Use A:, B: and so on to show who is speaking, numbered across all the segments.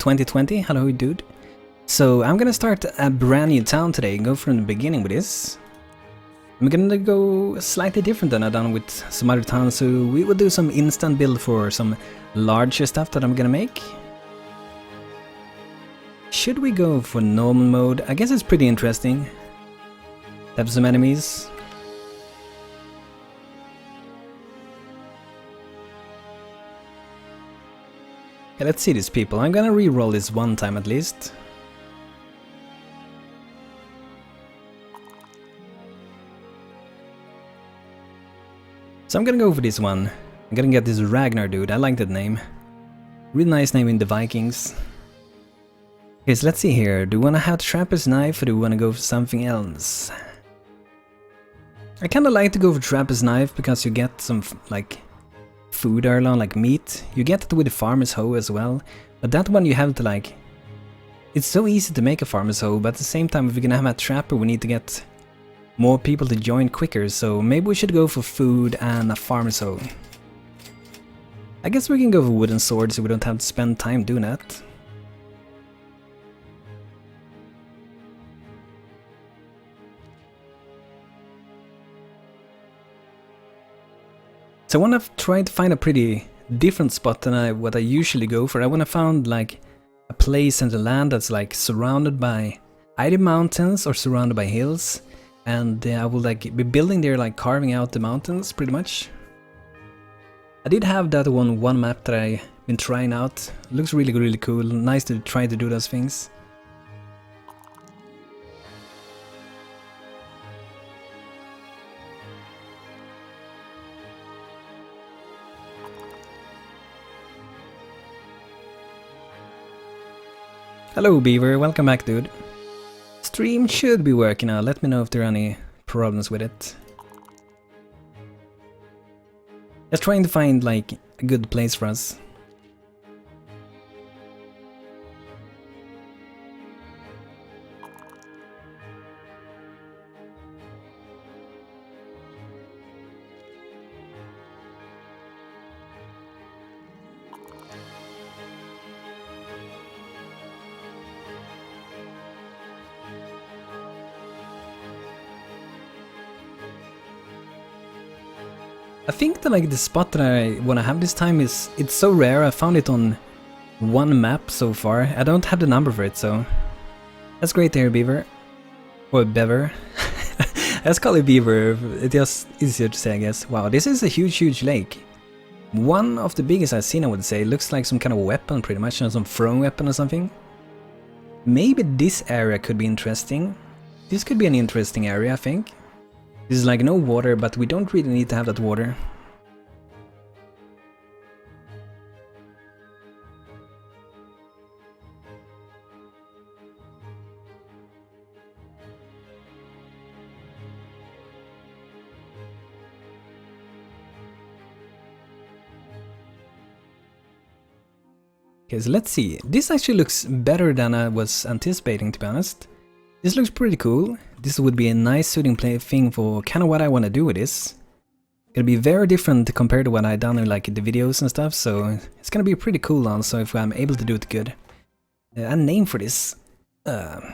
A: 2020. Hello, dude. So I'm gonna start a brand new town today, go from the beginning with this. I'm gonna go slightly different than I've done with some other towns, so we will do some instant build for some larger stuff that I'm gonna make. Should we go for normal mode? I guess it's pretty interesting. Have some enemies. Okay, let's see these people. I'm gonna re-roll this one time at least. So I'm gonna go for this one. I'm gonna get this Ragnar dude. I like that name. Really nice name in the Vikings. Okay, so let's see here. Do we wanna have Trapper's Knife or do we wanna go for something else? I kinda like to go for Trapper's Knife because you get some like food early on, like meat. You get it with the Farmer's Hoe as well. But that one you have to like... It's so easy to make a Farmer's Hoe, but at the same time if we're gonna have a Trapper we need to get more people to join quicker, so maybe we should go for food and a Farmer's Hoe. I guess we can go for wooden swords so we don't have to spend time doing that. So I want to try to find a pretty different spot than what I usually go for. I want to find like a place in the land that's like surrounded by either mountains or surrounded by hills. And I will like be building there, like carving out the mountains pretty much. I did have that one map that I've been trying out. It looks really cool. Nice to try to do those things. Hello Beaver, welcome back dude. Stream should be working now, let me know if there are any problems with it. Just trying to find like a good place for us. I think that like the spot that I wanna have this time is, it's so rare. I found it on one map so far. I don't have the number for it, so that's great to hear, Beaver. Or Beaver. Let's call it Beaver. It's just easier to say, I guess. Wow, this is a huge lake. One of the biggest I've seen, I would say. It looks like some kind of weapon, pretty much, some throwing weapon or something. Maybe this area could be interesting. This could be an interesting area, I think. This is like no water, but we don't really need to have that water. Okay, so let's see. This actually looks better than I was anticipating, to be honest. This looks pretty cool. This would be a nice suiting thing for kind of what I want to do with this. It'll be very different compared to what I've done in like the videos and stuff, so it's gonna be pretty cool also if I'm able to do it good. A name for this. Oh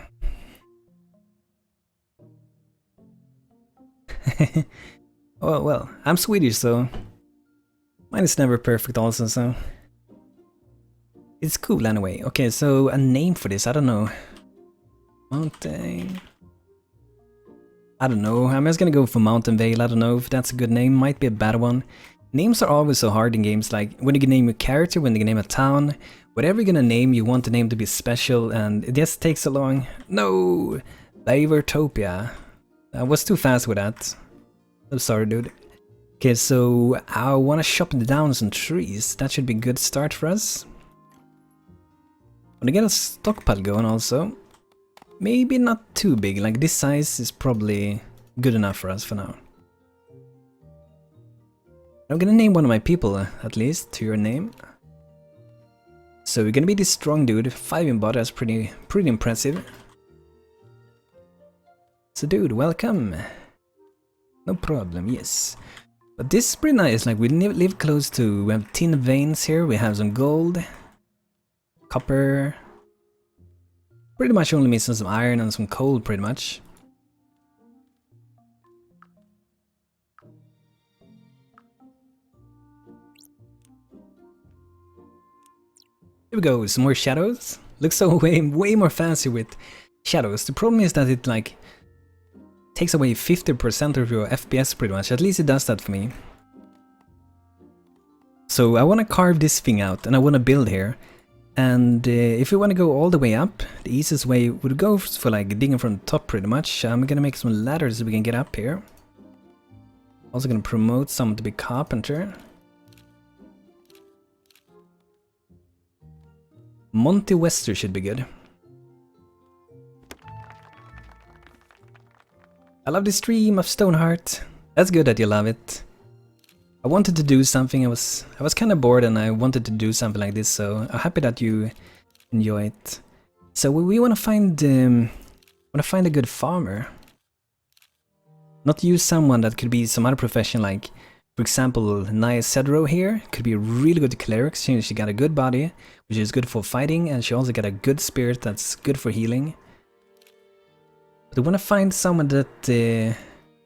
A: well, I'm Swedish, so mine is never perfect also, so it's cool anyway. Okay, so a name for this, I don't know. Mountain... I don't know, I'm just gonna go for Mountainvale. I don't know if that's a good name, might be a bad one. Names are always so hard in games, like when you can name a character, when you can name a town, whatever you're gonna name, you want the name to be special, and it just takes so long. No! Beavertopia. I was too fast with that. I'm sorry, dude. Okay, so I wanna chop down some trees. That should be a good start for us. Wanna get a stockpile going also. Maybe not too big, like this size is probably good enough for us for now. I'm gonna name one of my people, at least, to your name. So we're gonna be this strong dude, 5 in body, that's pretty impressive. So dude, welcome. No problem, yes. But this is pretty nice, like we live close to, we have tin veins here, we have some gold. copper. Pretty much only missing some iron and some coal, pretty much. Here we go, some more shadows. Looks so way more fancy with shadows. The problem is that it like takes away 50% of your FPS pretty much. At least it does that for me. So I want to carve this thing out and I want to build here. And if we want to go all the way up, the easiest way would go for like digging from the top pretty much. I'm gonna make some ladders so we can get up here. Also gonna promote someone to be carpenter. Monty Wester should be good. I love the stream of StoneHearth. That's good that you love it. I wanted to do something, I was kind of bored and I wanted to do something like this, so I'm happy that you enjoy it. So we want to find a good farmer. Not use someone that could be some other profession, like for example Naya Cedro here could be a really good cleric. She got a good body, which is good for fighting, and she also got a good spirit that's good for healing. But I want to find someone that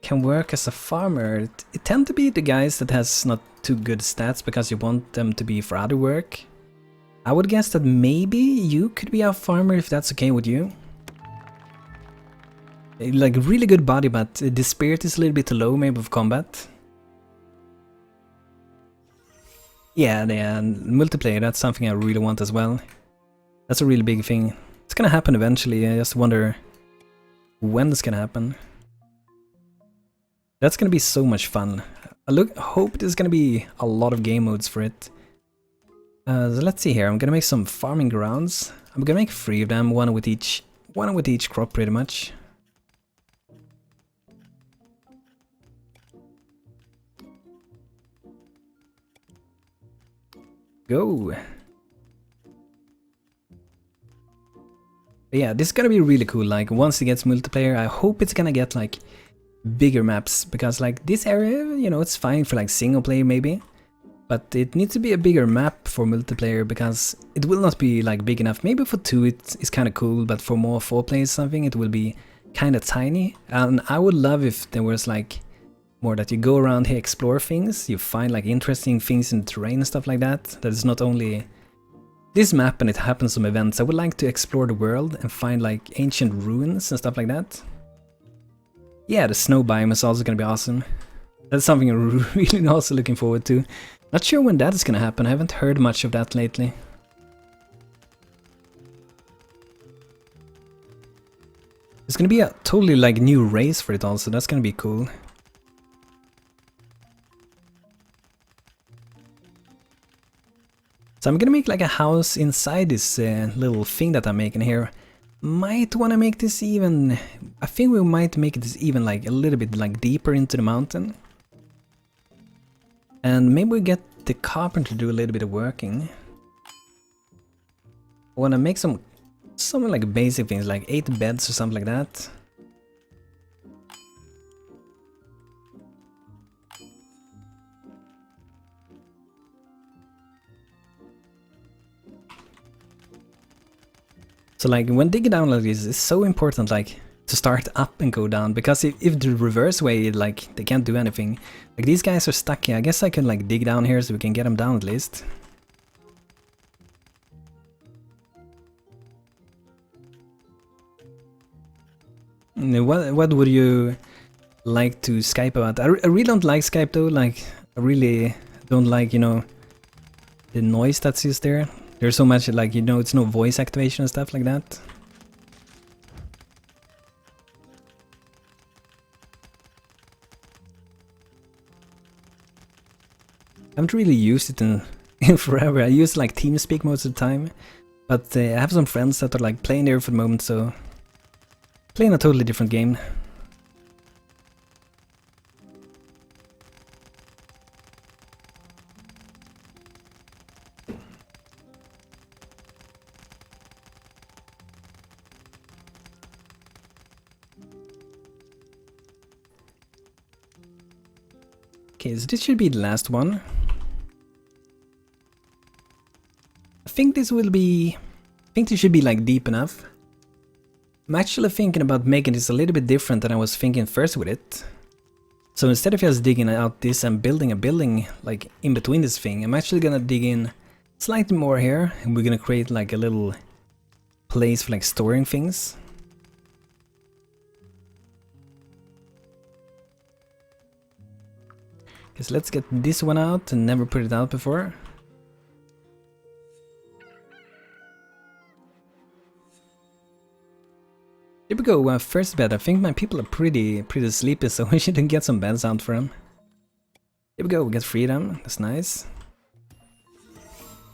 A: can work as a farmer. It tend to be the guys that has not too good stats because you want them to be for other work. I would guess that maybe you could be a farmer if that's okay with you. Like really good body, but the spirit is a little bit low maybe of combat. Yeah, multiplayer, that's something I really want as well. That's a really big thing. It's gonna happen eventually, I just wonder when it's gonna happen. That's gonna be so much fun. I hope there's gonna be a lot of game modes for it. So let's see here, I'm gonna make some farming grounds. I'm gonna make 3 of them, one with each crop pretty much. Go! But yeah, this is gonna be really cool, like once it gets multiplayer, I hope it's gonna get like bigger maps, because like this area, you know, it's fine for like single player maybe, but it needs to be a bigger map for multiplayer because it will not be like big enough. Maybe for 2 it's kind of cool, but for more 4 players something it will be kind of tiny. And I would love if there was like more that you go around here, explore things, you find like interesting things in the terrain and stuff like that. That is not only this map and it happens some events. I would like to explore the world and find like ancient ruins and stuff like that. Yeah, the snow biome is also gonna be awesome. That's something I'm really also looking forward to. Not sure when that is gonna happen, I haven't heard much of that lately. There's gonna be a totally like new race for it also, that's gonna be cool. So I'm gonna make like a house inside this little thing that I'm making here. Might want to make this even, I think we might make this even like a little bit like deeper into the mountain. And maybe we get the carpenter to do a little bit of working. I want to make some like basic things, like 8 beds or something like that. So like when digging down like this, it's so important like to start up and go down, because if the reverse way, like they can't do anything. Like these guys are stuck here. I guess I can like dig down here so we can get them down at least. What would you like to Skype about? I really don't like Skype though. Like I really don't like, you know, the noise that's used there. There's so much like, you know, it's no voice activation and stuff like that. I haven't really used it in forever. I use like TeamSpeak most of the time, but I have some friends that are like playing there for the moment, so playing a totally different game. Okay, so this should be the last one. I think this will be think this should be like deep enough. I'm actually thinking about making this a little bit different than I was thinking first with it. So instead of just digging out this and building a building like in between this thing, I'm actually gonna dig in slightly more here, and we're gonna create like a little place for like storing things. Okay, so let's get this one out and never put it out before. Here we go, first bed. I think my people are pretty sleepy, so we should get some beds out for them. Here we go, we get freedom, that's nice.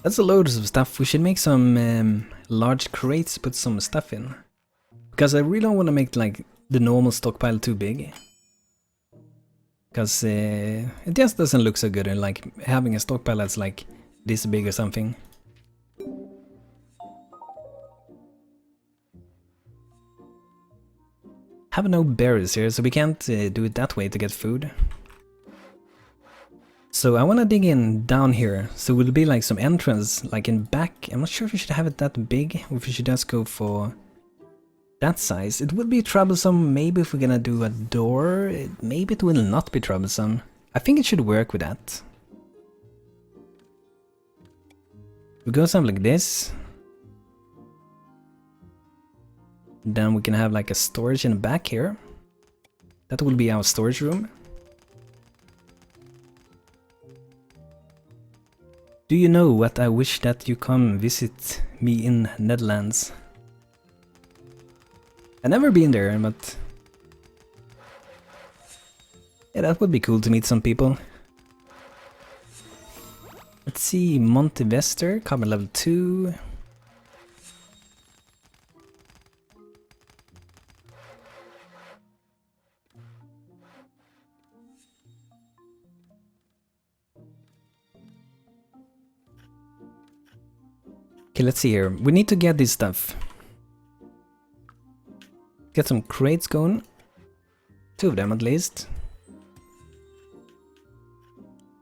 A: That's a load of stuff. We should make some large crates to put some stuff in. Because I really don't want to make like the normal stockpile too big. Because it just doesn't look so good in like having a stockpile that's like this big or something. Have no berries here, so we can't do it that way to get food. So I want to dig in down here, so it will be like some entrance, like in back. I'm not sure if we should have it that big, or if we should just go for that size. It would be troublesome, maybe if we're gonna do a door, maybe it will not be troublesome. I think it should work with that. We go something like this. Then we can have like a storage in the back here. That will be our storage room. Do you know what I wish that you come visit me in Netherlands? I've never been there, but yeah, that would be cool to meet some people. Let's see, Mountainvale, carbon level 2. Okay, let's see here. We need to get this stuff. Get some crates going. 2 of them at least.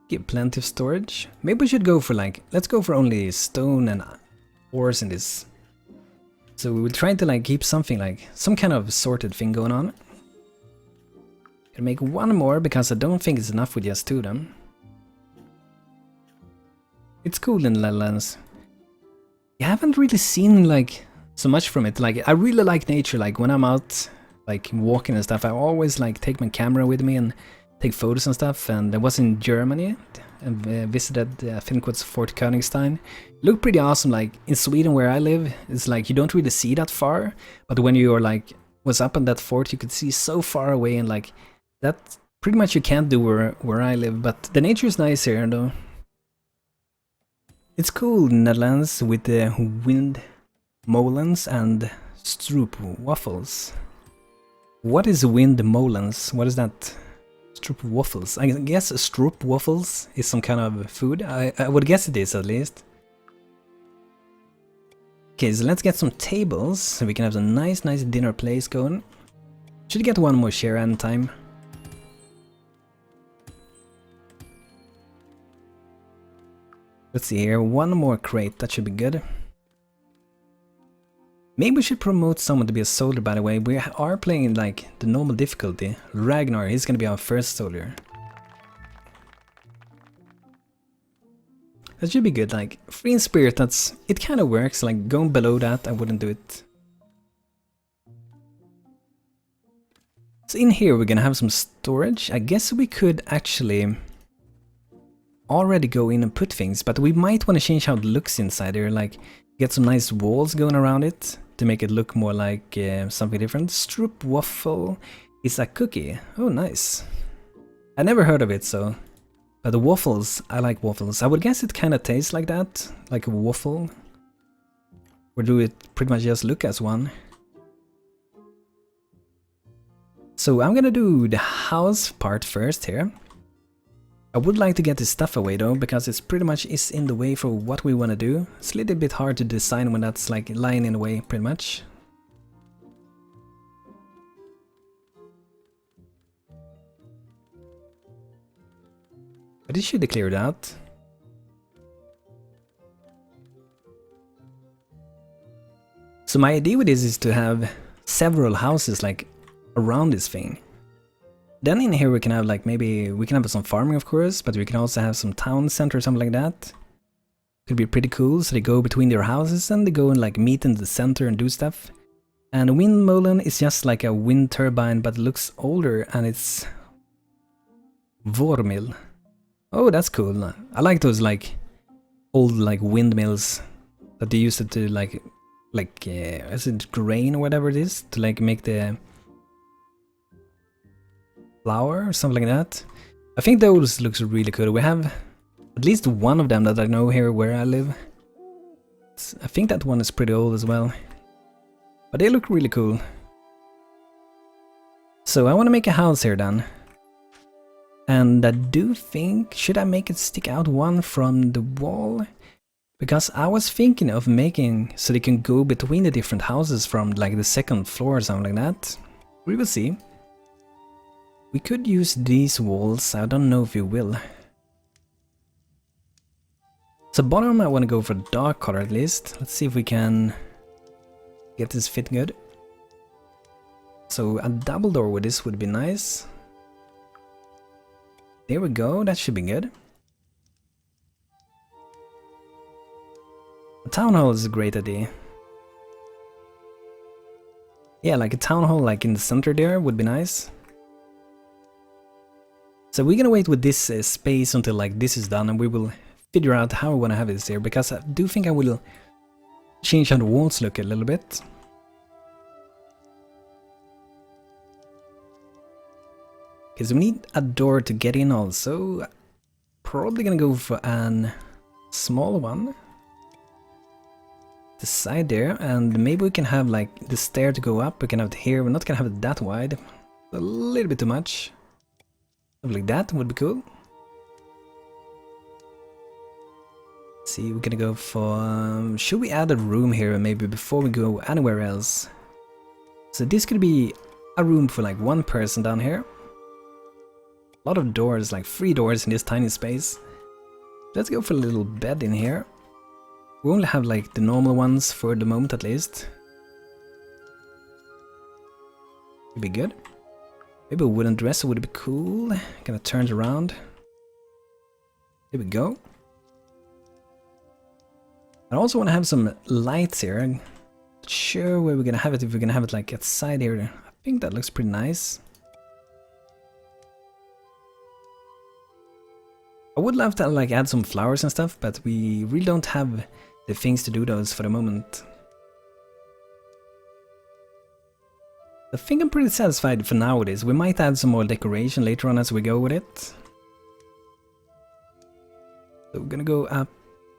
A: Give plenty of storage. Maybe we should go for like, let's go for only stone and ores in this. So we will try to like keep something like, some kind of sorted thing going on. Gonna make 1 more because I don't think it's enough with just 2 of them. It's cool in the Netherlands. I haven't really seen like so much from it. Like I really like nature. Like when I'm out like walking and stuff, I always like take my camera with me and take photos and stuff. And I was in Germany and visited I think it was Fort Königstein. It looked pretty awesome. Like in Sweden where I live, it's like you don't really see that far, but when you are like was up on that fort, you could see so far away, and like that pretty much you can't do where I live. But the nature is nice here though. It's cool in Netherlands with the windmolens and stroopwafels. What is windmolens? What is that? Stroopwafels. I guess stroopwafels is some kind of food. I would guess it is at least. Okay, so let's get some tables so we can have a nice dinner place going. Should get 1 more share end time. Let's see here, 1 more crate, that should be good. Maybe we should promote someone to be a soldier, by the way. We are playing like the normal difficulty. Ragnar, he's gonna be our first soldier. That should be good, like free in spirit, it kind of works. Like going below that, I wouldn't do it. So in here we're gonna have some storage. I guess we could actually already go in and put things, but we might want to change how it looks inside here, like get some nice walls going around it to make it look more like something different. Stroopwafel is a cookie. Oh, nice. I never heard of it, so. But the waffles, I like waffles. I would guess it kind of tastes like that, like a waffle. Or do it pretty much just look as one? So I'm gonna do the house part first here. I would like to get this stuff away though, because it's pretty much is in the way for what we want to do. It's a little bit hard to design when that's like lying in the way pretty much. But it should be cleared out. So my idea with this is to have several houses like around this thing. Then in here we can have like, maybe we can have some farming of course, but we can also have some town center or something like that. Could be pretty cool. So they go between their houses and they go and like meet in the center and do stuff. And a windmollen is just like a wind turbine, but it looks older and it's Vormill. Oh, that's cool. I like those like old like windmills that they used to do like is it grain or whatever it is to like make the flour or something like that. I think those looks really cool. We have at least one of them that I know here where I live. I think that one is pretty old as well, but they look really cool. So I want to make a house here then, and I do think, should I make it stick out one from the wall? Because I was thinking of making so they can go between the different houses from like the second floor or something like that. We will see. We could use these walls, I don't know if we will. So bottom I want to go for dark color at least. Let's see if we can get this fit good. So a double door with this would be nice. There we go, that should be good. A town hall is a great idea. Yeah, like a town hall like in the center there would be nice. So we're gonna wait with this space until like this is done and we will figure out how we want to have this here, because I do think I will change how the walls look a little bit. Because we need a door to get in also. Probably gonna go for a small one. The side there, and maybe we can have like the stair to go up. We can have it here. We're not gonna have it that wide. A little bit too much. Something like that would be cool. Let's see, we're gonna go for... should we add a room here maybe before we go anywhere else? So this could be a room for like one person down here. A lot of doors, like 3 doors in this tiny space. Let's go for a little bed in here. We only have like the normal ones for the moment at least. Would be good. Maybe a wooden dresser would be cool. Gonna turn it around. Here we go. I also want to have some lights here. I'm not sure where we're gonna have it. If we're gonna have it like outside here. I think that looks pretty nice. I would love to like add some flowers and stuff, but we really don't have the things to do those for the moment. I think I'm pretty satisfied for now with this. We might add some more decoration later on as we go with it. So we're gonna go up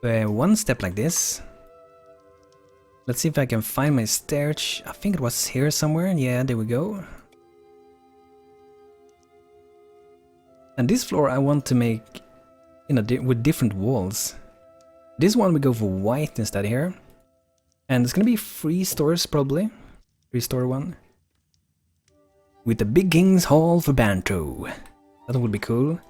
A: one step like this. Let's see if I can find my stairs. I think it was here somewhere. Yeah, there we go. And this floor I want to make with different walls. This one we go for white instead here. And it's gonna be 3 stores probably. 3-store one. With the big King's Hall for Banto. That would be cool.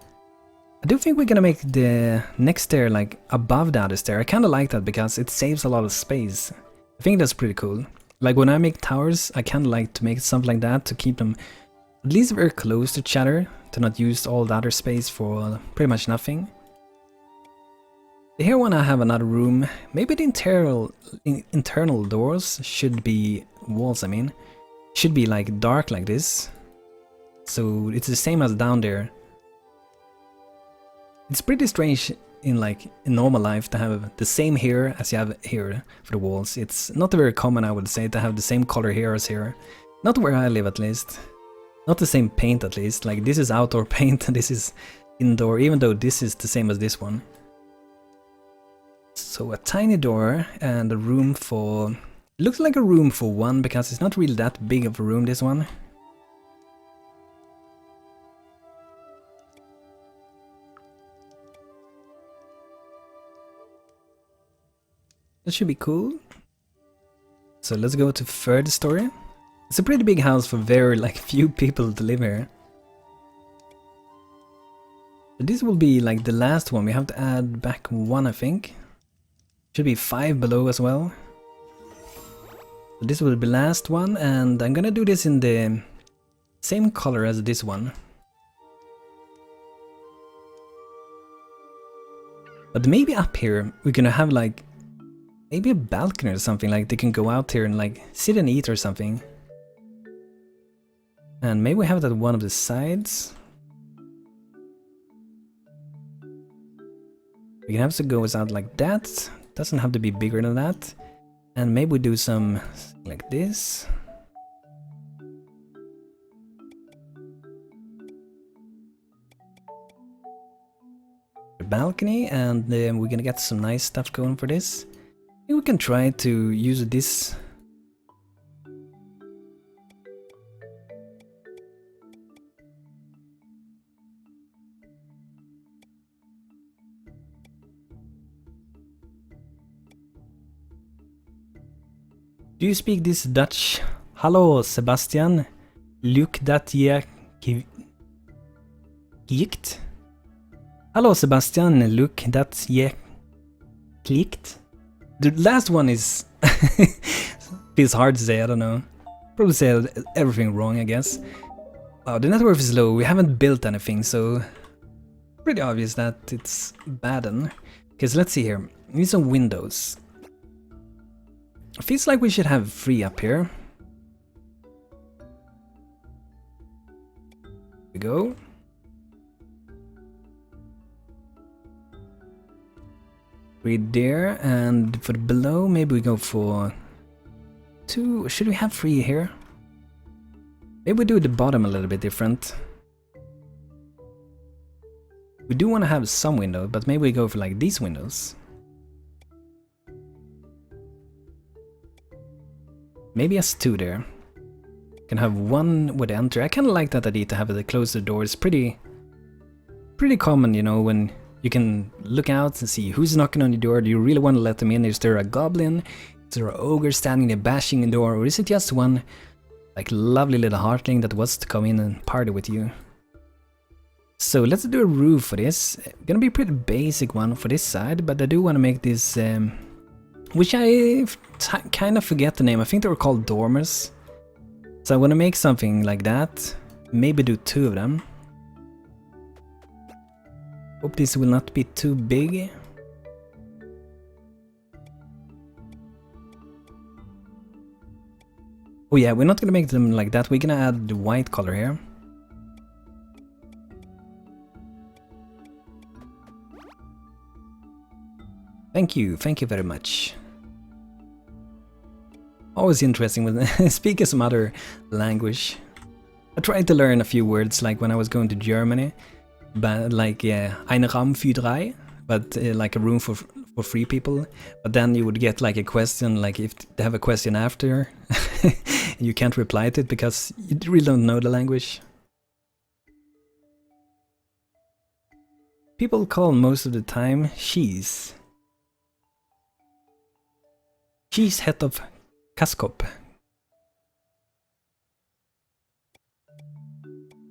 A: I do think we're gonna make the next stair like above the other stair. I kinda like that because it saves a lot of space. I think that's pretty cool. Like when I make towers, I kinda like to make something like that to keep them at least very close to each other, to not use all the other space for pretty much nothing. Here when I have another room, maybe the internal doors should be walls, I mean. Should be like dark like this. So it's the same as down there. It's pretty strange in normal life to have the same here as you have here for the walls. It's not very common, I would say, to have the same color here as here. Not where I live at least. Not the same paint at least. Like this is outdoor paint and this is indoor, even though this is the same as this one. So a tiny door and a room for... looks like a room for one because it's not really that big of a room, this one. That should be cool. So let's go to 3rd story. It's a pretty big house for very few people to live here. But this will be like the last one. We have to add back 1, I think. Should be 5 below as well. So this will be the last one, and I'm gonna do this in the same color as this one. But maybe up here we're gonna have like maybe a balcony or something, like they can go out here and like sit and eat or something. And maybe we have it at one of the sides. We can have to go out like that. Doesn't have to be bigger than that. And maybe we do some like this. The balcony, and then we're gonna get some nice stuff going for this. Maybe we can try to use this. Do you speak this Dutch? Hallo Sebastian. Luc dat je kijkt? Hallo Sebastian, Luc dat je kijkt? The last one is feels hard to say, I don't know. Probably said everything wrong, I guess. Wow, the net worth is low, we haven't built anything, so pretty obvious that it's bad then. Okay, so let's see here. We need some windows. Feels like we should have 3 up here. Here we go. Three there, and for the below, maybe we go for 2. Should we have 3 here? Maybe we do the bottom a little bit different. We do want to have some windows, but maybe we go for like these windows. Maybe as 2 there. Can have 1 with enter. I kind of like that idea to have it close the door. It's pretty common, you know, when you can look out and see who's knocking on your door. Do you really want to let them in? Is there a goblin? Is there an ogre standing there bashing the door? Or is it just one like lovely little heartling that wants to come in and party with you? So let's do a roof for this. Gonna be a pretty basic one for this side, but I do want to make this which I kind of forget the name. I think they were called dormers. So I want to make something like that. Maybe do 2 of them. Hope this will not be too big. Oh yeah, we're not gonna make them like that. We're gonna add the white color here. Thank you very much. Always interesting when speaking some other language. I tried to learn a few words like when I was going to Germany, but like eine Raum für 3, but like a room for 3 people. But then you would get like a question, like if they have a question after, and you can't reply to it because you really don't know the language. People call most of the time she's head of Kaskop.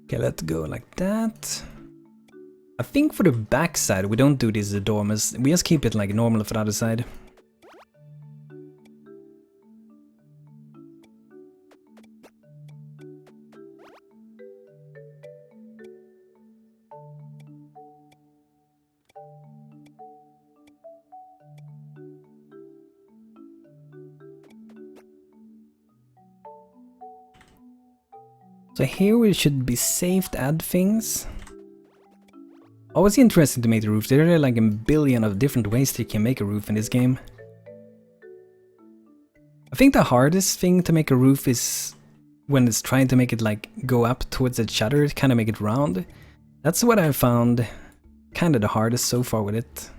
A: Okay, let's go like that. I think for the back side we don't do this dormers. We just keep it like normal for the other side. So here we should be safe to add things. Always interesting to make the roof. There are like a billion of different ways that you can make a roof in this game. I think the hardest thing to make a roof is when it's trying to make it like go up towards each other, kind of make it round. That's what I found kind of the hardest so far with it.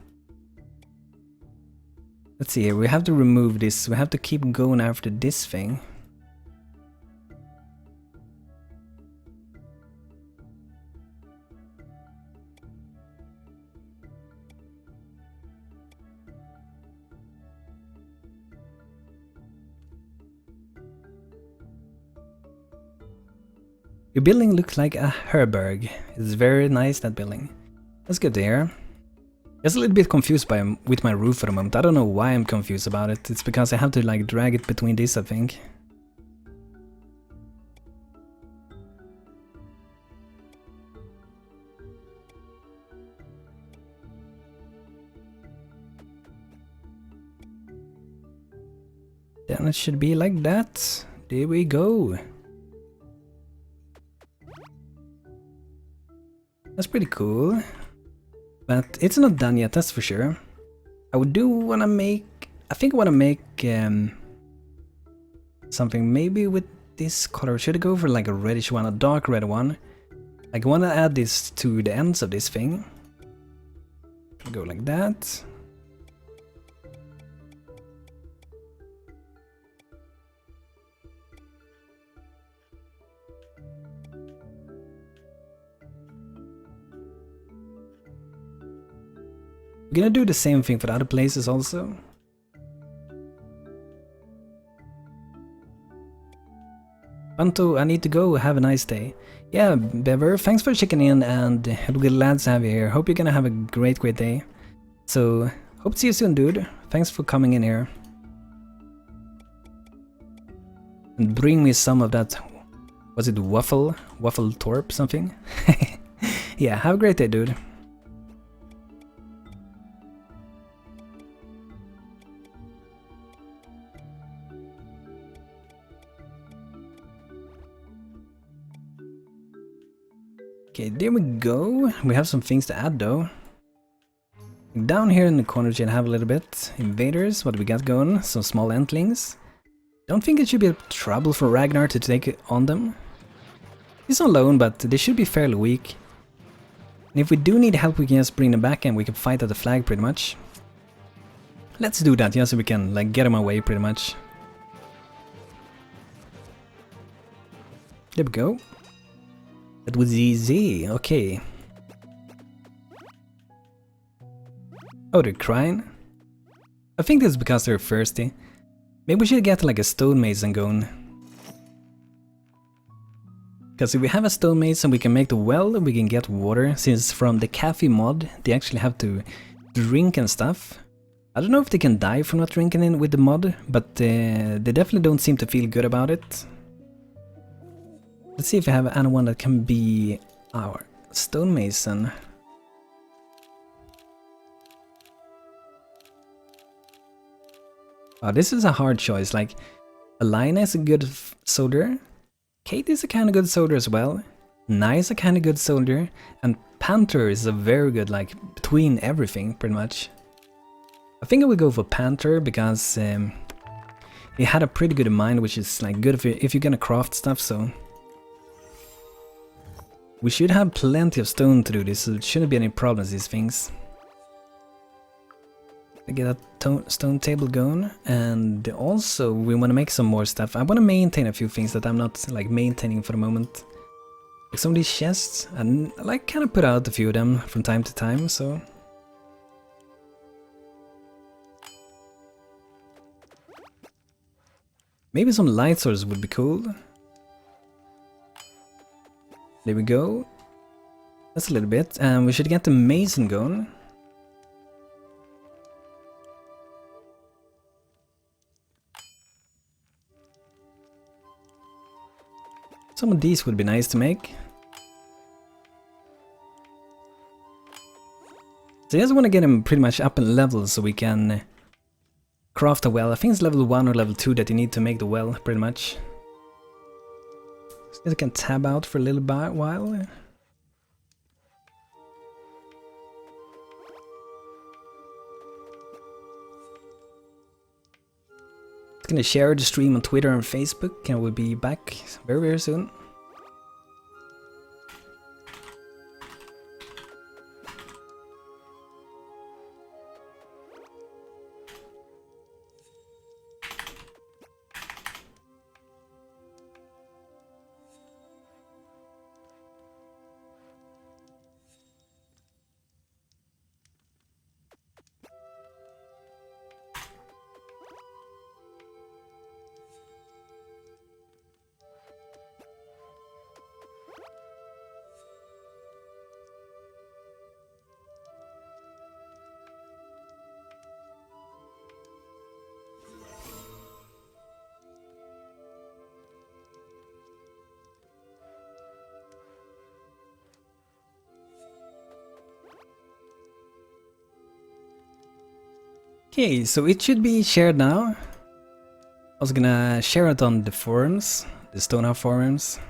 A: Let's see here, we have to remove this. We have to keep going after this thing. Your building looks like a herberg. It's very nice, that building. That's good to hear. Just a little bit confused with my roof at the moment. I don't know why I'm confused about it. It's because I have to like drag it between these, I think. Then it should be like that. There we go. That's pretty cool. But it's not done yet, that's for sure. I do want to make... I think I want to make something maybe with this color. Should I go for like a reddish one, a dark red one? Like I want to add this to the ends of this thing. Go like that. We're gonna do the same thing for the other places also. Panto, I need to go. Have a nice day. Yeah, Bever, thanks for checking in, and it'll be glad to have you here. Hope you're gonna have a great day. So, hope to see you soon, dude. Thanks for coming in here. And bring me some of that... Was it Waffle? Waffle Torp something? Yeah, have a great day, dude. Okay, there we go. We have some things to add though. Down here in the corner you can have a little bit. Invaders, what we got going? Some small entlings. Don't think it should be a trouble for Ragnar to take on them. He's on loan, but they should be fairly weak. And if we do need help, we can just bring them back and we can fight at the flag pretty much. Let's do that, yeah, so we can like get them away pretty much. There we go. That was easy, okay. Oh, they're crying? I think that's because they're thirsty. Maybe we should get like a stonemason going. Because if we have a stonemason, we can make the well, we can get water. Since from the cafe mod, they actually have to drink and stuff. I don't know if they can die from not drinking in with the mod, but they definitely don't seem to feel good about it. Let's see if we have anyone that can be our stonemason. Oh, this is a hard choice. Like, Alina is a good soldier. Kate is a kind of good soldier as well. Nye is a kind of good soldier. And Panther is a very good, like, between everything, pretty much. I think I will go for Panther because he had a pretty good mind, which is like good if you're gonna craft stuff, so... We should have plenty of stone to do this, so it shouldn't be any problems, these things. I get a stone table going, and also we want to make some more stuff. I want to maintain a few things that I'm not like maintaining for the moment. Like some of these chests, and I like kind of put out a few of them from time to time, so... Maybe some light sources would be cool. There we go. That's a little bit. And we should get the mason going. Some of these would be nice to make. So I just want to get him pretty much up in level so we can craft a well. I think it's level 1 or level 2 that you need to make the well, pretty much. I can tab out for a little while. I'm gonna share the stream on Twitter and Facebook, and we'll be back very, very soon. Okay, so it should be shared now. I was gonna share it on the forums, the StoneHearth forums.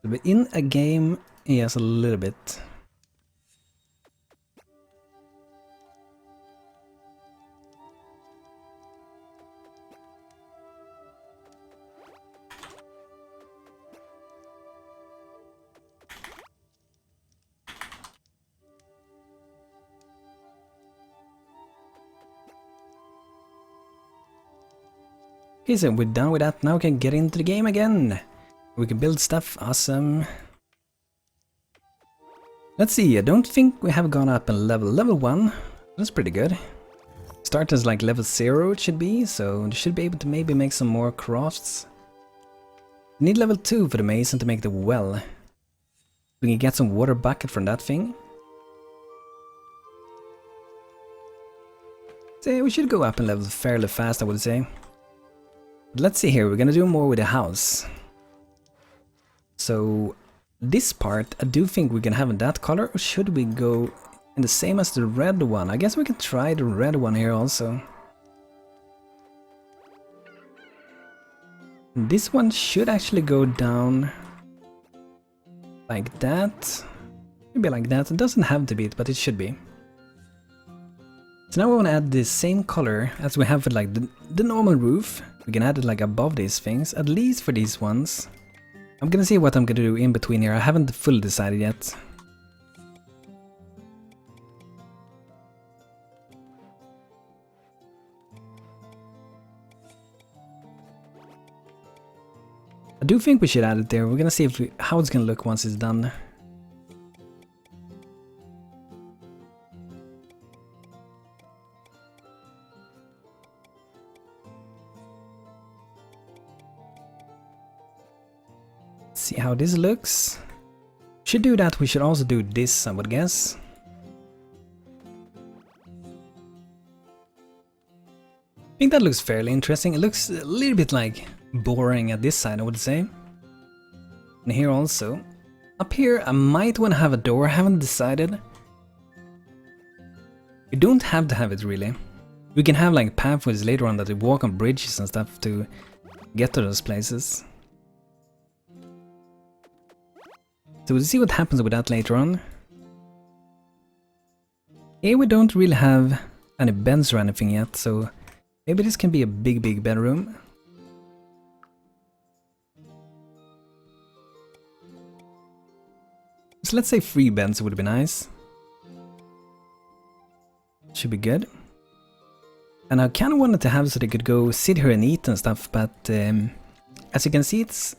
A: But in a game, yes, a little bit. Okay, so we're done with that. Now we can get into the game again. We can build stuff. Awesome. Let's see, I don't think we have gone up in level. Level 1, that's pretty good. Start as like level 0 it should be, so we should be able to maybe make some more crafts. We need level 2 for the mason to make the well. We can get some water bucket from that thing. So we should go up in level fairly fast, I would say. But let's see here, we're gonna do more with the house. So this part, I do think we can have in that color, or should we go in the same as the red one? I guess we can try the red one here also. This one should actually go down like that. Maybe like that. It doesn't have to be, but it should be. So now we want to add the same color as we have for like the normal roof. We can add it like above these things, at least for these ones. I'm gonna see what I'm gonna do in between here. I haven't fully decided yet. I do think we should add it there. We're gonna see how it's gonna look once it's done. See how this looks. Should do that. We should also do this, I would guess. I think that looks fairly interesting. It looks a little bit like boring at this side, I would say. And here also. Up here I might want to have a door. I haven't decided. We don't have to have it really. We can have like pathways later on that we walk on bridges and stuff to get to those places. So we'll see what happens with that later on. Here we don't really have any beds or anything yet, so maybe this can be a big bedroom. So let's say 3 beds would be nice. Should be good. And I kind of wanted to have so they could go sit here and eat and stuff, but as you can see it's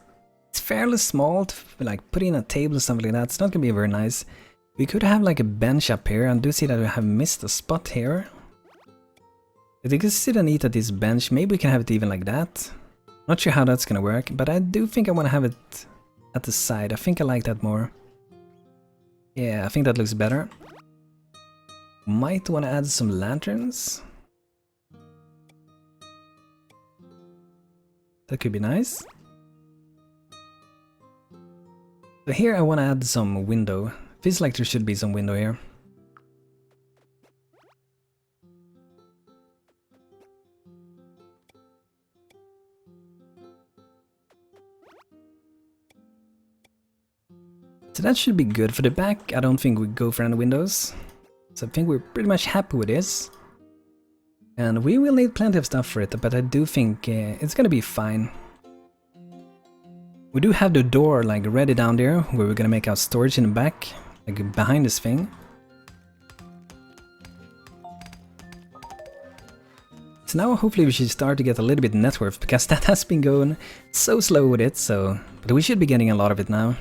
A: fairly small to like put in a table or something like that. It's not gonna be very nice. We could have like a bench up here, and do see that we have missed a spot here. If they could sit and eat at this bench, maybe we can have it even like that. Not sure how that's gonna work, but I do think I want to have it at the side. I think I like that more. Yeah, I think that looks better. Might want to add some lanterns. That could be nice. So here I want to add some window. Feels like there should be some window here. So that should be good. For the back, I don't think we go for any windows. So I think we're pretty much happy with this. And we will need plenty of stuff for it, but I do think it's gonna be fine. We do have the door like ready down there, where we're gonna make our storage in the back, like behind this thing. So now hopefully we should start to get a little bit net worth, because that has been going so slow with it, so... But we should be getting a lot of it now.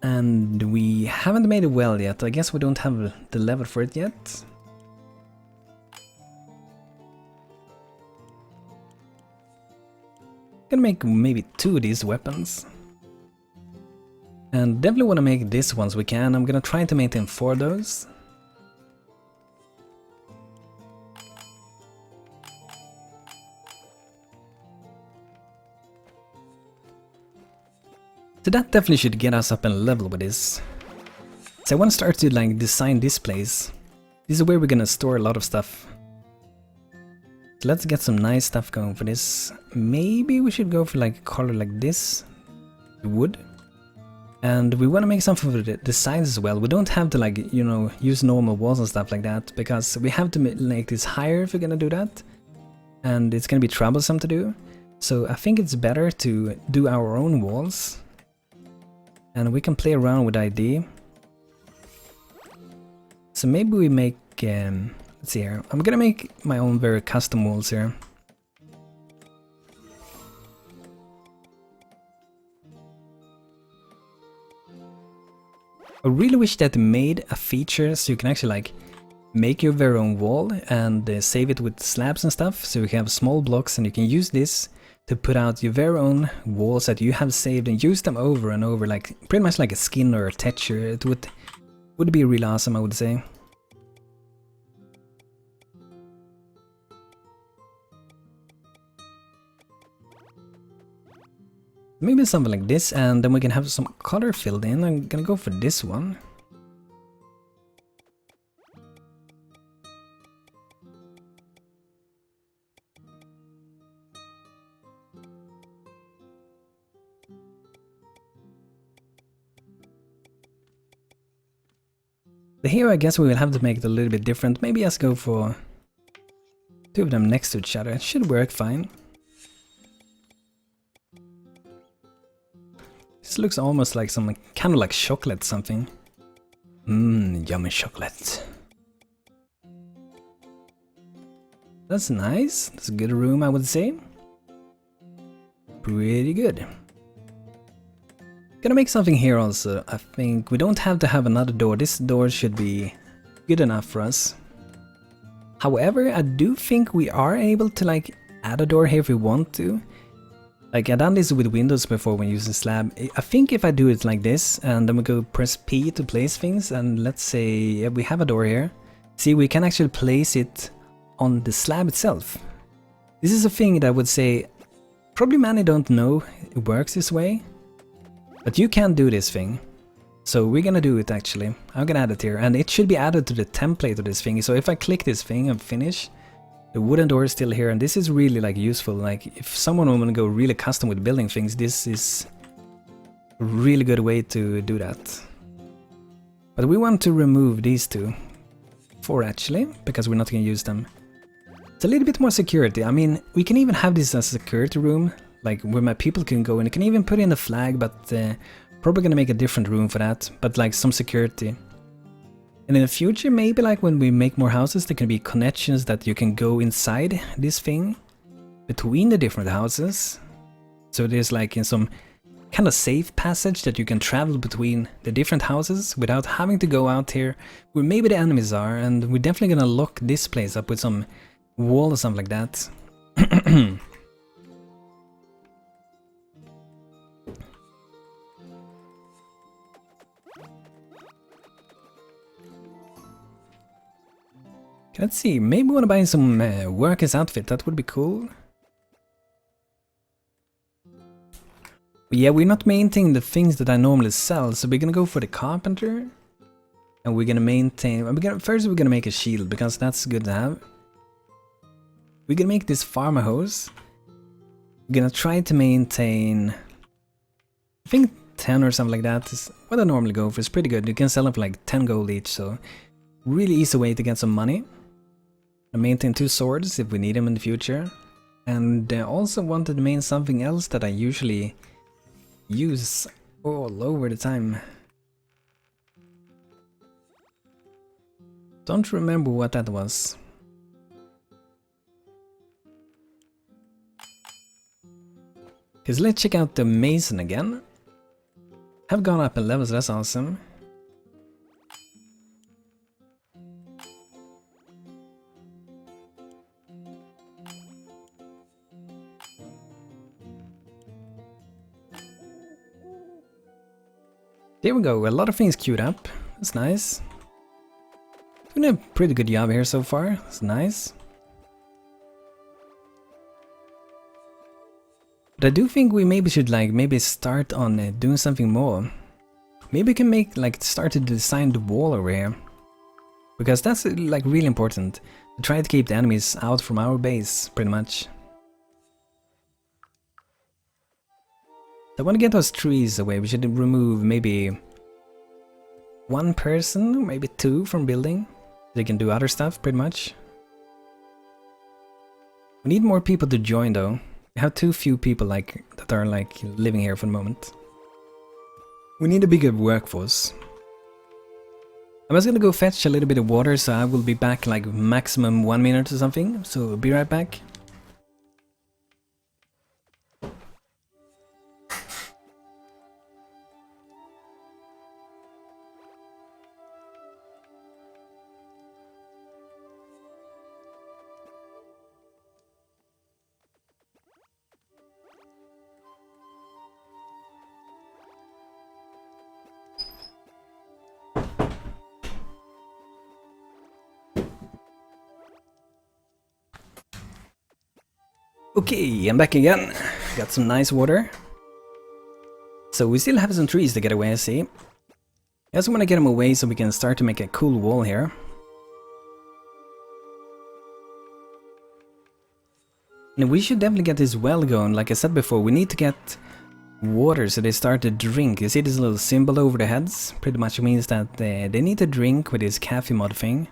A: And we haven't made a well yet. I guess we don't have the level for it yet. Gonna make maybe 2 of these weapons. And definitely want to make this once we can. I'm gonna try to maintain 4 of those. So that definitely should get us up in level with this. So I want to start to like design this place. This is where we're gonna store a lot of stuff. So let's get some nice stuff going for this. Maybe we should go for like a color like this. Wood. And we want to make something for the sides as well. We don't have to like, you know, use normal walls and stuff like that, because we have to make this higher if we're gonna do that. And it's gonna be troublesome to do. So I think it's better to do our own walls. And we can play around with the idea. So maybe we make, let's see here. I'm gonna make my own very custom walls here. I really wish that they made a feature so you can actually like make your very own wall and save it with slabs and stuff, so you can have small blocks and you can use this to put out your very own walls that you have saved and use them over and over, like pretty much like a skin or a texture. It would be really awesome, I would say. Maybe something like this, and then we can have some color filled in. I'm gonna go for this one. But here I guess we will have to make it a little bit different. Maybe let's go for two of them next to each other. It should work fine. This looks almost like some kind of like chocolate something. Mmm, yummy chocolate. That's nice. That's a good room, I would say. Pretty good. Gonna make something here also. I think we don't have to have another door. This door should be good enough for us. However, I do think we are able to like add a door here if we want to. Like I've done this with windows before when using slab. I think if I do it like this and then we go press P to place things, and let's say we have a door here. See, we can actually place it on the slab itself. This is a thing that I would say probably many don't know it works this way. But you can do this thing. So we're gonna do it actually. I'm gonna add it here, and it should be added to the template of this thing. So if I click this thing and finish, the wooden door is still here, and this is really like useful. Like if someone want to go really custom with building things, this is a really good way to do that. But we want to remove these two. 4 actually, because we're not gonna use them. It's a little bit more security. I mean, we can even have this as a security room, like where my people can go, and you can even put in a flag, but probably gonna make a different room for that, but like some security. And in the future, maybe like when we make more houses, there can be connections that you can go inside this thing between the different houses. So there's like in some kind of safe passage that you can travel between the different houses without having to go out here where maybe the enemies are. And we're definitely gonna lock this place up with some wall or something like that. Let's see, maybe we want to buy some workers outfit, that would be cool. But yeah, we're not maintaining the things that I normally sell, so we're gonna go for the carpenter. And we're gonna maintain, first we're gonna make a shield, because that's good to have. We're gonna make this farmer hose. We're gonna try to maintain, I think 10 or something like that is what I normally go for. It's pretty good, you can sell them for like 10 gold each, so really easy way to get some money. I maintain 2 swords if we need them in the future. And I also wanted to main something else that I usually use all over the time. Don't remember what that was. Cause let's check out the mason again. Have gone up in levels, that's awesome. There we go, a lot of things queued up. That's nice. Doing a pretty good job here so far. That's nice. But I do think we maybe should like start on doing something more. Maybe we can make start to design the wall over here. Because that's like really important. To try to keep the enemies out from our base, pretty much. I want to get those trees away. We should remove maybe one person, maybe two from building. They can do other stuff, pretty much. We need more people to join though. We have too few people like that are like living here for the moment. We need a bigger workforce. I'm just gonna go fetch a little bit of water, so I will be back like maximum 1 minute or something. So I'll be right back. Okay, I'm back again. Got some nice water. So we still have some trees to get away, I see. I also want to get them away so we can start to make a cool wall here. And we should definitely get this well going. Like I said before, we need to get water so they start to drink. You see this little symbol over their heads? Pretty much means that they need to drink with this cafe mod thing.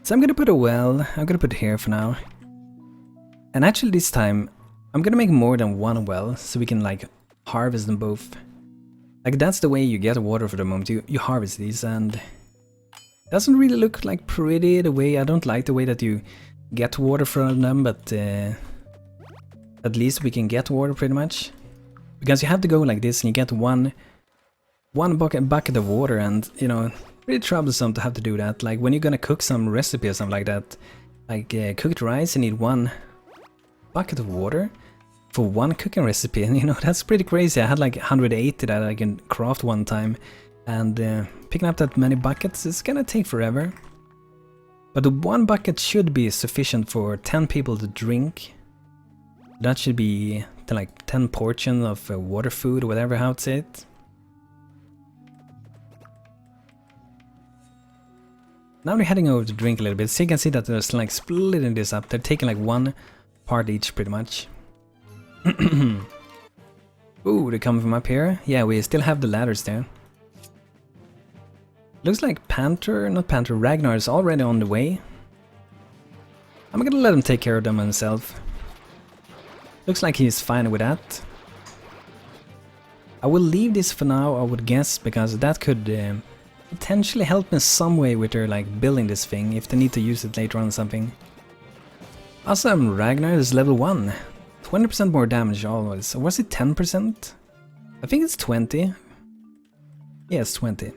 A: So I'm gonna put a well. I'm gonna put it here for now. And actually this time, I'm gonna make more than one well, so we can like harvest them both. Like that's the way you get water for the moment, you harvest these, and it doesn't really look like pretty the way, I don't like the way that you get water from them, but at least we can get water pretty much. Because you have to go like this and you get one bucket of water, and you know, pretty troublesome to have to do that. Like when you're gonna cook some recipe or something like that, like cooked rice, you need one bucket of water for one cooking recipe, and you know, that's pretty crazy. I had like 180 that I can craft one time, and picking up that many buckets is gonna take forever. But the one bucket should be sufficient for 10 people to drink. That should be like 10 portions of water food or whatever, how to say it. Now they're heading over to drink a little bit, so you can see that they're like splitting this up. They're taking like one part each pretty much. Ooh, they're coming from up here. Yeah, we still have the ladders there. Looks like Ragnar is already on the way. I'm gonna let him take care of them himself. Looks like he's fine with that. I will leave this for now, I would guess, because that could potentially help in some way with their like building this thing, if they need to use it later on or something. Awesome, Ragnar is level 1. 20% more damage always. Or was it 10%? I think it's 20. Yes, 20.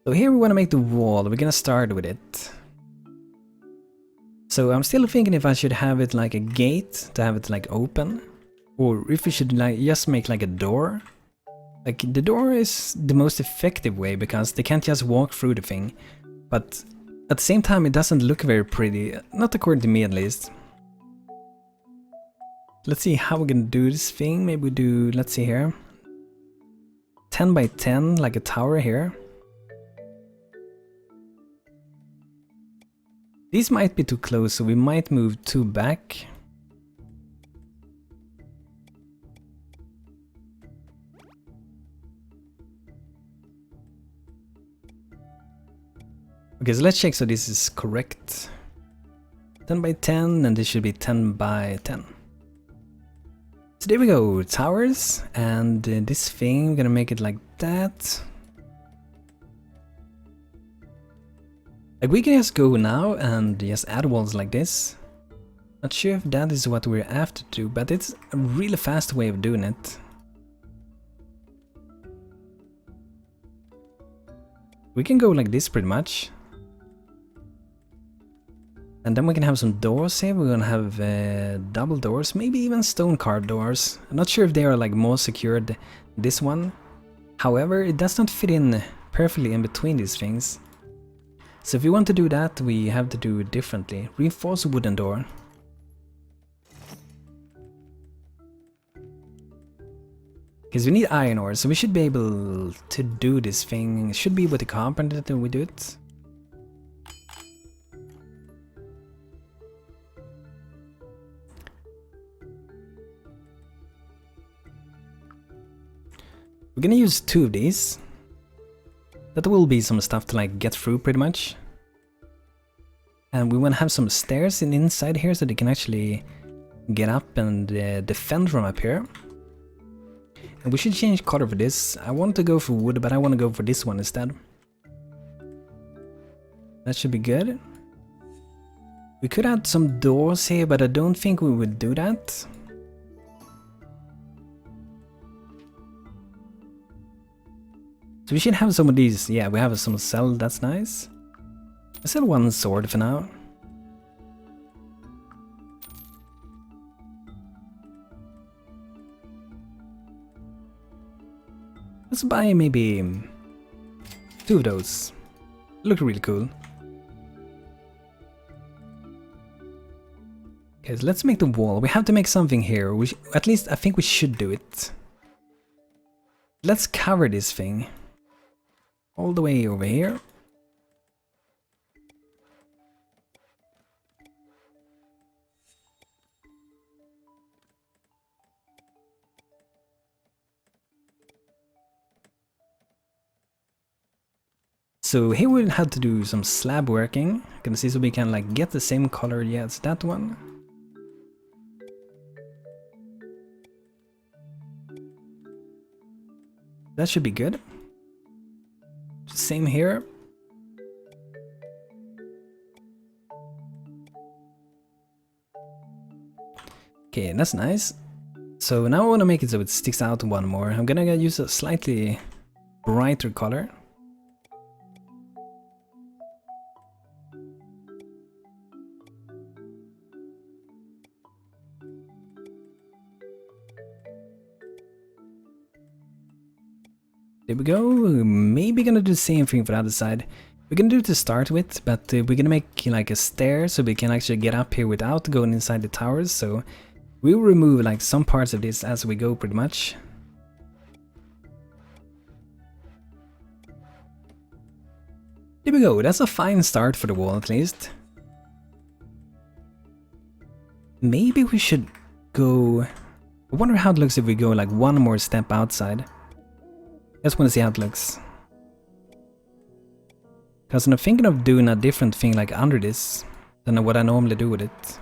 A: So here we want to make the wall. We're gonna start with it. So I'm still thinking if I should have it like a gate to have it like open, or if we should like just make like a door. Like the door is the most effective way because they can't just walk through the thing, but at the same time it doesn't look very pretty, not according to me at least. Let's see how we're gonna do this thing. Maybe we do, let's see here, 10 by 10 like a tower here. These might be too close, so we might move 2 back. Okay, so let's check so this is correct. 10 by 10, and this should be 10 by 10. So there we go, towers, and this thing, I'm gonna make it like that. Like we can just go now and just add walls like this. Not sure if that is what we're after to, but it's a really fast way of doing it. We can go like this pretty much. And then we can have some doors here. We're gonna have double doors, maybe even stone carved doors. I'm not sure if they are like more secured this one. However, it does not fit in perfectly in between these things. So if we want to do that, we have to do it differently. Reinforce a wooden door. Because we need iron ore, so we should be able to do this thing. It should be with the carpenter that we do it. We're gonna use 2 of these. That will be some stuff to like get through pretty much. And we want to have some stairs inside here so they can actually get up and defend from up here. And we should change color for this. I want to go for wood, but I want to go for this one instead. That should be good. We could add some doors here, but I don't think we would do that. So we should have some of these. Yeah, we have some cell, that's nice. I sell 1 sword for now. Let's buy maybe 2 of those. Look really cool. Okay, so let's make the wall. We have to make something here. At least I think we should do it. Let's cover this thing. All the way over here. So here we'll have to do some slab working. You can see so we can like get the same color. Yeah, it's that one. That should be good. Same here. Okay, that's nice. So now I want to make it so it sticks out 1 more. I'm gonna use a slightly brighter color. There we go. Maybe gonna do the same thing for the other side. We're gonna do it to start with, but we're gonna make like a stair so we can actually get up here without going inside the towers. So we will remove like some parts of this as we go pretty much. There we go. That's a fine start for the wall at least. Maybe we should go... I wonder how it looks if we go like 1 more step outside. Just want to see how it looks. Because I'm thinking of doing a different thing like under this than what I normally do with it.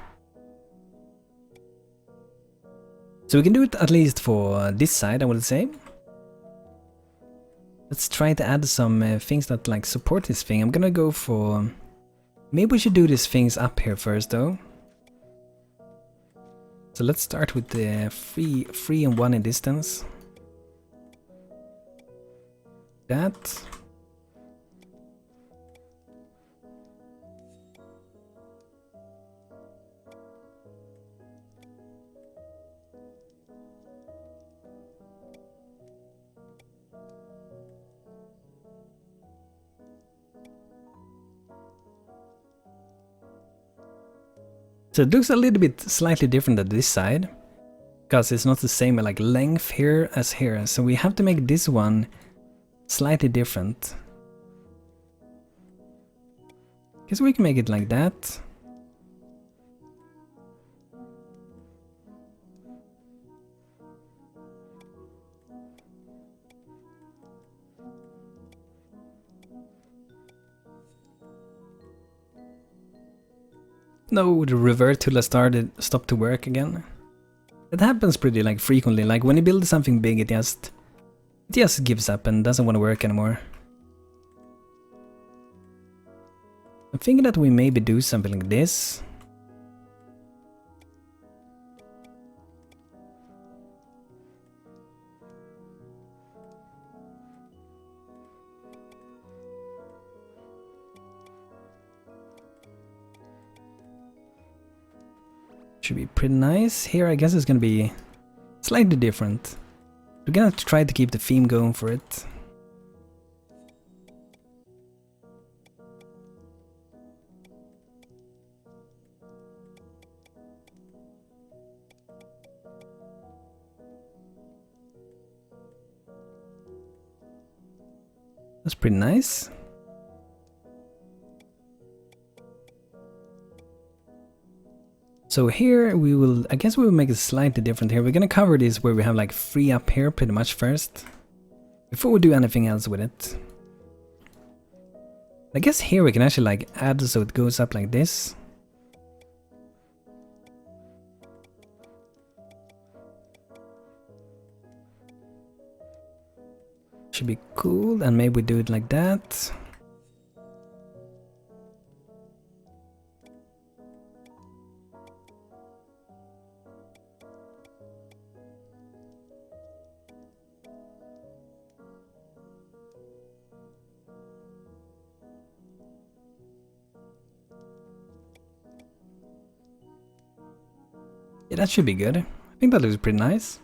A: So we can do it at least for this side, I would say. Let's try to add some things that like support this thing. I'm gonna go for... Maybe we should do these things up here first though. So let's start with the 3 and 1 in distance. That. So it looks a little bit slightly different at this side, because it's not the same like length here as here. So we have to make this one slightly different. Guess we can make it like that. No, the revert tool has stopped to work again. It happens pretty like frequently, like when you build something big it just gives up and doesn't want to work anymore. I'm thinking that we maybe do something like this. Should be pretty nice. Here I guess it's gonna be slightly different. We're gonna try to keep the theme going for it. That's pretty nice. So here we will, I guess we will make it slightly different here. We're gonna cover this where we have like 3 up here pretty much first, before we do anything else with it. I guess here we can actually like add so it goes up like this. Should be cool, and maybe we do it like that. Yeah, that should be good. I think that looks pretty nice.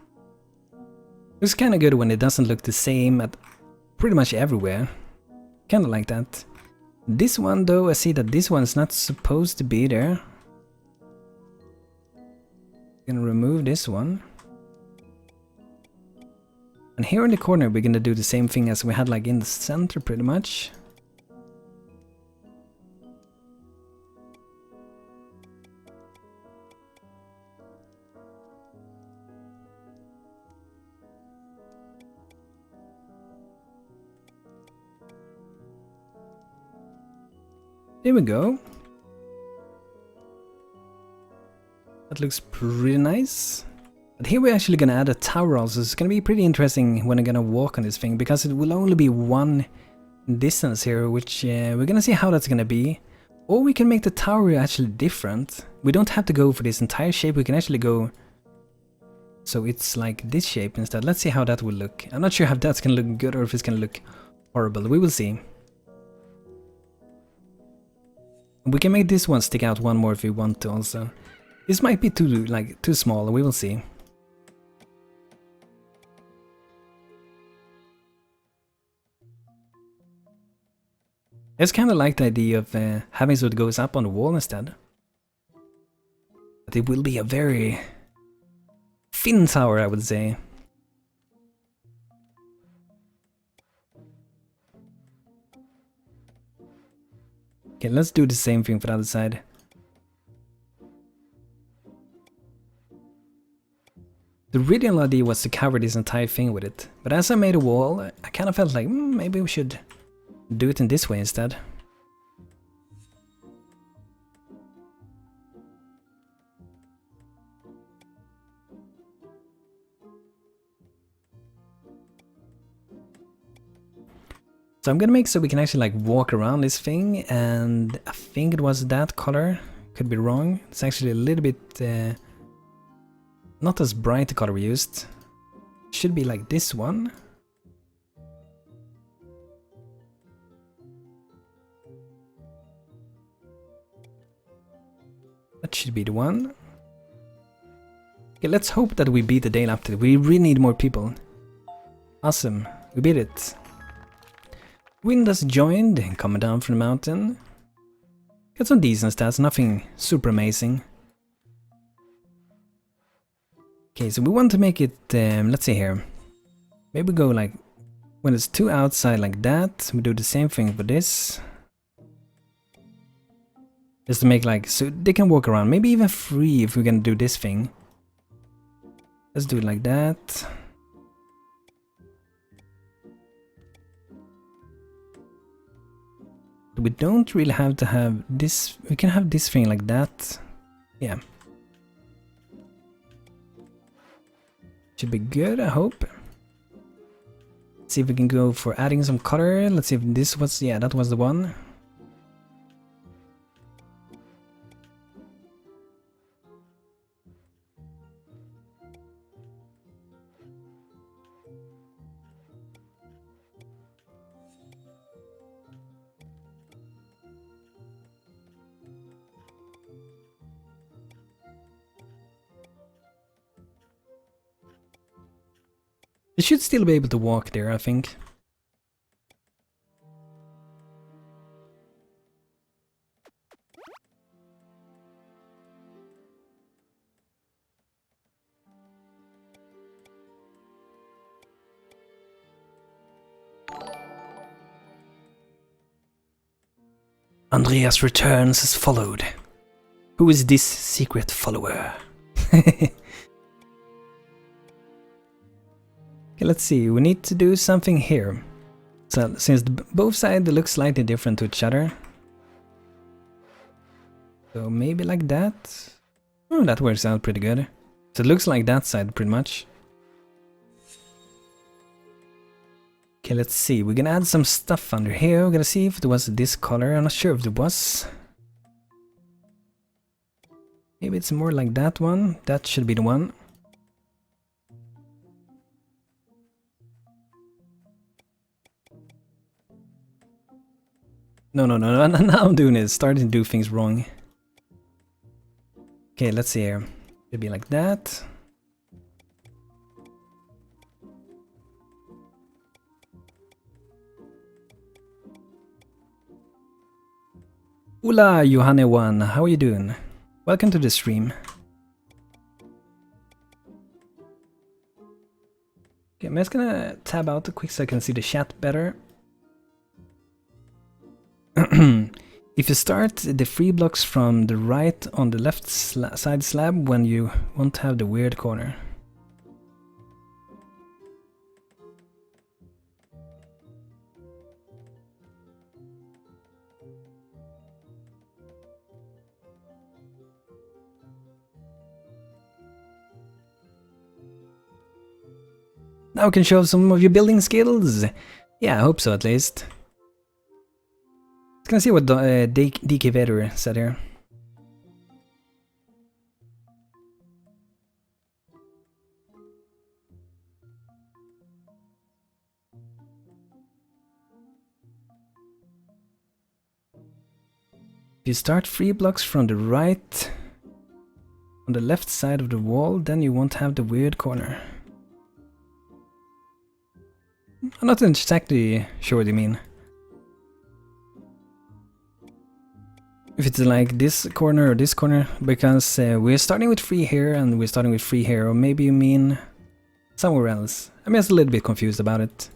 A: Looks kind of good when it doesn't look the same at pretty much everywhere. Kind of like that. This one though, I see that this one's not supposed to be there. Gonna remove this one. And here in the corner we're gonna do the same thing as we had like in the center pretty much. There we go. That looks pretty nice. But here we're actually gonna add a tower also. It's gonna be pretty interesting when I'm gonna walk on this thing, because it will only be one distance here, which we're gonna see how that's gonna be. Or we can make the tower actually different. We don't have to go for this entire shape, we can actually go so it's like this shape instead. Let's see how that will look. I'm not sure if that's gonna look good or if it's gonna look horrible. We will see. We can make this one stick out one more if we want to also. This might be too small, we will see. I just kind of like the idea of having so it goes up on the wall instead. But it will be a very thin tower, I would say. Okay, let's do the same thing for the other side. The original idea was to cover this entire thing with it, but as I made a wall, I kind of felt like maybe we should do it in this way instead. So I'm gonna make so we can actually like walk around this thing, and I think it was that color, could be wrong. It's actually a little bit not as bright the color we used. Should be like this one. That should be the one. Okay, let's hope that we beat the day after. We really need more people. Awesome, we beat it. Wind has joined, coming down from the mountain. Got some decent stats, nothing super amazing. Okay, so we want to make it, let's see here. Maybe go like, when it's 2 outside like that, we do the same thing for this. Just to make like, so they can walk around, maybe even 3 if we're gonna do this thing. Let's do it like that. We don't really have to have this, we can have this thing like that. Yeah. Should be good, I hope. See if we can go for adding some color. Let's see if this was, yeah, that was the one. They should still be able to walk there, I think. Andreas returns as followed. Who is this secret follower? Okay, let's see. We need to do something here. So since both sides look slightly different to each other. So maybe like that. Oh, that works out pretty good. So it looks like that side pretty much. Okay, let's see. We're gonna add some stuff under here. We're gonna see if it was this color. I'm not sure if it was. Maybe it's more like that one. That should be the one. No, now I'm doing it. Starting to do things wrong. Okay, let's see here. Should be like that. Hola, Johanne1. How are you doing? Welcome to the stream. Okay, I'm just gonna tab out quick so I can see the chat better. If you start the 3 blocks from the right on the left side slab when you want to have the weird corner. Now we can show some of your building skills. Yeah, I hope so at least. Let's gonna see what DK Vader said here. If you start 3 blocks from the right on the left side of the wall, then you won't have the weird corner. I'm not exactly sure what you mean. If it's like this corner or this corner, because we're starting with 3 here and we're starting with 3 here, or maybe you mean somewhere else. I'm just a little bit confused about it.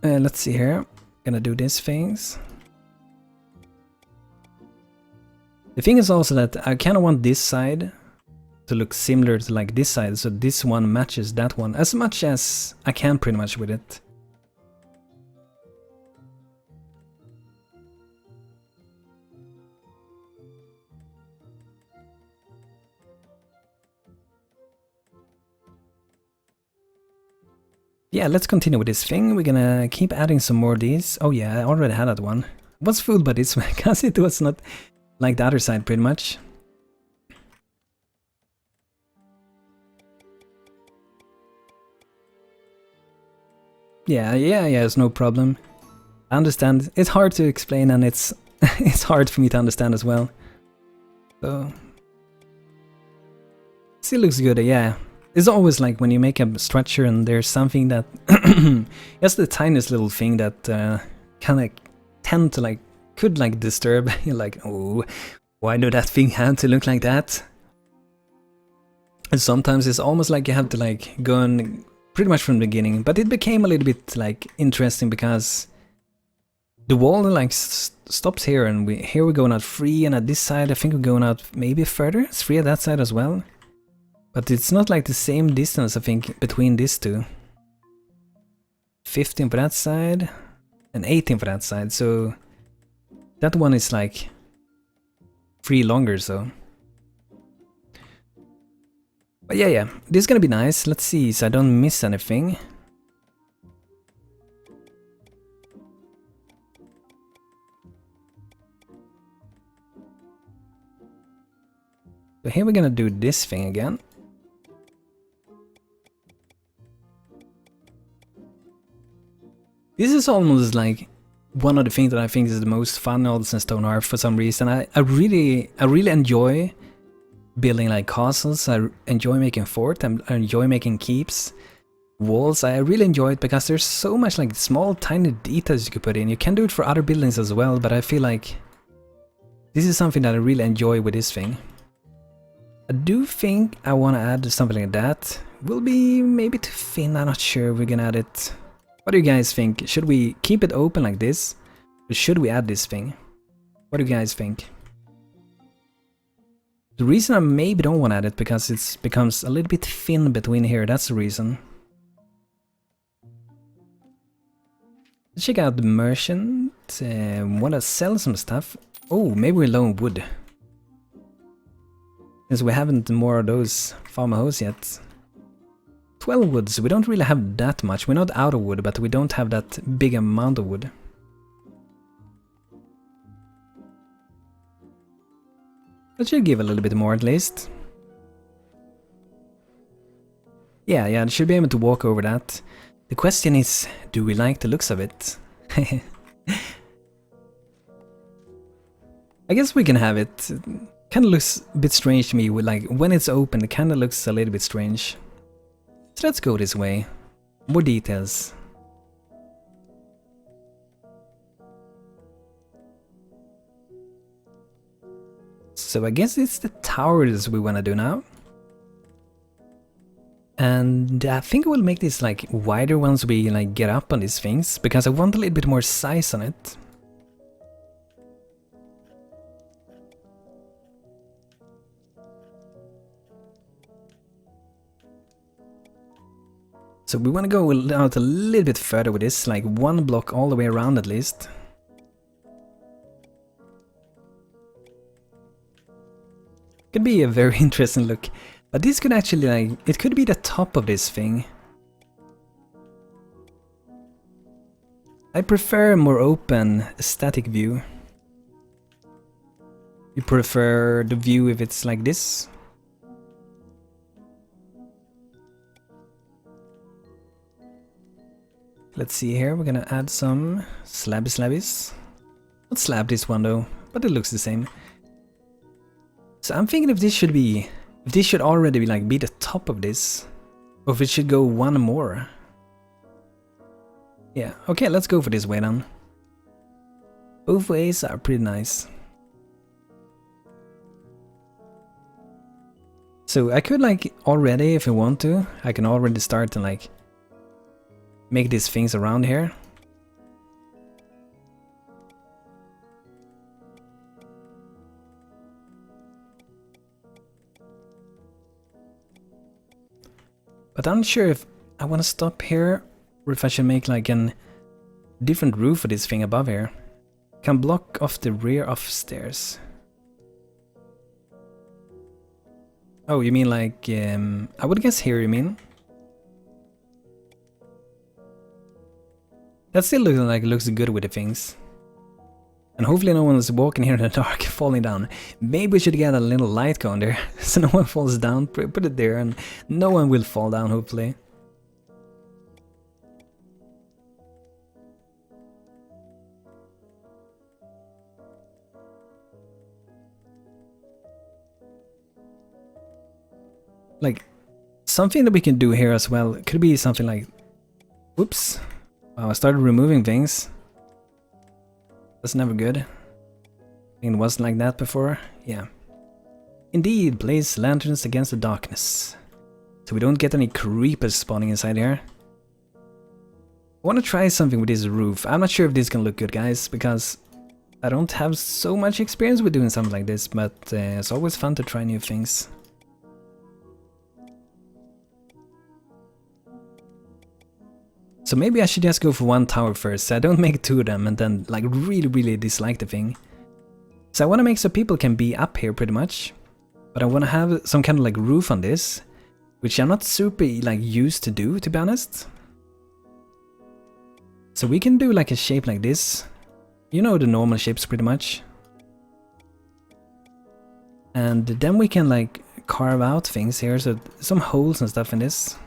A: Let's see here. Gonna do these things. The thing is also that I kind of want this side to look similar to like this side, so this one matches that one as much as I can pretty much with it. Yeah, let's continue with this thing. We're gonna keep adding some more of these. Oh yeah, I already had that one. I was fooled by this one because it was not like the other side pretty much. Yeah, it's no problem. I understand. It's hard to explain and it's it's hard for me to understand as well. So still looks good, yeah. It's always like when you make a structure and there's something that just the tiniest little thing that kind of tend to like could like disturb. You're like, oh, why do that thing have to look like that? And sometimes it's almost like you have to like go on pretty much from the beginning, but it became a little bit like interesting because the wall like stops here, and here we're going out 3, and at this side I think we're going out maybe further. It's 3 at that side as well. But it's not like the same distance, I think, between these two. 15 for that side and 18 for that side, so that one is like 3 longer, so. But yeah, this is gonna be nice. Let's see, so I don't miss anything. So here we're gonna do this thing again. This is almost like one of the things that I think is the most fun also in StoneHearth for some reason. I really enjoy building like castles. I enjoy making forts. I enjoy making keeps, walls. I really enjoy it because there's so much like small tiny details you could put in. You can do it for other buildings as well, but I feel like this is something that I really enjoy with this thing. I do think I want to add something like that. Will be maybe too thin. I'm not sure we're gonna add it. What do you guys think? Should we keep it open like this? But should we add this thing? What do you guys think? The reason I maybe don't want to add it because it becomes a little bit thin between here, that's the reason. Let's check out the merchant. Want to sell some stuff? Oh, maybe we're low on wood. Since we haven't more of those farmhouse yet. 12 wood, so we don't really have that much. We're not out of wood, but we don't have that big amount of wood. That should give a little bit more at least. Yeah, I should be able to walk over that. The question is, do we like the looks of it? I guess we can have it. Kind of looks a bit strange to me, with like when it's open it kind of looks a little bit strange. So let's go this way. More details. So I guess it's the towers we want to do now. And I think we'll make this like wider once we like get up on these things, because I want a little bit more size on it. So we want to go out a little bit further with this, like one block all the way around at least. Could be a very interesting look. But this could actually, like, it could be the top of this thing. I prefer a more open, static view. You prefer the view if it's like this? Let's see here, we're gonna add some slabbies. Not slab this one though, but it looks the same. So I'm thinking if this should already be like be the top of this, or if it should go one more. Yeah, okay, let's go for this way then. Both ways are pretty nice. So I could like already, if I want to, I can already start and like make these things around here. But I'm not sure if I want to stop here or if I should make like a different roof for this thing above here. Can block off the rear of stairs. Oh, you mean like, I would guess here you mean? That still looks good with the things. And hopefully no one is walking here in the dark falling down. Maybe we should get a little light cone there, so no one falls down. Put it there and no one will fall down, hopefully. Like, something that we can do here as well could be something like... Whoops. Wow, I started removing things. That's never good. I think it wasn't like that before. Yeah. Indeed, place lanterns against the darkness. So we don't get any creepers spawning inside here. I want to try something with this roof. I'm not sure if this can look good, guys, because I don't have so much experience with doing something like this, but it's always fun to try new things. So maybe I should just go for one tower first, so I don't make two of them and then like really dislike the thing. So I want to make so people can be up here pretty much, but I want to have some kind of like roof on this, which I'm not super like used to do, to be honest. So we can do like a shape like this, you know, the normal shapes pretty much. And then we can like carve out things here, so some holes and stuff in this.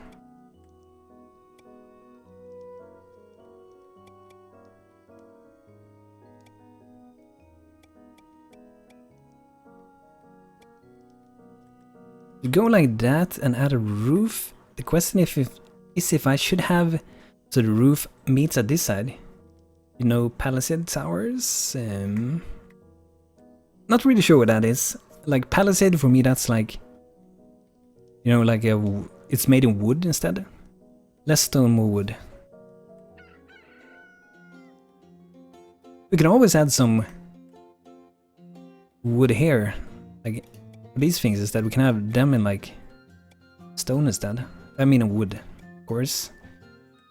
A: You go like that and add a roof. The question is if I should have so the roof meets at this side. You know, palisade towers. Not really sure what that is. Like palisade for me, that's like, you know, like it's made in wood instead. Less stone, more wood. We can always add some wood here, like these things instead. We can have them in like stone instead. I mean wood, of course.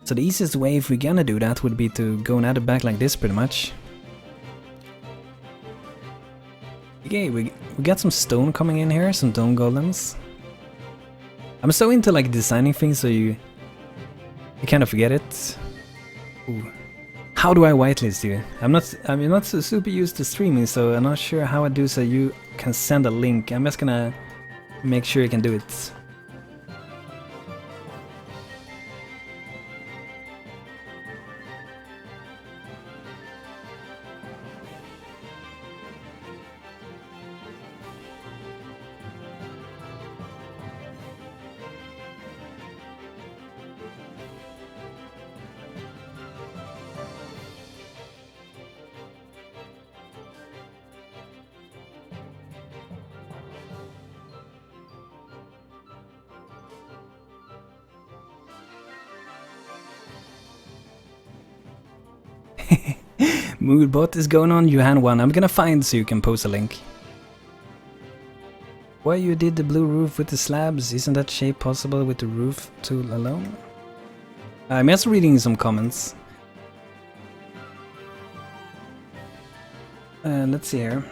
A: So the easiest way if we're gonna do that would be to go and add it back like this pretty much. Okay, we got some stone coming in here, some stone golems. I'm so into like designing things so you kind of forget it. Ooh. How do I whitelist you? I'm not so super used to streaming, so I'm not sure how I do so you can send a link. I'm just gonna make sure you can do it. Moodbot is going on, Johan 1. I'm gonna find so you can post a link. Why you did the blue roof with the slabs? Isn't that shape possible with the roof tool alone? I'm just reading some comments. Let's see here.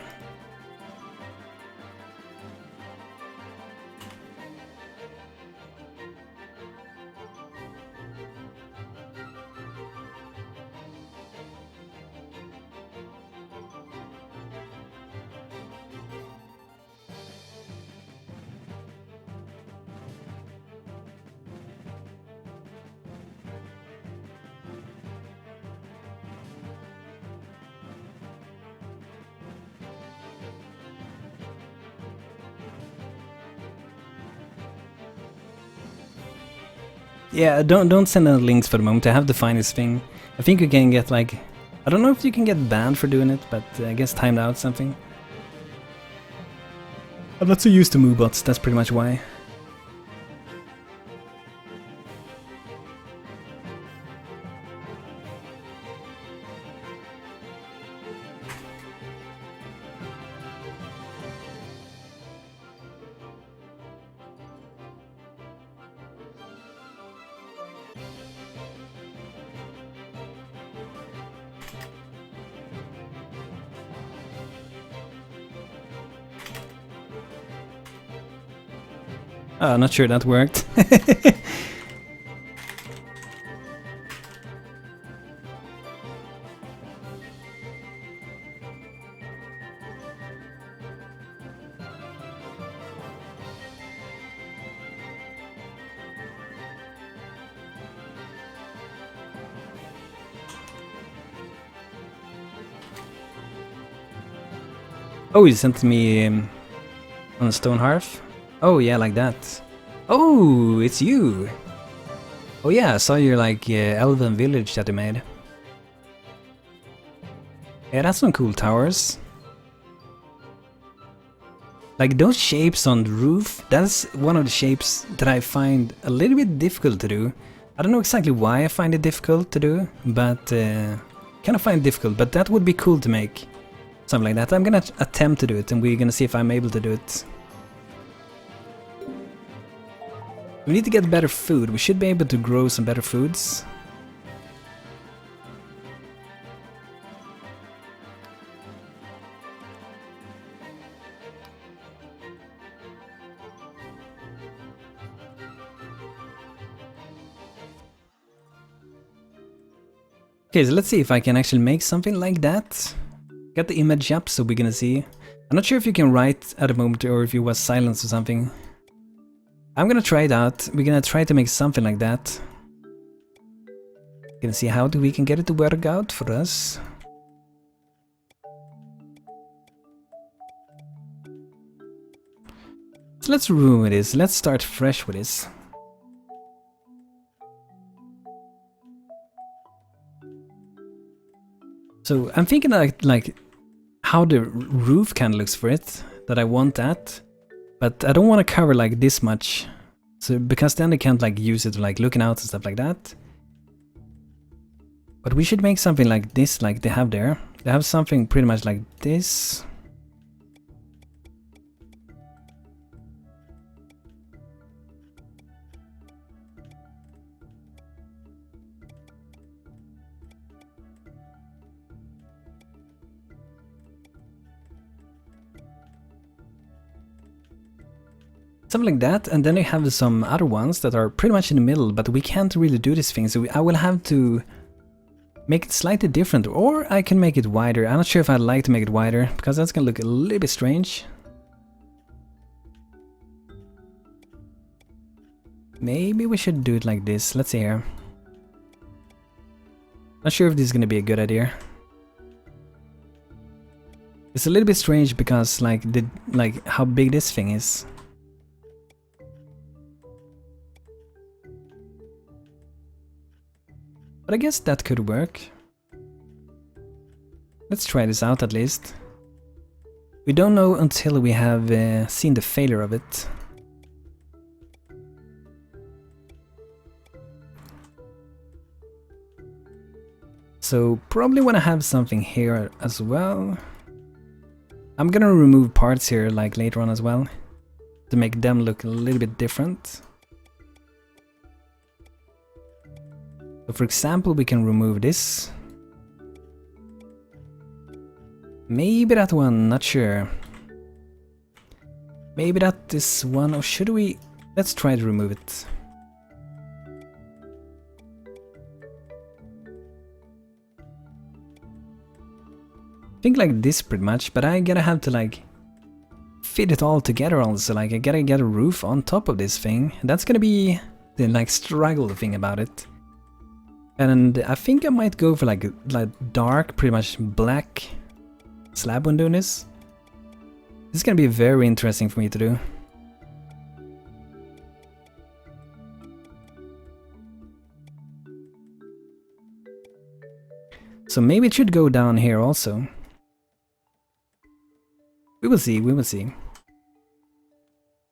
A: Yeah, don't send out links for the moment. I have to find this thing. I think you can get like, I don't know if you can get banned for doing it, but I guess timed out something. I'm not so used to moodbots, that's pretty much why. Oh, not sure that worked. Oh, you sent me on StoneHearth? Oh yeah, like that. Oh, it's you! Oh yeah, I saw your like elven village that you made. Yeah, that's some cool towers. Like those shapes on the roof, that's one of the shapes that I find a little bit difficult to do. I don't know exactly why I find it difficult to do, but kind of find it difficult, but that would be cool to make. Something like that. I'm gonna attempt to do it and we're gonna see if I'm able to do it. We need to get better food. We should be able to grow some better foods. Okay, so let's see if I can actually make something like that. Got the image up, so we're gonna see. I'm not sure if you can write at the moment or if you was silenced or something. I'm gonna try it out. We're gonna try to make something like that. Gonna see how we can get it to work out for us. So let's ruin this. Let's start fresh with this. So I'm thinking like how the roof kind of looks for it. That I want that. But I don't want to cover like this much, so because then they can't like use it like looking out and stuff like that. But we should make something like this, like they have there. They have something pretty much like this. Something like that, and then they have some other ones that are pretty much in the middle, but we can't really do this thing, so I will have to make it slightly different, or I can make it wider. I'm not sure if I'd like to make it wider, because that's gonna look a little bit strange. Maybe we should do it like this. Let's see here. Not sure if this is gonna be a good idea. It's a little bit strange because like how big this thing is. But I guess that could work. Let's try this out at least. We don't know until we have seen the failure of it. So probably want to have something here as well. I'm gonna remove parts here like later on as well, to make them look a little bit different. So for example, we can remove this. Maybe that one, not sure. Maybe that this one, or should we? Let's try to remove it. I think like this pretty much, but I gotta have to like fit it all together also, like I gotta get a roof on top of this thing. That's gonna be the like struggle thing about it. And I think I might go for like dark, pretty much black slab when doing this. This is gonna be very interesting for me to do. So maybe it should go down here also. We will see, we will see.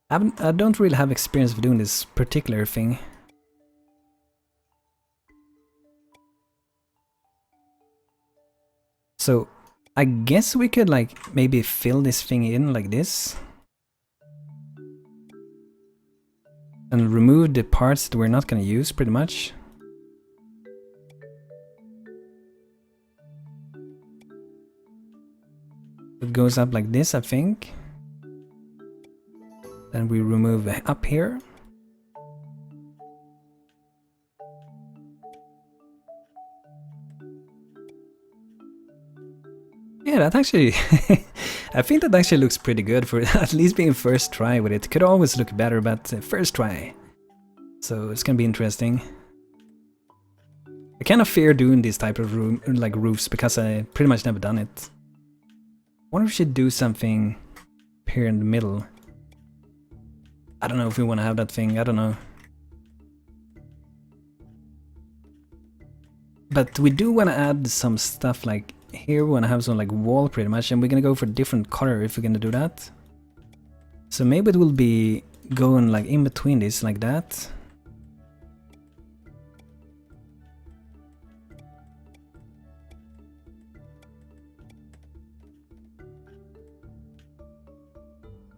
A: I don't really have experience of doing this particular thing. So I guess we could like maybe fill this thing in like this. And remove the parts that we're not gonna use pretty much. It goes up like this, I think. Then we remove up here. Yeah, that actually... I think that actually looks pretty good for at least being first try with it. Could always look better, but first try. So it's gonna be interesting. I kind of fear doing this type of roofs because I pretty much never done it. I wonder if we should do something here in the middle. I don't know if we want to have that thing, I don't know. But we do want to add some stuff like here, we want to have some like wall pretty much, and we're going to go for a different color if we're going to do that. So maybe it will be going like in between this like that.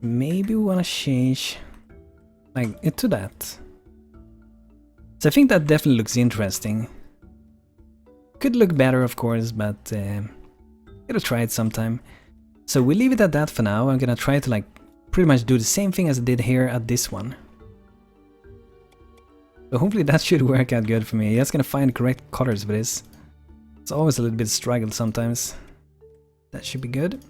A: Maybe we want to change like it to that. So I think that definitely looks interesting. Could look better of course, but gotta try it sometime. So we leave it at that for now. I'm gonna try to like pretty much do the same thing as I did here at this one. So hopefully that should work out good for me. Just gonna find the correct colors for this. It's always a little bit struggle sometimes. That should be good.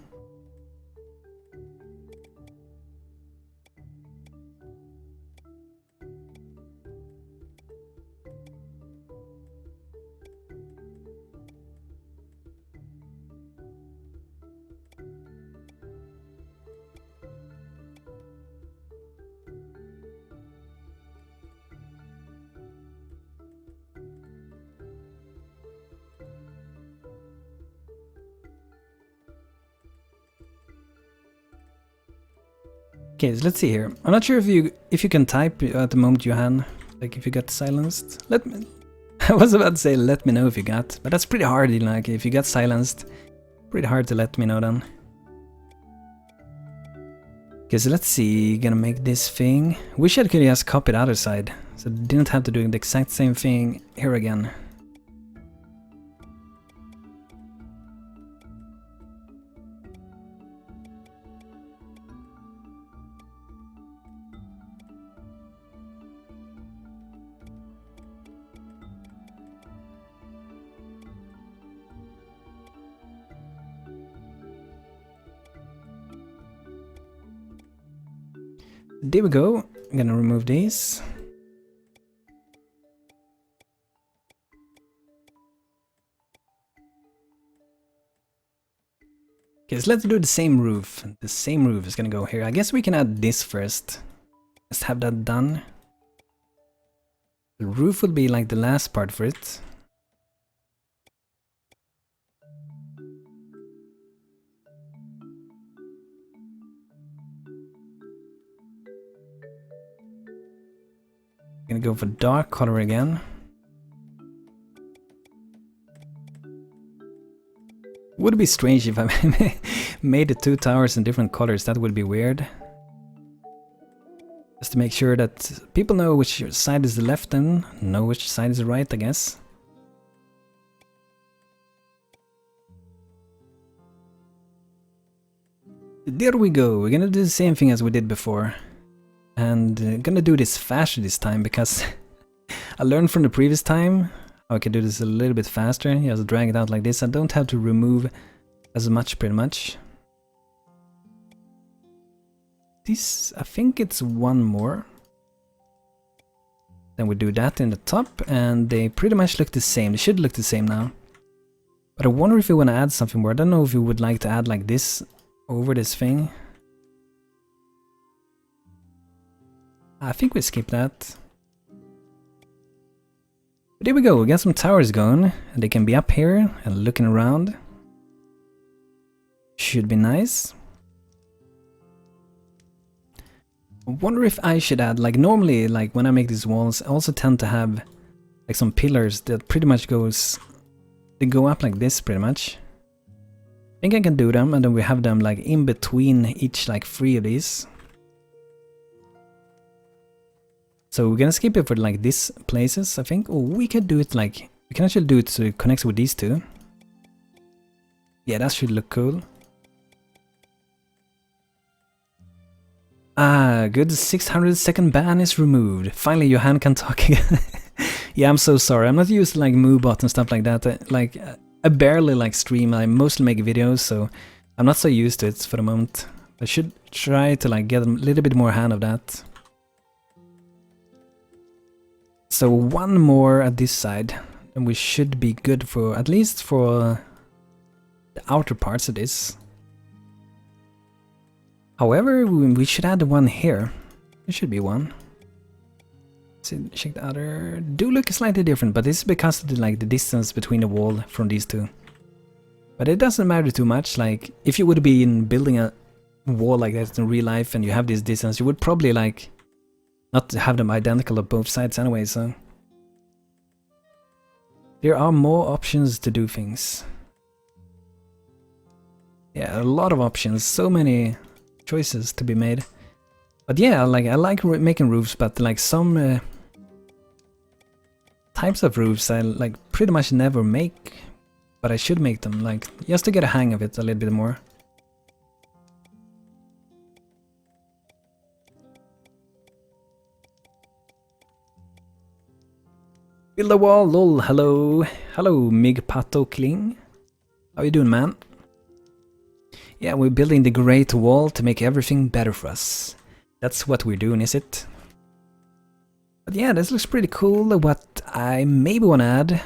A: Okay, so let's see here. I'm not sure if you can type at the moment, Johan. Like if you got silenced. I was about to say let me know if you got, but that's pretty hard. Like if you got silenced, Pretty hard to let me know then. Okay, so let's see, gonna make this thing. Wish I could just copy the other side, so I didn't have to do the exact same thing here again. There we go. I'm gonna remove these. Okay, so let's do the same roof. The same roof is gonna go here. I guess we can add this first. Let's have that done. The roof will be like the last part for it. Gonna go for dark color again. Would be strange if I made the two towers in different colors. That would be weird. Just to make sure that people know which side is the left and know which side is the right, I guess. There we go. We're gonna do the same thing as we did before. And gonna do this faster this time because I learned from the previous time how I can do this a little bit faster. Just drag it out like this. I don't have to remove as much, pretty much. This, I think it's one more. Then we do that in the top and they pretty much look the same. They should look the same now. But I wonder if you want to add something more. I don't know if you would like to add like this over this thing. I think we skip that. But there we go, we got some towers going, and they can be up here and looking around. Should be nice. I wonder if I should add, like normally, like when I make these walls, I also tend to have like some pillars that pretty much goes, they go up like this pretty much. I think I can do them, and then we have them like in between each like 3 of these. So we're gonna skip it for like these places, I think. Oh, we could do it like, we can actually do it so it connects with these two. Yeah, that should look cool. Ah, good, 600-second ban is removed. Finally your hand can talk again. Yeah, I'm so sorry, I'm not used to like MooBot and stuff like that. Like, I barely like stream, I mostly make videos, so I'm not so used to it for the moment. I should try to like get a little bit more hand of that. So one more at this side, and we should be good for, at least for the outer parts of this. However, we should add the one here. There should be one. Let's check the other. Do look slightly different, but this is because of the, like, the distance between the wall from these two. But it doesn't matter too much. Like, if you would be in building a wall like that in real life and you have this distance, you would probably like not have them identical on both sides anyway, so there are more options to do things. Yeah, a lot of options, so many choices to be made. But yeah, like I like making roofs, but like some types of roofs I like pretty much never make, but I should make them, like just to get a hang of it a little bit more. Build a wall, lol, hello. Hello, Mig Pato Kling. How you doing, man? Yeah, we're building the Great Wall to make everything better for us. That's what we're doing, is it? But yeah, this looks pretty cool. What I maybe want to add,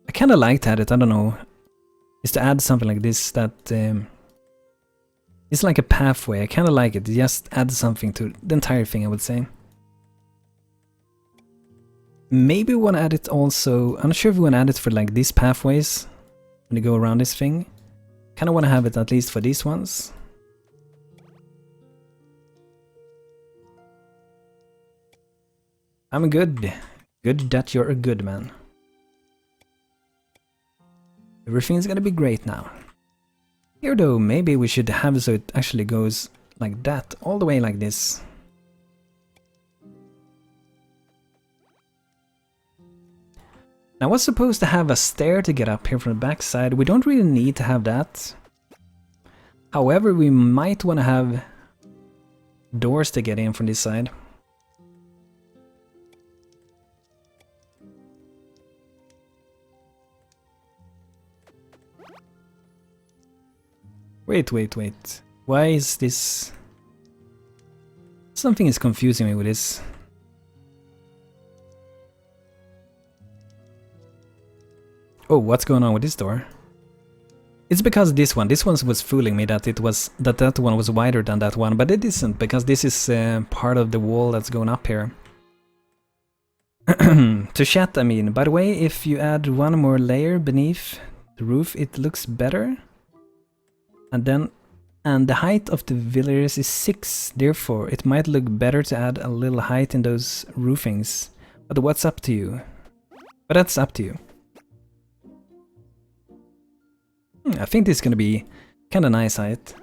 A: I kind of like to add it, I don't know, is to add something like this that it's like a pathway. I kind of like it. Just add something to the entire thing, I would say. Maybe we want to add it also, I'm not sure if we want to add it for like these pathways when you go around this thing. Kind of want to have it at least for these ones. I'm good. Good that you're a good man. Everything's gonna be great now. Here though, maybe we should have it so it actually goes like that, all the way like this. Now I was supposed to have a stair to get up here from the backside. We don't really need to have that. However, we might want to have doors to get in from this side. Wait. Why is this... Something is confusing me with this. Oh, what's going on with this door? It's because this one was fooling me that that one was wider than that one, but it isn't, because this is part of the wall that's going up here. To chat, I mean. By the way, if you add one more layer beneath the roof, it looks better. And the height of the villagers is 6, therefore it might look better to add a little height in those roofings. But what's up to you? But that's up to you. I think this is gonna be kinda nice height.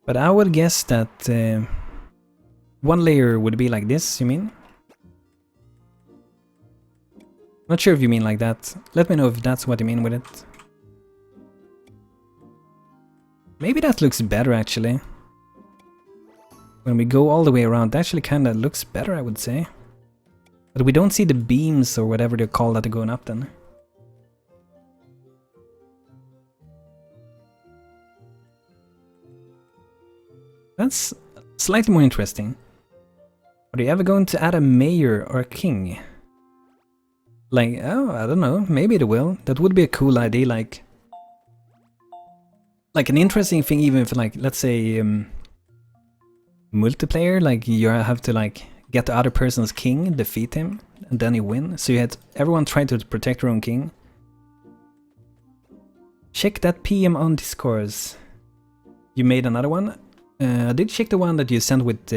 A: But I would guess that one layer would be like this, you mean? Not sure if you mean like that. Let me know if that's what you mean with it. Maybe that looks better actually. When we go all the way around, it actually kinda looks better, I would say. But we don't see the beams or whatever they're called that are going up then. That's slightly more interesting. Are you ever going to add a mayor or a king? Like, oh, I don't know, maybe they will. That would be a cool idea, like an interesting thing, even if, like, let's say multiplayer, like you have to like get the other person's king, defeat him, and then you win. So you had everyone try to protect their own king. Check that PM on Discord. You made another one? I did check the one that you sent with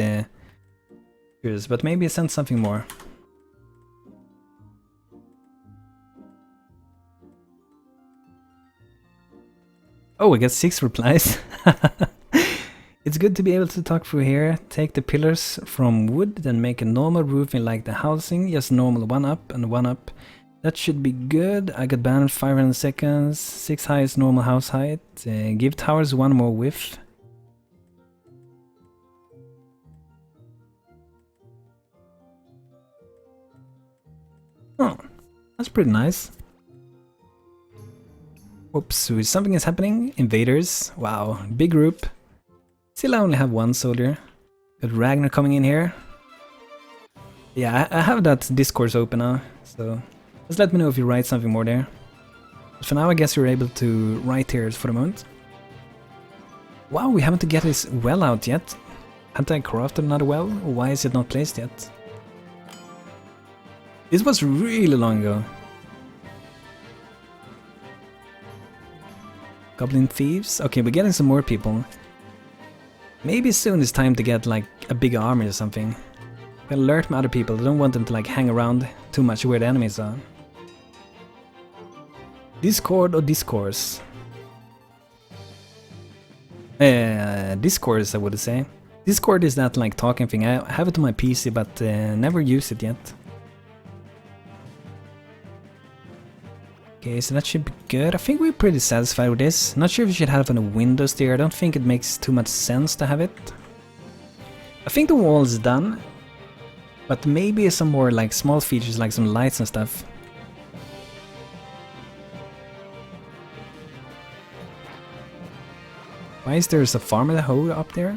A: yours, but maybe I sent something more. Oh, we got 6 replies. It's good to be able to talk through here. Take the pillars from wood, then make a normal roofing like the housing. Just normal 1 up and 1 up. That should be good. I got banned 500 seconds. 6 high is normal house height. Give towers 1 more width. Oh, that's pretty nice. Oops, something is happening. Invaders. Wow, big group. Still I only have 1 soldier. Got Ragnar coming in here. Yeah, I have that Discourse open now, so just let me know if you write something more there. But for now I guess you're able to write here for the moment. Wow, we haven't get this well out yet. Haven't I crafted another well? Why is it not placed yet? This was really long ago. Goblin thieves? Okay, we're getting some more people. Maybe soon it's time to get like a big army or something. Gotta alert my other people, I don't want them to like hang around too much where the enemies are. Discord or Discourse? Discourse I would say. Discord is that like talking thing, I have it on my PC but never used it yet. Okay, so that should be good. I think we're pretty satisfied with this. Not sure if we should have it on the windows there. I don't think it makes too much sense to have it. I think the wall is done. But maybe some more like small features like some lights and stuff. Why is there a farmer hoe up there?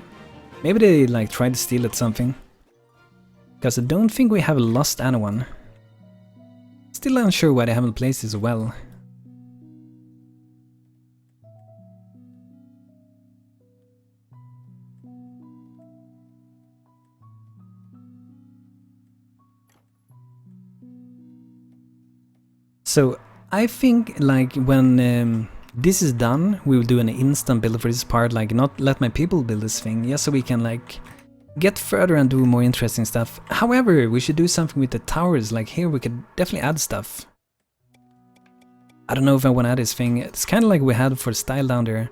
A: Maybe they like tried to steal it something. Because I don't think we have lost anyone. Still unsure why they haven't placed this well. So I think like when this is done, we will do an instant build for this part, like not let my people build this thing, just so we can like get further and do more interesting stuff. However, we should do something with the towers, like here we could definitely add stuff. I don't know if I want to add this thing, it's kind of like we had for style down there.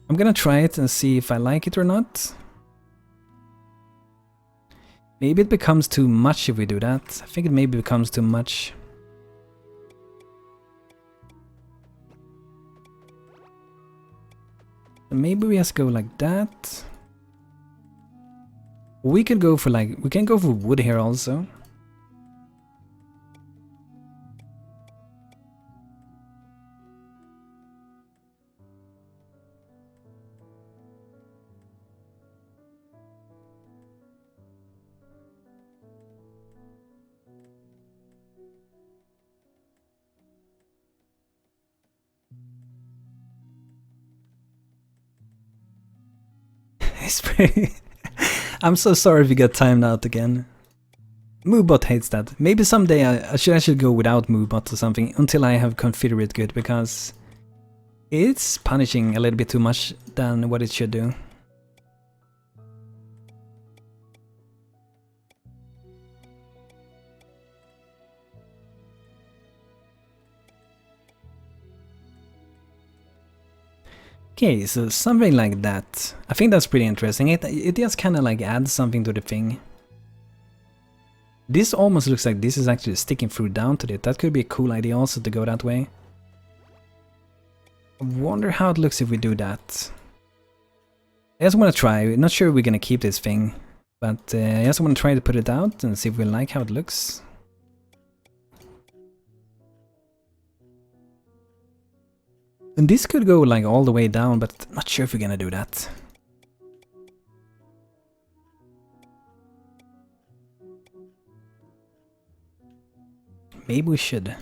A: I'm gonna try it and see if I like it or not. Maybe it becomes too much if we do that. I think it maybe becomes too much. Maybe we just go like that. We could go for like, we can go for wood here also. I'm so sorry if you get timed out again. Moobot hates that. Maybe someday I should go without Moobot or something until I have configured it good, because it's punishing a little bit too much than what it should do. Okay, so something like that. I think that's pretty interesting. It just kind of like adds something to the thing. This almost looks like this is actually sticking through down to it. That could be a cool idea also to go that way. I wonder how it looks if we do that. I just want to try. I'm not sure we're gonna keep this thing, but I just want to try to put it out and see if we like how it looks. And this could go like all the way down, but I'm not sure if we're gonna do that. Maybe we should.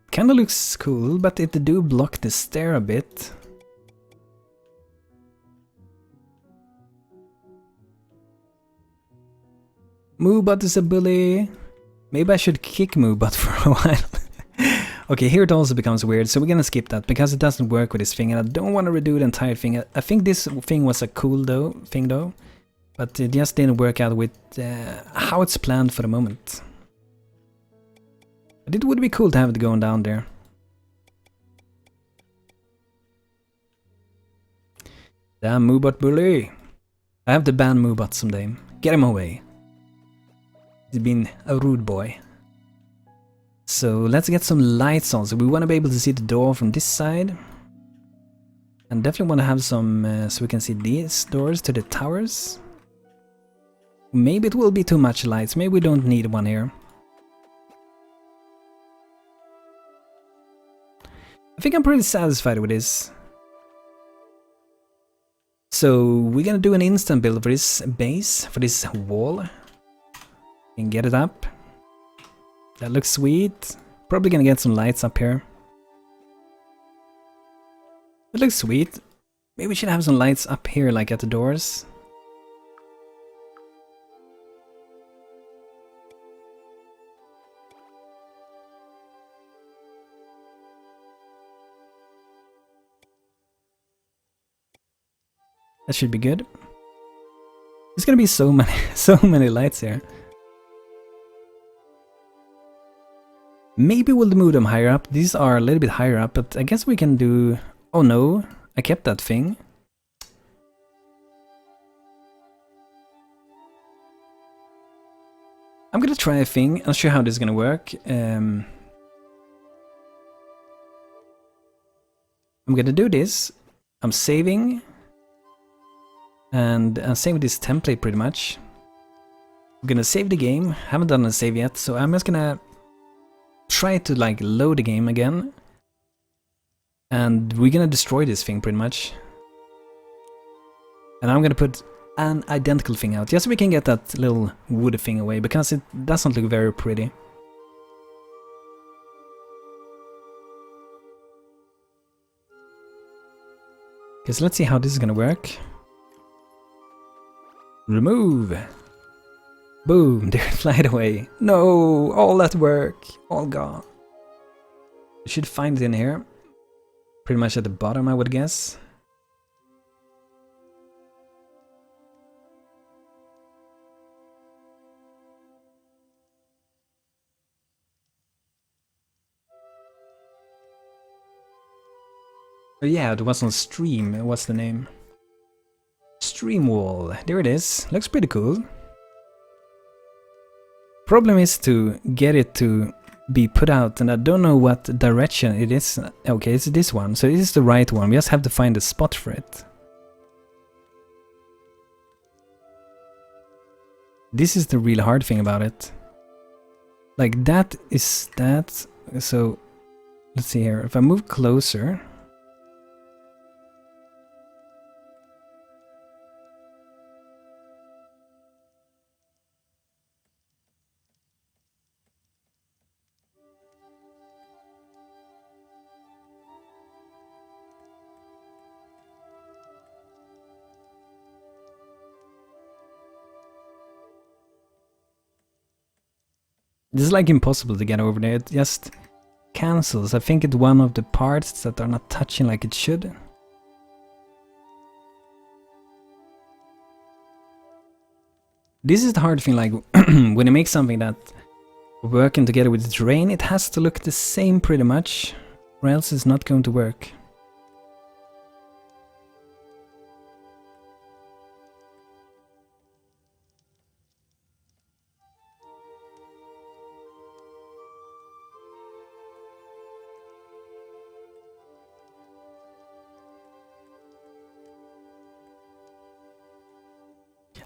A: Kinda looks cool, but it do block the stair a bit. Moobot is a bully. Maybe I should kick Moobot for a while. Okay, here it also becomes weird, so we're gonna skip that because it doesn't work with this thing, and I don't want to redo the entire thing. I think this thing was a cool thing though, but it just didn't work out with how it's planned for the moment. But it would be cool to have it going down there. Damn Moobot bully! I have to ban Moobot someday. Get him away. He's been a rude boy. So let's get some lights on. So we want to be able to see the door from this side. And definitely want to have some, so we can see these doors to the towers. Maybe it will be too much lights. Maybe we don't need one here. I think I'm pretty satisfied with this. So we're gonna do an instant build for this base, for this wall. And get it up. That looks sweet. Probably gonna get some lights up here. That looks sweet. Maybe we should have some lights up here, like at the doors. That should be good. There's gonna be so many lights here. Maybe we'll move them higher up. These are a little bit higher up, but I guess we can do... Oh no, I kept that thing. I'm gonna try a thing. I'm not sure how this is gonna work. I'm gonna do this. I'm saving. And I'm saving this template pretty much. I'm gonna save the game. Haven't done a save yet, so I'm just gonna try to like load the game again, and we're gonna destroy this thing pretty much, and I'm gonna put an identical thing out just so we can get that little wood thing away, because it doesn't look very pretty. Okay, so let's see how this is gonna work. Remove. Boom, there it flied away. No, all that work, all gone. You should find it in here. Pretty much at the bottom, I would guess. Oh yeah, it was on stream. What's the name? Stream wall. There it is. Looks pretty cool. Problem is to get it to be put out, and I don't know what direction it is. Okay, it's this one. So this is the right one. We just have to find a spot for it. This is the real hard thing about it. Like that is that. So let's see here. If I move closer. This is like impossible to get over there. It just cancels. I think it's one of the parts that are not touching like it should. This is the hard thing, like when you make something that working together with the terrain, it has to look the same pretty much, or else it's not going to work.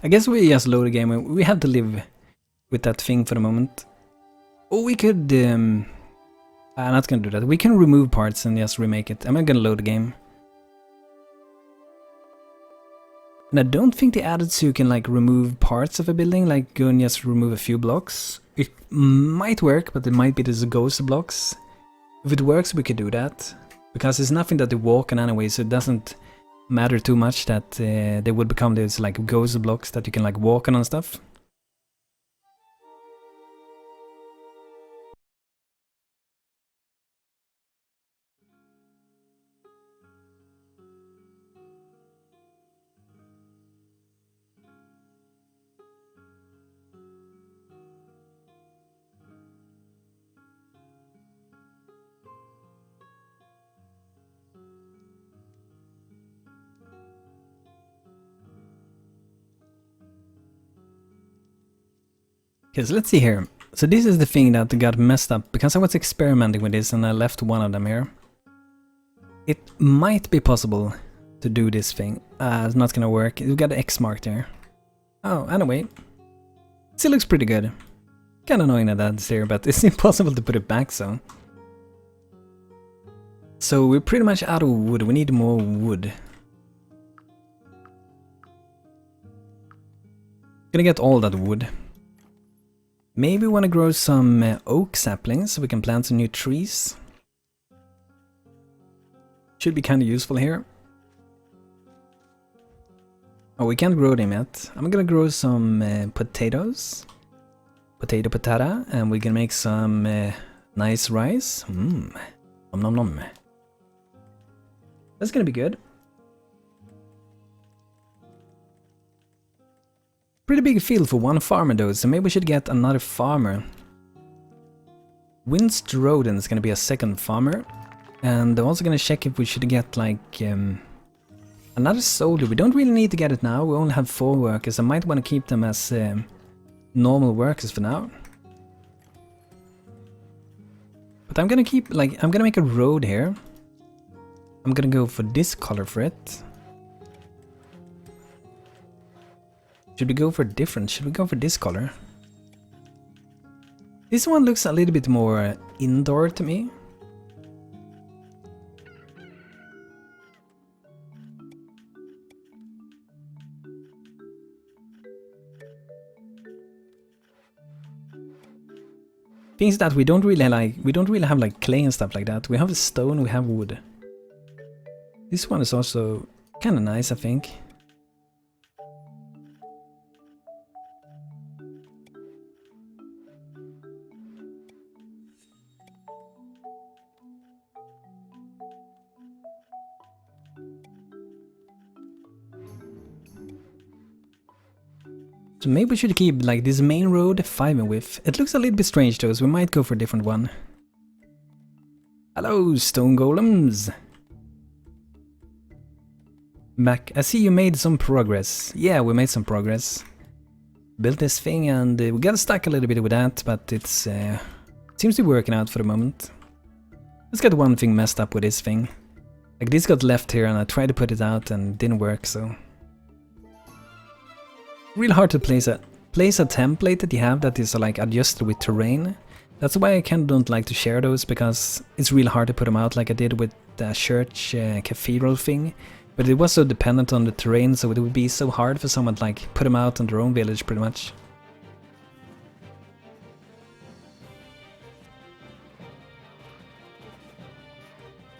A: I guess we just load the game. We have to live with that thing for the moment. Or we could... I'm not gonna do that. We can remove parts and just remake it. I'm not gonna load the game. And I don't think they added so you can like remove parts of a building, like go and just remove a few blocks. It might work, but it might be there's ghost blocks. If it works, we could do that. Because there's nothing that they walk on anyway, so it doesn't matter too much that they would become these like ghost blocks that you can like walk on and stuff. Okay, so let's see here. So this is the thing that got messed up, because I was experimenting with this and I left one of them here. It might be possible to do this thing. It's not gonna work. We got an X mark there. Oh, anyway. Still looks pretty good. Kinda annoying that that's here, but it's impossible to put it back, so. So we're pretty much out of wood. We need more wood. Gonna get all that wood. Maybe we want to grow some oak saplings so we can plant some new trees. Should be kind of useful here. Oh, we can't grow them yet. I'm gonna grow some potatoes. Potato patata, and we can make some nice rice. Nom nom nom. That's gonna be good. Pretty big field for one farmer though, so maybe we should get another farmer. Winst Roden is gonna be a second farmer. And I'm also gonna check if we should get like another soldier. We don't really need to get it now, we only have 4 workers. I might want to keep them as normal workers for now. But I'm gonna keep, like, I'm gonna make a road here. I'm gonna go for this color for it. Should we go for different? Should we go for this color? This one looks a little bit more indoor to me. Things that we don't really like, we don't really have like clay and stuff like that. We have the stone, we have wood. This one is also kind of nice, I think. So maybe we should keep like this main road 5 in width. It looks a little bit strange though, so we might go for a different one. Hello, stone golems! Back. I see you made some progress. Yeah, we made some progress. Built this thing and we got stuck a little bit with that, but it seems to be working out for the moment. Let's get one thing messed up with this thing. Like this got left here and I tried to put it out and it didn't work, so... Real hard to place a template that you have that is like adjusted with terrain. That's why I kind of don't like to share those, because it's real hard to put them out like I did with the church cathedral thing. But it was so dependent on the terrain, so it would be so hard for someone to like put them out on their own village pretty much.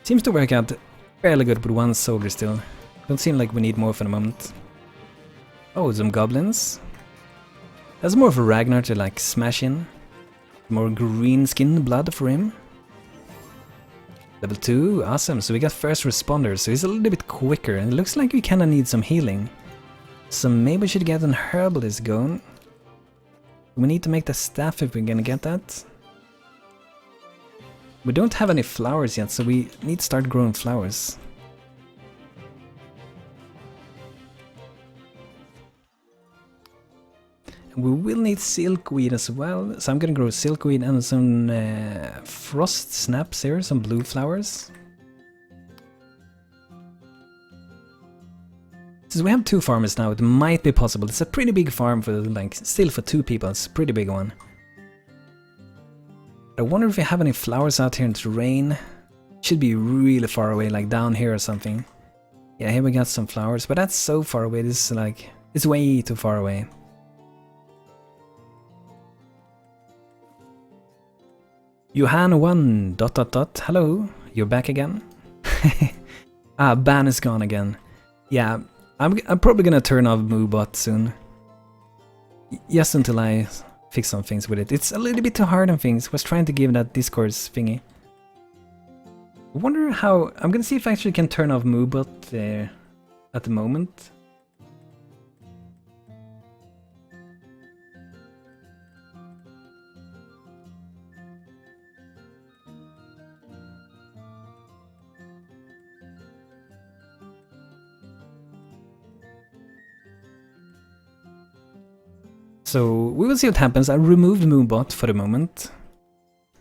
A: Seems to work out fairly good with one soldier still. Don't seem like we need more for the moment. Oh, some goblins. That's more of a Ragnar to like smash in. More green skin blood for him. Level 2, awesome. So we got first responders, so he's a little bit quicker. And it looks like we kinda need some healing. So maybe we should get an herbalist going. We need to make the staff if we're gonna get that. We don't have any flowers yet, so we need to start growing flowers. We will need silkweed as well, so I'm gonna grow silkweed and some frost snaps here, some blue flowers. Since we have 2 farmers now, it might be possible. It's a pretty big farm for like, still for 2 people, it's a pretty big one. I wonder if we have any flowers out here in the terrain. Should be really far away, like down here or something. Yeah, here we got some flowers, but that's so far away, this is like, it's way too far away. Johan1 ... Hello, you're back again? Ah, ban is gone again. Yeah, I'm probably gonna turn off Moobot soon. Just until I fix some things with it. It's a little bit too hard on things. Was trying to give that discourse thingy. I wonder how... I'm gonna see if I actually can turn off Moobot there at the moment. So we will see what happens. I removed Moobot for the moment.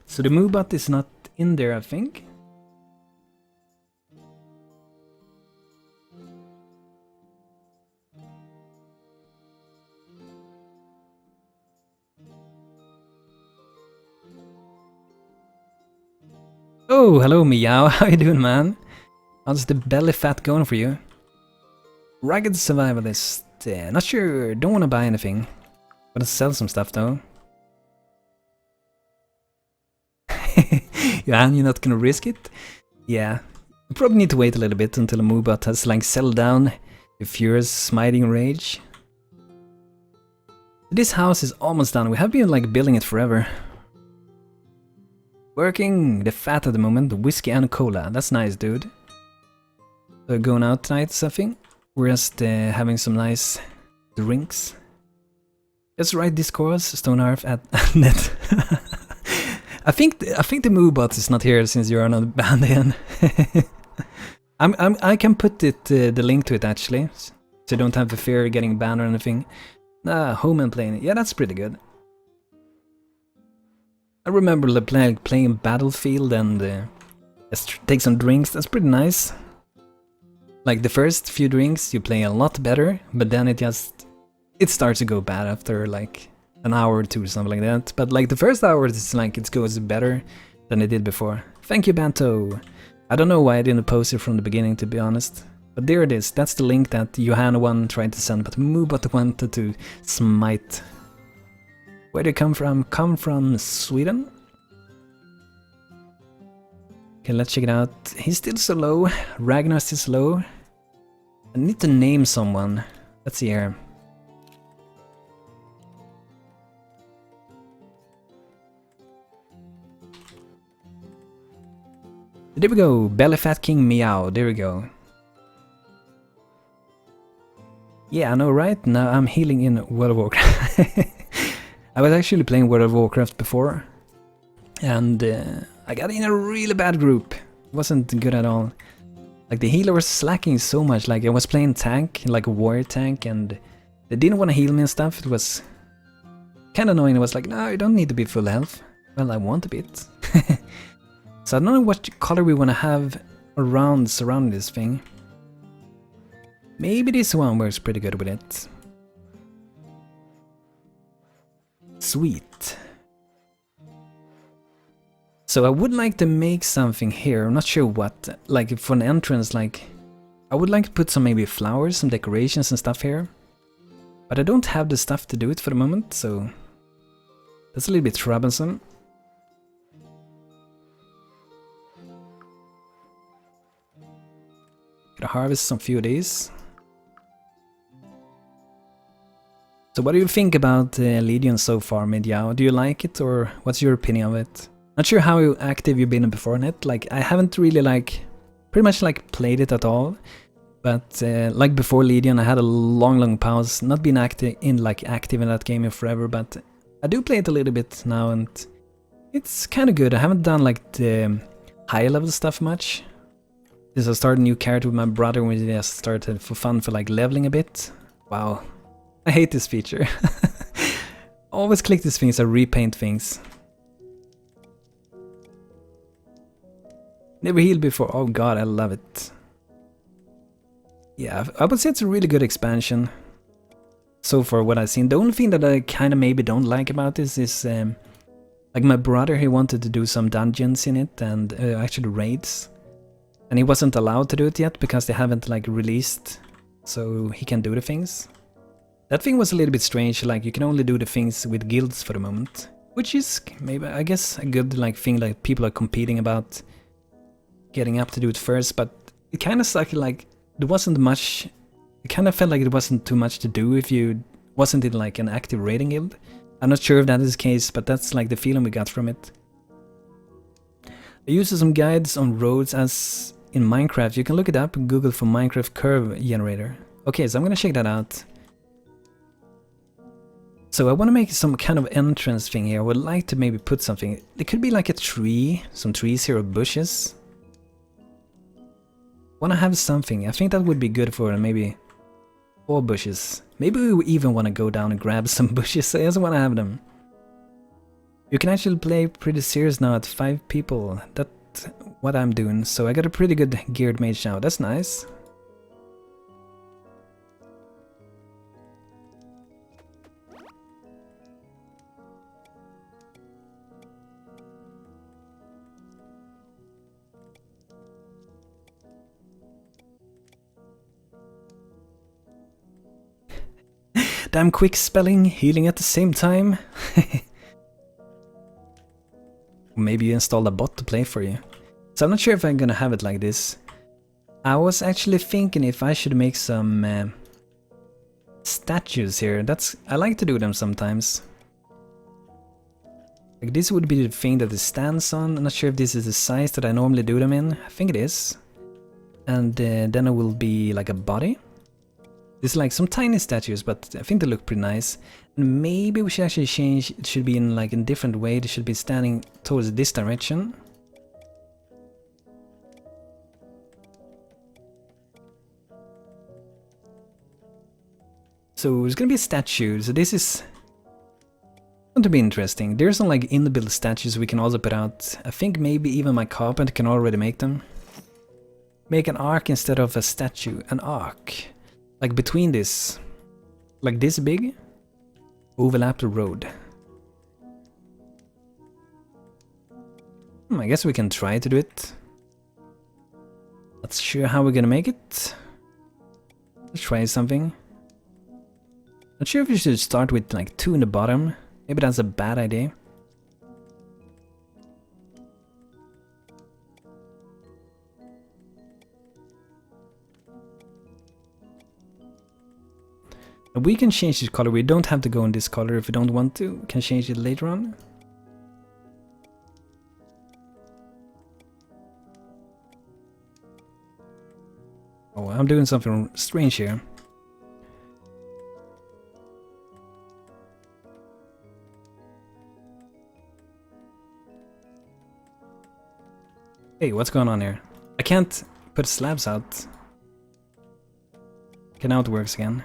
A: So the Moobot is not in there, I think. Oh, hello Meow, how you doing, man? How's the belly fat going for you? Rugged survivalist. Not sure, don't want to buy anything. Gonna sell some stuff though. Yeah, you're not gonna risk it? Yeah. We probably need to wait a little bit until the Moobot has like settled down the furious smiting rage. This house is almost done. We have been like building it forever. Working the fat at the moment, whiskey and cola. That's nice, dude. So going out tonight or something? We're just having some nice drinks. Let's write this course, StoneHearth at net. I think the Moobot is not here since you're not banned again. I can put it the link to it actually, so you don't have to fear getting banned or anything. Home and playing. Yeah, that's pretty good. I remember playing Battlefield and just take some drinks. That's pretty nice. Like the first few drinks, you play a lot better, but then it starts to go bad after like an hour or two, something like that. But like the first hour, it's like it goes better than it did before. Thank you, Banto. I don't know why I didn't post it from the beginning, to be honest. But there it is. That's the link that Johan1 tried to send, but Moobot wanted to smite. Where do you come from? Come from Sweden? Okay, let's check it out. He's still so low. Ragnar's still slow. I need to name someone. Let's see here. There we go. Bellyfat King Meow. There we go. Yeah, I know, right? Now I'm healing in World of Warcraft. I was actually playing World of Warcraft before, and I got in a really bad group. It wasn't good at all. Like the healer was slacking so much. Like I was playing tank, like a warrior tank, and they didn't want to heal me and stuff. It was kind of annoying. I was like, no, you don't need to be full health. Well, I want a bit. So I don't know what color we want to have around surrounding this thing. Maybe this one works pretty good with it. Sweet. So I would like to make something here. I'm not sure what. Like for an entrance, like I would like to put some maybe flowers, some decorations and stuff here. But I don't have the stuff to do it for the moment, so that's a little bit troublesome. Gotta harvest some few of these. So what do you think about Legion so far, Midyao? Do you like it, or what's your opinion of it? Not sure how active you've been before in it. Like I haven't really pretty much played it at all. But like before Legion, I had a long pause, not been active in that game in forever. But I do play it a little bit now, and it's kind of good. I haven't done like the higher level stuff much. Since I started a new character with my brother, we just started for fun for like leveling a bit. Wow, I hate this feature. Always click these things, I repaint things. Never healed before. Oh god, I love it. Yeah, I would say it's a really good expansion. So far what I've seen. The only thing that I kind of maybe don't like about this is like my brother, he wanted to do some dungeons in it and actually raids. And he wasn't allowed to do it yet because they haven't like released, so he can do the things. That thing was a little bit strange, like you can only do the things with guilds for the moment. Which is maybe, I guess, a good like thing that people are competing about getting up to do it first, but it kind of sucked, like there wasn't much, it kind of felt like it wasn't too much to do if you wasn't in like an active raiding guild. I'm not sure if that is the case, but that's like the feeling we got from it. I used some guides on roads as in Minecraft. You can look it up and Google for Minecraft curve generator. Okay, so I'm gonna check that out. So I want to make some kind of entrance thing here. I would like to maybe put something. It could be like a tree, some trees here or bushes. Want to have something. I think that would be good for maybe 4 bushes. Maybe we even want to go down and grab some bushes. I just want to have them. You can actually play pretty serious now at 5 people. That's what I'm doing. So I got a pretty good geared mage now. That's nice. Damn quick spelling, healing at the same time. Maybe you installed a bot to play for you. So I'm not sure if I'm gonna have it like this. I was actually thinking if I should make some statues here. I like to do them sometimes. Like this would be the thing that it stands on. I'm not sure if this is the size that I normally do them in. I think it is. And then it will be like a body. It's like some tiny statues, but I think they look pretty nice. And maybe we should actually change, it should be in like a different way. They should be standing towards this direction. So it's gonna be a statue. So this is going to be interesting. There's some like inbuilt statues we can also put out. I think maybe even my carpenter can already make them. Make an arc instead of a statue. An arc. Like between this, like this big, overlap the road. I guess we can try to do it. Not sure how we're gonna make it. Let's try something. Not sure if we should start with like 2 in the bottom. Maybe that's a bad idea. We can change this color. We don't have to go in this color if we don't want to. We can change it later on. Oh, I'm doing something strange here. Hey, what's going on here? I can't put slabs out. Okay, now it works again.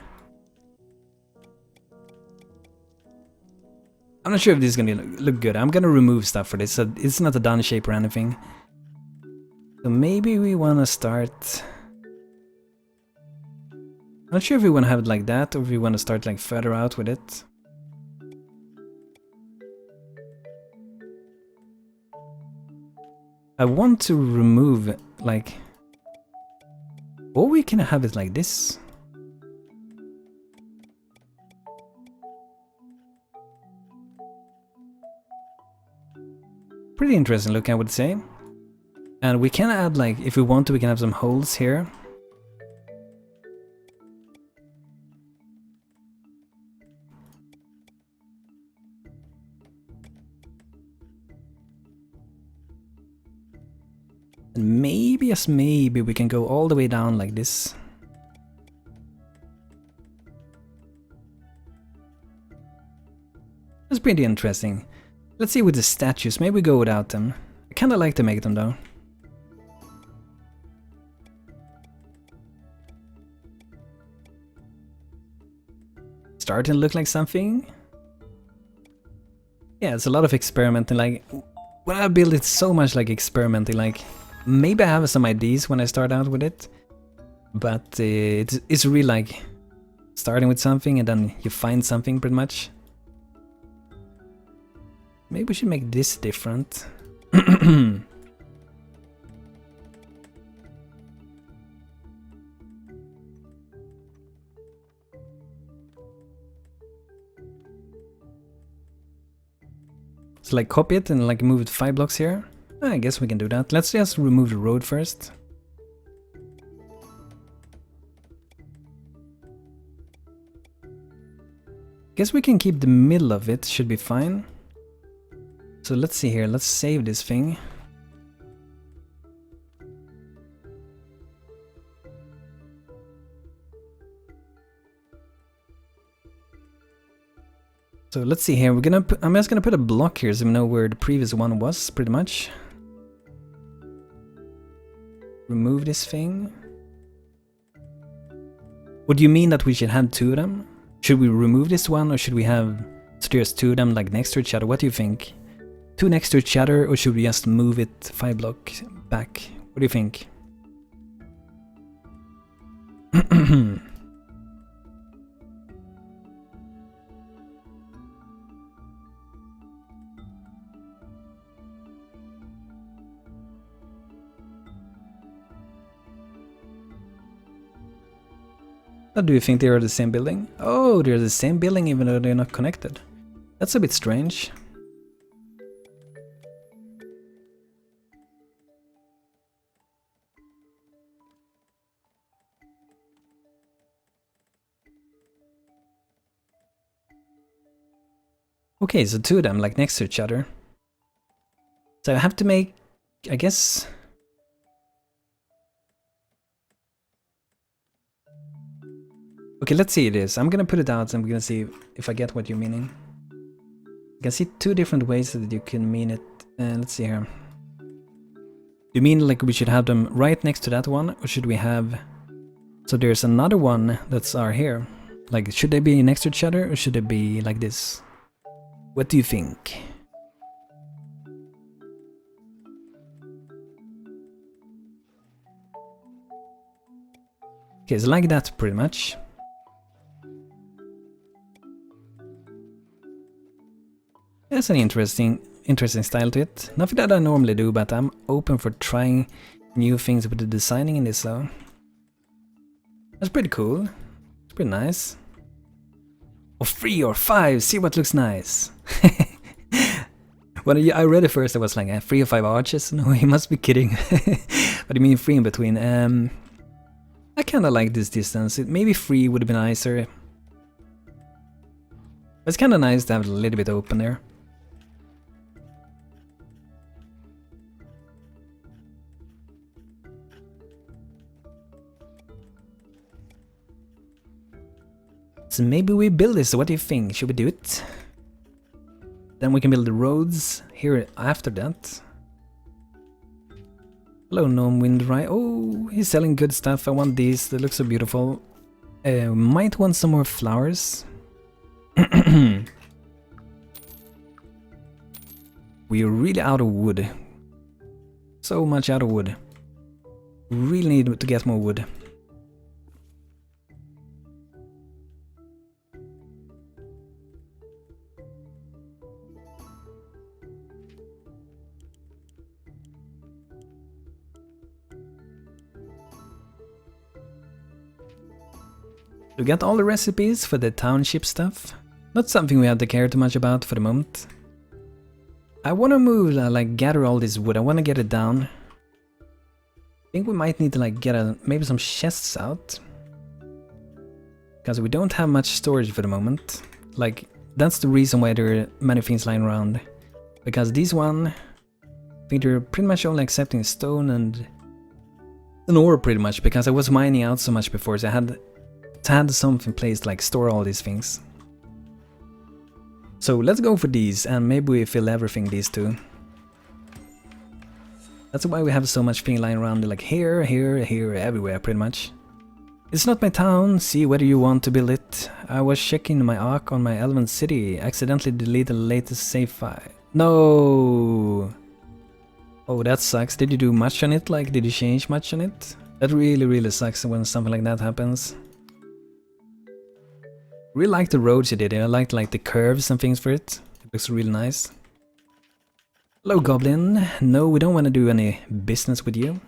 A: I'm not sure if this is gonna look good. I'm gonna remove stuff for this, so it's not a done shape or anything. So maybe we wanna start... I'm not sure if we wanna have it like that, or if we wanna start like further out with it. I want to remove, like... Or we can have it like this. Pretty interesting look, I would say. And we can add, like, if we want to, we can have some holes here. And maybe, yes, maybe we can go all the way down like this. That's pretty interesting. Let's see with the statues, maybe we go without them. I kinda like to make them though. Starting to look like something. Yeah, it's a lot of experimenting, like... When I build it, so much like experimenting, like... Maybe I have some ideas when I start out with it. But it's really like... Starting with something and then you find something pretty much. Maybe we should make this different. So like copy it and like move it 5 blocks here. I guess we can do that. Let's just remove the road first. Guess we can keep the middle of it, should be fine. So let's see here, let's save this thing. So let's see here, I'm just gonna put a block here so we know where the previous one was, pretty much. Remove this thing. What do you mean that we should have 2 of them? Should we remove this one or should we have... So there's 2 of them like next to each other, what do you think? 2 next to each other, or should we just move it 5 blocks back? What do you think? Oh, do you think they are the same building? Oh, they're the same building even though they're not connected. That's a bit strange. Okay, so 2 of them like next to each other. So I have to make, I guess... Okay, let's see this. I'm gonna put it out and I'm gonna see if I get what you're meaning. You can see 2 different ways that you can mean it. Let's see here. You mean like we should have them right next to that one, or should we have... So there's another one that's here. Like, should they be next to each other or should they be like this? What do you think? Okay, so like that pretty much. That's an interesting style to it. Nothing that I normally do, but I'm open for trying new things with the designing in this though. That's pretty cool. It's pretty nice. Or 3 or 5, see what looks nice. When I read it first, I was like, 3 or 5 arches? No, he must be kidding. What do you mean 3 in between? I kinda like this distance. Maybe 3 would be nicer. It's kinda nice to have it a little bit open there. So maybe we build this, what do you think? Should we do it? Then we can build the roads here after that. Hello, Gnome Windride. Oh, he's selling good stuff. I want these. They look so beautiful. Might want some more flowers. We're really out of wood. So much out of wood. Really need to get more wood. We got all the recipes for the township stuff. Not something we have to care too much about for the moment. I want to move, like gather all this wood. I want to get it down. I think we might need to like get maybe some chests out. Because we don't have much storage for the moment. Like, that's the reason why there are many things lying around. Because these one, I think they're pretty much only accepting stone and an ore pretty much. Because I was mining out so much before, so I had something placed to like store all these things. So let's go for these, and maybe we fill everything these two. That's why we have so much thing lying around, like here, here, here, everywhere pretty much. It's not my town, see whether you want to build it. I was checking my arc on my Elven city, accidentally deleted the latest save file. No! Oh, that sucks. Did you do much on it? Like, did you change much on it? That really sucks when something like that happens. Really like the roads you did. I liked like the curves and things for it. It looks really nice. Hello, Goblin. No, we don't want to do any business with you.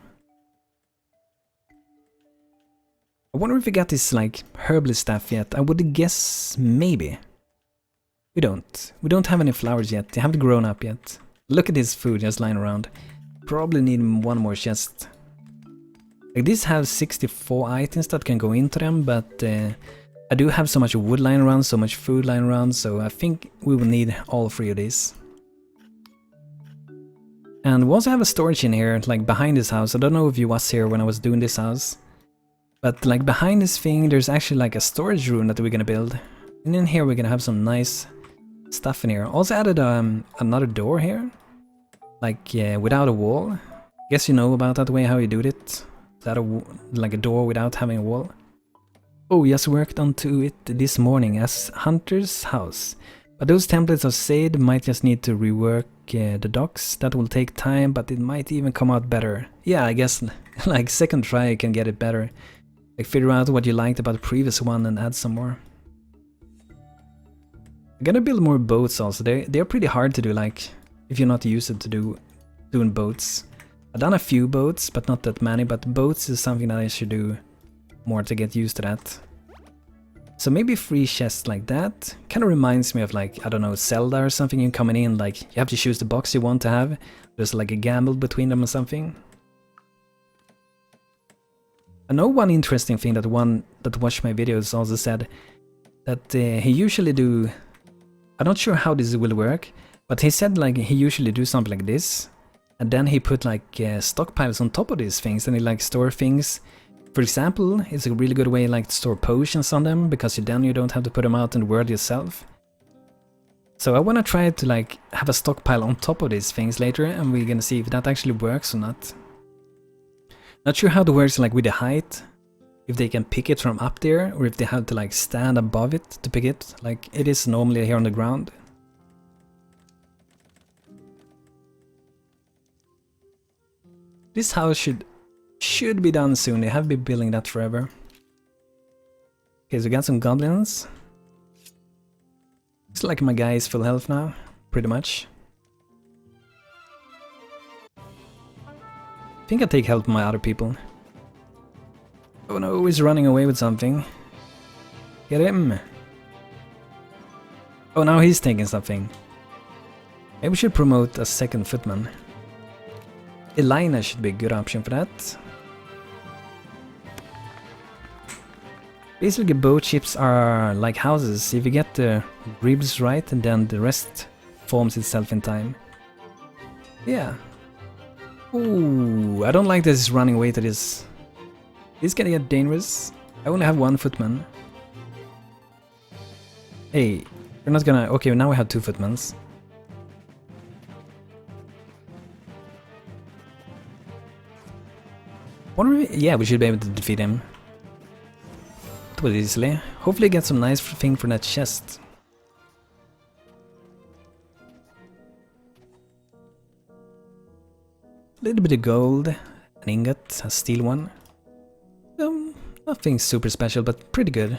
A: I wonder if we got this like herbalist stuff yet. I would guess maybe. We don't. We don't have any flowers yet. They haven't grown up yet. Look at this food just lying around. Probably need one more chest. Like these have 64 items that can go into them, but I do have so much wood lying around, so much food lying around, so I think we will need all three of these. And we also have a storage in here, like behind this house. I don't know if you was here when I was doing this house. But like behind this thing, there's actually like a storage room that we're gonna build. And in here we're gonna have some nice stuff in here. Also added another door here. Like without a wall. Guess you know about that way how you do it. Like a door without having a wall. Oh, just worked onto it this morning as Hunter's house. But those templates are saved, might just need to rework the docs. That will take time, but it might even come out better. Yeah, I guess like second try you can get it better. Like figure out what you liked about the previous one and add some more. I'm gonna build more boats also. They're pretty hard to do, like if you're not used to doing boats. I've done a few boats, but not that many, but boats is something that I should do more to get used to that. So maybe 3 chests like that. Kind of reminds me of like, I don't know, Zelda or something. You're coming in, like you have to choose the box you want to have. There's like a gamble between them or something. I know one interesting thing that one that watched my videos also said that he usually do. I'm not sure how this will work, but he said like he usually do something like this, and then he put like stockpiles on top of these things, and he like store things. For example, it's a really good way like to store potions on them, because then you don't have to put them out in the world yourself. So I want to try to like have a stockpile on top of these things later, and we're gonna see if that actually works or not. Not sure how it works like with the height, if they can pick it from up there, or if they have to like stand above it to pick it, like it is normally here on the ground. This house should be done soon. They have been building that forever. Okay, so we got some goblins. Looks like my guy is full health now, pretty much. I think I take help from my other people. Oh no, he's running away with something. Get him! Oh, now he's taking something. Maybe we should promote a second footman. Elina should be a good option for that. Basically, boat ships are like houses. If you get the ribs right, and then the rest forms itself in time. Yeah. Ooh, I don't like this running away to this. This can get dangerous. I only have 1 footman. Hey, we're not gonna... Okay, now we have 2 footmans. Yeah, we should be able to defeat him. That was easily. Hopefully get some nice thing for that chest. A little bit of gold, an ingot, a steel one. Nothing super special, but pretty good.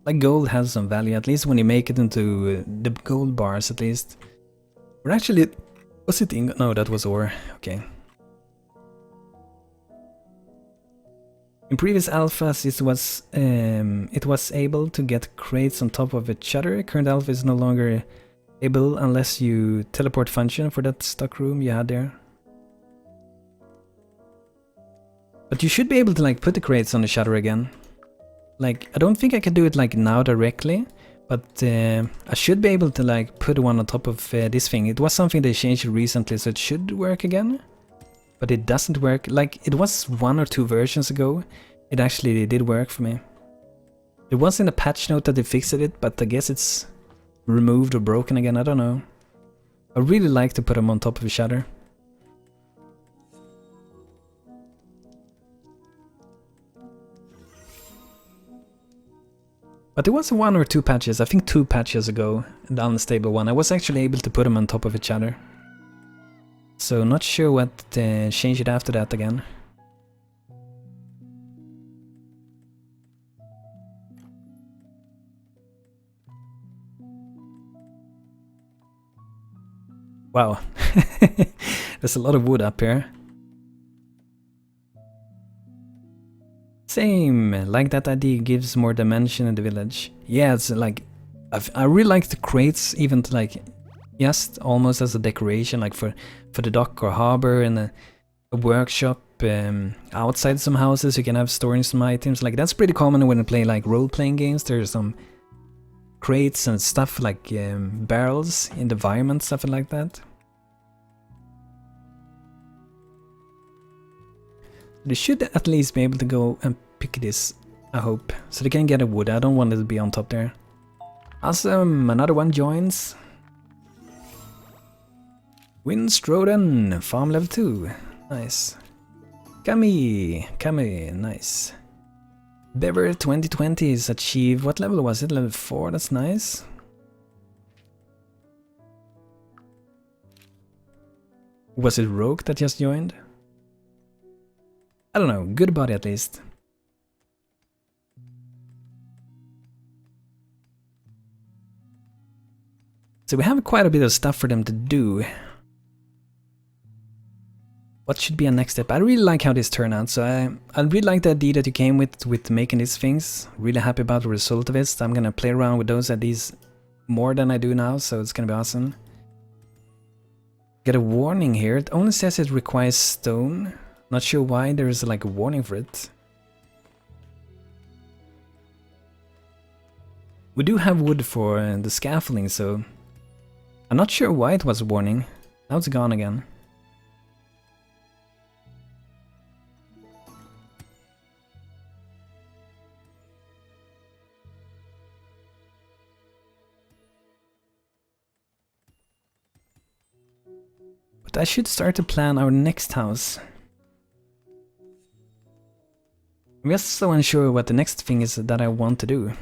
A: Like gold has some value, at least when you make it into the gold bars at least. Or actually, was it ingot? No, that was ore. Okay. In previous alphas, it was able to get crates on top of each other. Current alpha is no longer able unless you teleport function for that stock room you had there. But you should be able to like put the crates on the shutter again. Like, I don't think I can do it like now directly, but I should be able to like put one on top of this thing. It was something they changed recently, so it should work again. But it doesn't work. Like, it was 1 or 2 versions ago. It actually did work for me. It was in a patch note that they fixed it, but I guess it's removed or broken again. I don't know. I really like to put them on top of a shutter. But it was 1 or 2 patches, I think 2 patches ago, the unstable one. I was actually able to put them on top of each other. So not sure what changed it after that again. Wow, there's a lot of wood up here. Same, like that idea gives more dimension in the village. Yeah, it's like, I really like the crates, even to like, just almost as a decoration, like for the dock or harbor, and a workshop outside some houses you can have storing some items. Like that's pretty common when I play like role-playing games. There's some crates and stuff like barrels in the environment, stuff like that. They should at least be able to go and pick this, I hope. So they can get a wood. I don't want it to be on top there. Awesome, another one joins. Winstroden, farm level 2. Nice. Kami, nice. Bever 2020 is achieved. What level was it? Level 4, that's nice. Was it Rogue that just joined? I don't know, good body at least. So we have quite a bit of stuff for them to do. What should be a next step? I really like how this turned out, so I really like the idea that you came with making these things. Really happy about the result of it. So I'm gonna play around with those ideas more than I do now, so it's gonna be awesome. Get a warning here. It only says it requires stone. Not sure why there is like a warning for it. We do have wood for the scaffolding, so I'm not sure why it was a warning. Now it's gone again. But I should start to plan our next house. I'm just so unsure what the next thing is that I want to do.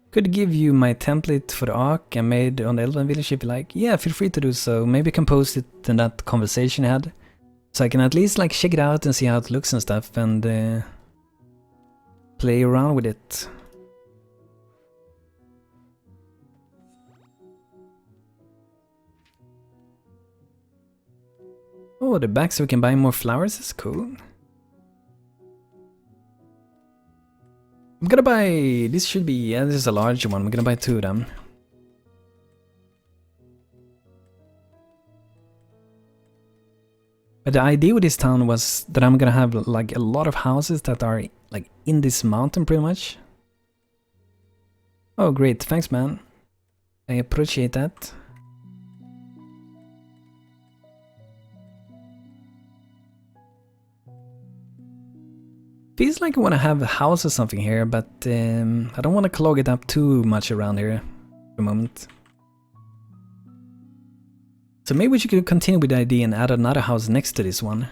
A: Could give you my template for the arc I made on the Elven Village if you like. Yeah, feel free to do so. Maybe I can post it in that conversation I had. So I can at least like check it out and see how it looks and stuff, and play around with it. Oh, the back so we can buy more flowers is cool. I'm gonna buy, this should be, yeah, this is a large one. I'm gonna buy 2 of them. But the idea with this town was that I'm gonna have like a lot of houses that are like in this mountain pretty much. Oh great, thanks man. I appreciate that. Feels like I want to have a house or something here, but I don't want to clog it up too much around here for the moment. So maybe we should continue with the idea and add another house next to this one.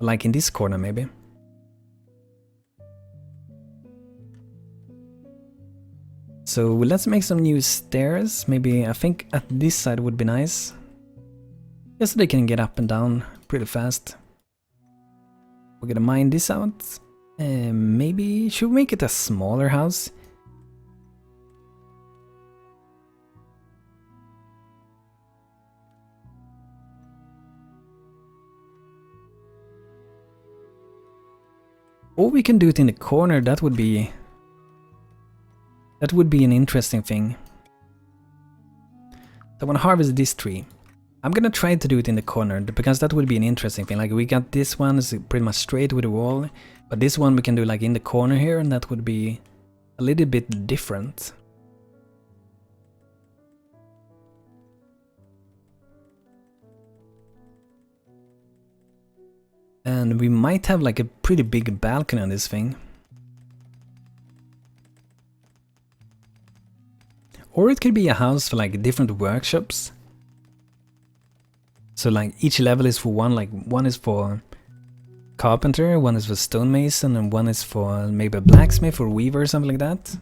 A: Like in this corner maybe. So let's make some new stairs. Maybe I think at this side would be nice. Just so they can get up and down pretty fast. We're gonna mine this out. Maybe should we make it a smaller house? Or we can do it in the corner. That would be an interesting thing. I want to harvest this tree. I'm gonna try to do it in the corner because that would be an interesting thing. Like we got this one is pretty much straight with the wall, but this one we can do like in the corner here, and that would be a little bit different. And we might have like a pretty big balcony on this thing. Or it could be a house for like different workshops. So like each level is for one, like one is for carpenter, one is for stonemason, and one is for maybe a blacksmith or weaver or something like that.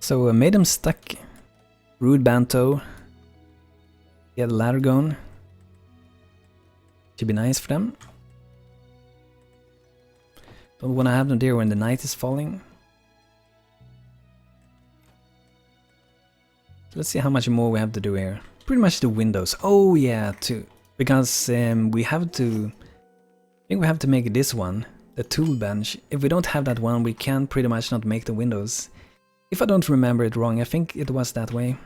A: So I made them stuck. Rude Banto. Get a ladder going. Should be nice for them. Don't want to have them there when the night is falling. Let's see how much more we have to do here. Pretty much the windows. Oh yeah, too. Because we have to... I think we have to make this one. The tool bench. If we don't have that one, we can pretty much not make the windows. If I don't remember it wrong, I think it was that way.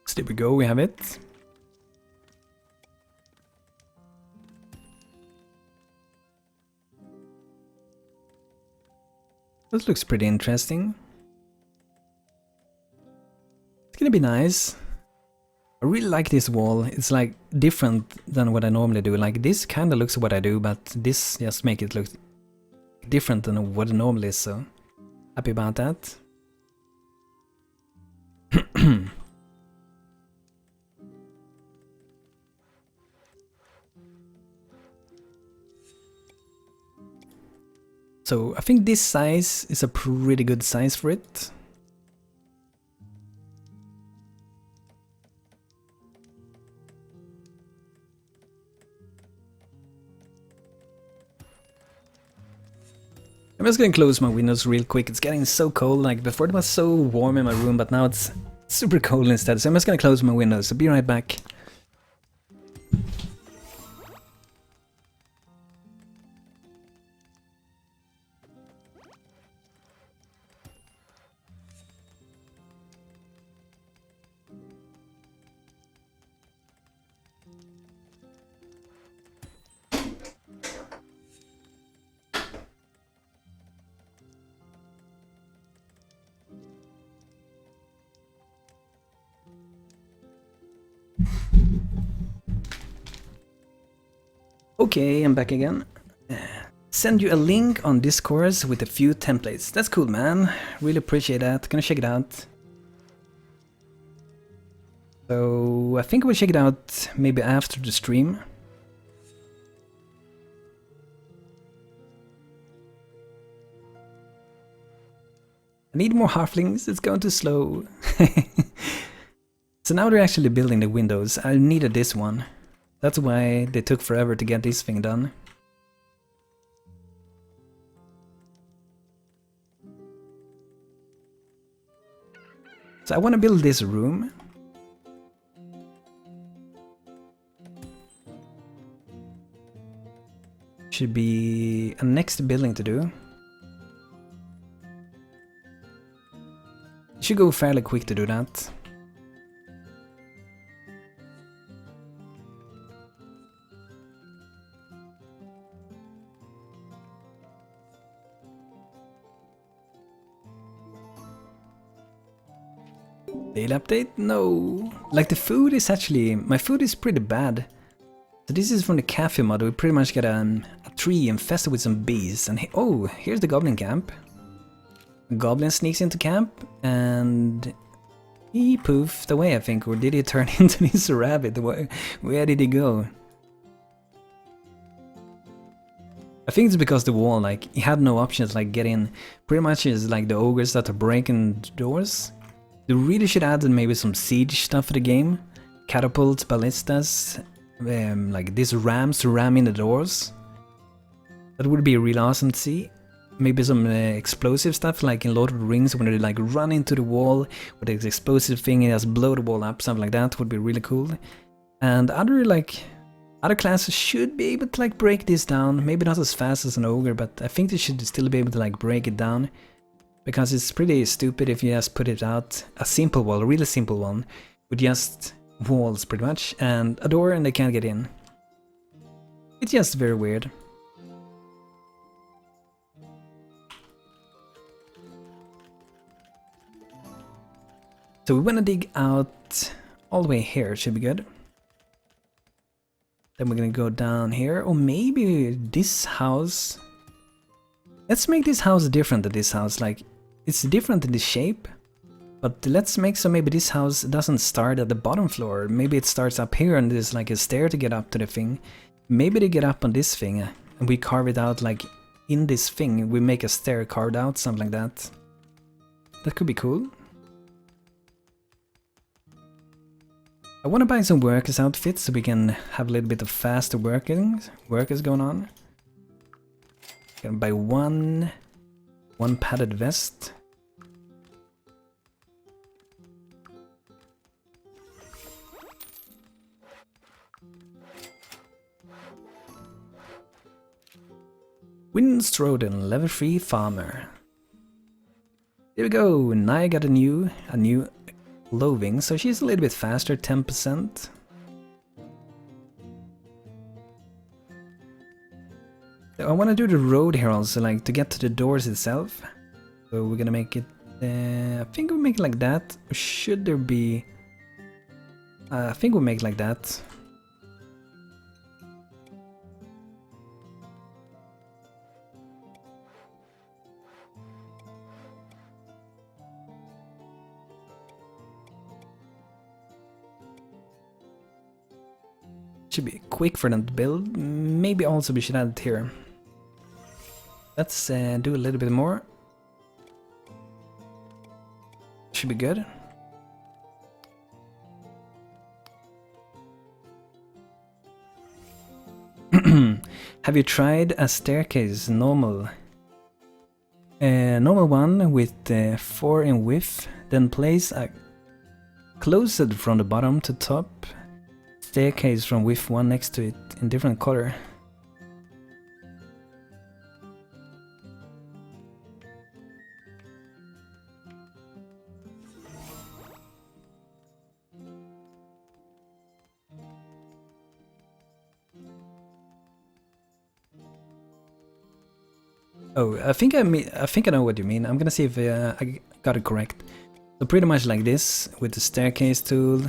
A: So there we go, we have it. This looks pretty interesting. It's gonna be nice. I really like this wall. It's like different than what I normally do. Like this kind of looks what I do, but this just make it look different than what it normally is. So happy about that. So I think this size is a pretty good size for it. I'm just gonna close my windows real quick. It's getting so cold. Like before it was so warm in my room, but now it's super cold instead. So I'm just gonna close my windows. So be right back. Okay, I'm back again. Send you a link on Discord with a few templates. That's cool, man. Really appreciate that. Gonna check it out. So I think we'll check it out maybe after the stream. I need more halflings. It's going too slow. So now they're actually building the windows. I needed this one. That's why they took forever to get this thing done. So I want to build this room. Should be a next building to do. Should go fairly quick to do that. Daily update? No. Like the food is actually... my food is pretty bad. So this is from the cafe mod. We pretty much get a tree infested with some bees. And oh, here's the goblin camp. A goblin sneaks into camp and he poofed away, I think. Or did he turn into this rabbit? Where did he go? I think it's because the wall, like, he had no options, like, get in. Pretty much is like the ogres that are breaking doors. They really should add maybe some siege stuff for the game. Catapults, ballistas, like these rams to ram in the doors. That would be really awesome to see. Maybe some explosive stuff like in Lord of the Rings when they like run into the wall with this explosive thing and just blow the wall up, something like that would be really cool. And other classes should be able to like break this down. Maybe not as fast as an ogre, but I think they should still be able to like break it down. Because it's pretty stupid if you just put it out, a simple wall, a really simple one, with just walls pretty much, and a door and they can't get in. It's just very weird. So we want to dig out all the way here, should be good. Then we're gonna go down here, or maybe this house. Let's make this house different than this house, like it's different in the shape. But let's make so maybe this house doesn't start at the bottom floor. Maybe it starts up here and there's like a stair to get up to the thing. Maybe they get up on this thing and we carve it out like in this thing. We make a stair carved out, something like that. That could be cool. I want to buy some workers outfits so we can have a little bit of faster workers going on. Gonna buy one padded vest. Windstroden, level 3 farmer. There we go. Now I got a new clothing, so she's a little bit faster, 10%. I want to do the road here also, like to get to the doors itself. So we're gonna make it. I think we'll make it like that. Or should there be? I think we'll make it like that. Should be quick for them to build. Maybe also we should add it here. Let's do a little bit more. Should be good. Have you tried a staircase normal? Normal one with 4 in width, then place a closed from the bottom to top staircase from width 1 next to it in different color. Oh, I think I know what you mean. I'm gonna see if I got it correct. So pretty much like this with the staircase tool.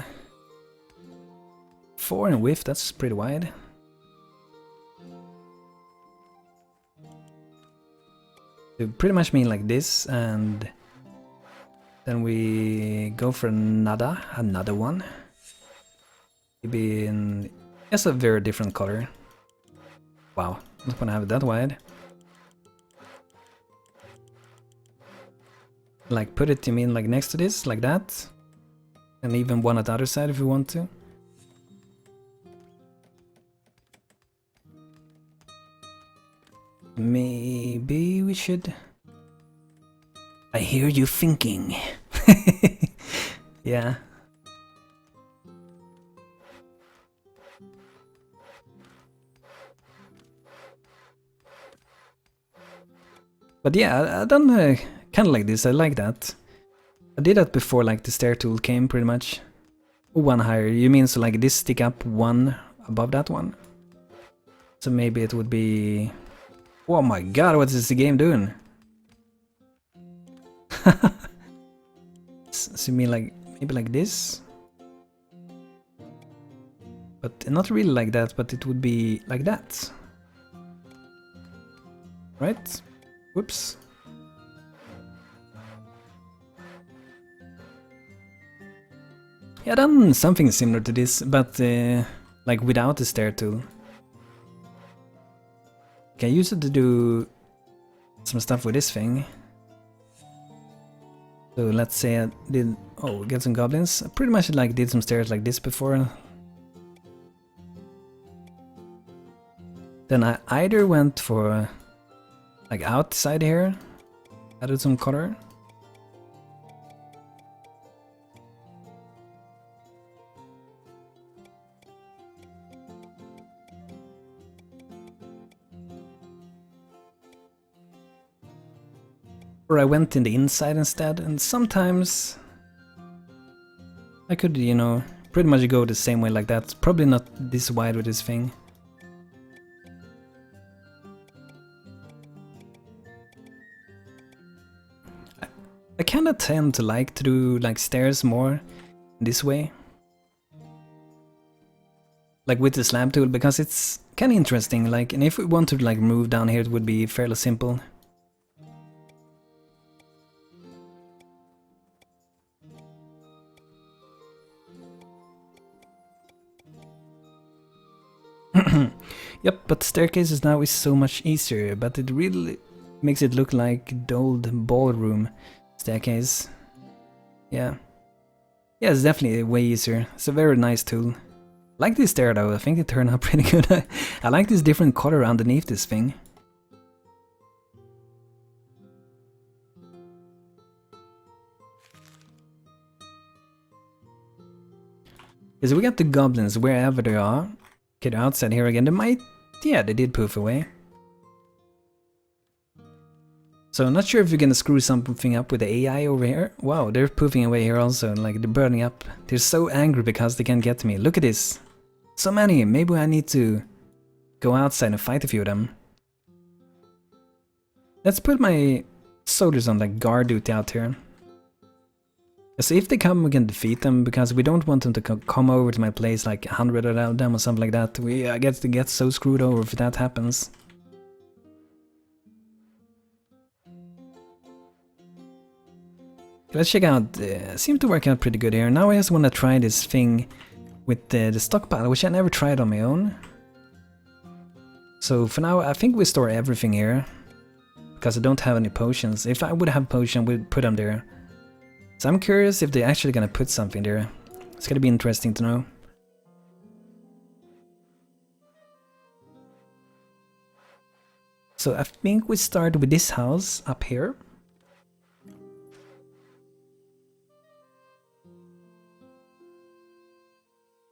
A: 4 in width, that's pretty wide. So pretty much mean like this, and then we go for another one. Maybe in just a very different color. Wow, I'm not gonna have it that wide. Like put it, you mean like next to this, like that? And even one at the other side if you want to. Maybe we should... I hear you thinking. Yeah. But yeah, I done kind of like this. I like that. I did that before, like the stair tool came, pretty much. One higher. You mean so like this stick up one above that one? So maybe it would be... Oh my god, what is the game doing? So you mean like maybe like this? But not really like that, but it would be like that. right? Whoops. Yeah, done something similar to this, but like without the stair tool. Okay, I used it to do some stuff with this thing. So let's say I did, oh, get some goblins. I pretty much like did some stairs like this before. Then I either went for like outside here, added some color. Or I went in the inside instead, and sometimes I could, you know, pretty much go the same way like that. Probably not this wide with this thing. I kinda tend to like to do like stairs more this way. Like with the slab tool, because it's kinda interesting, like, and if we want to like move down here it would be fairly simple. Yep, but staircases now is so much easier, but it really makes it look like the old ballroom staircase. Yeah. Yeah, it's definitely way easier. It's a very nice tool. I like this stair though, I think it turned out pretty good. I like this different color underneath this thing. Okay, so we got the goblins wherever they are. Okay, they're outside here again. They might... yeah, they did poof away. So I'm not sure if you're gonna screw something up with the AI over here. Wow, they're poofing away here also, like they're burning up. They're so angry because they can't get to me. Look at this. So many. Maybe I need to go outside and fight a few of them. Let's put my soldiers on like guard duty out here. So if they come, we can defeat them, because we don't want them to come over to my place like 100 of them or something like that. I guess they get so screwed over if that happens. Let's check out, seems to work out pretty good here. Now I just want to try this thing with the stockpile, which I never tried on my own. So for now I think we store everything here, because I don't have any potions. If I would have potion, we'd put them there. So I'm curious if they're actually gonna put something there. It's gonna be interesting to know. So I think we start with this house up here.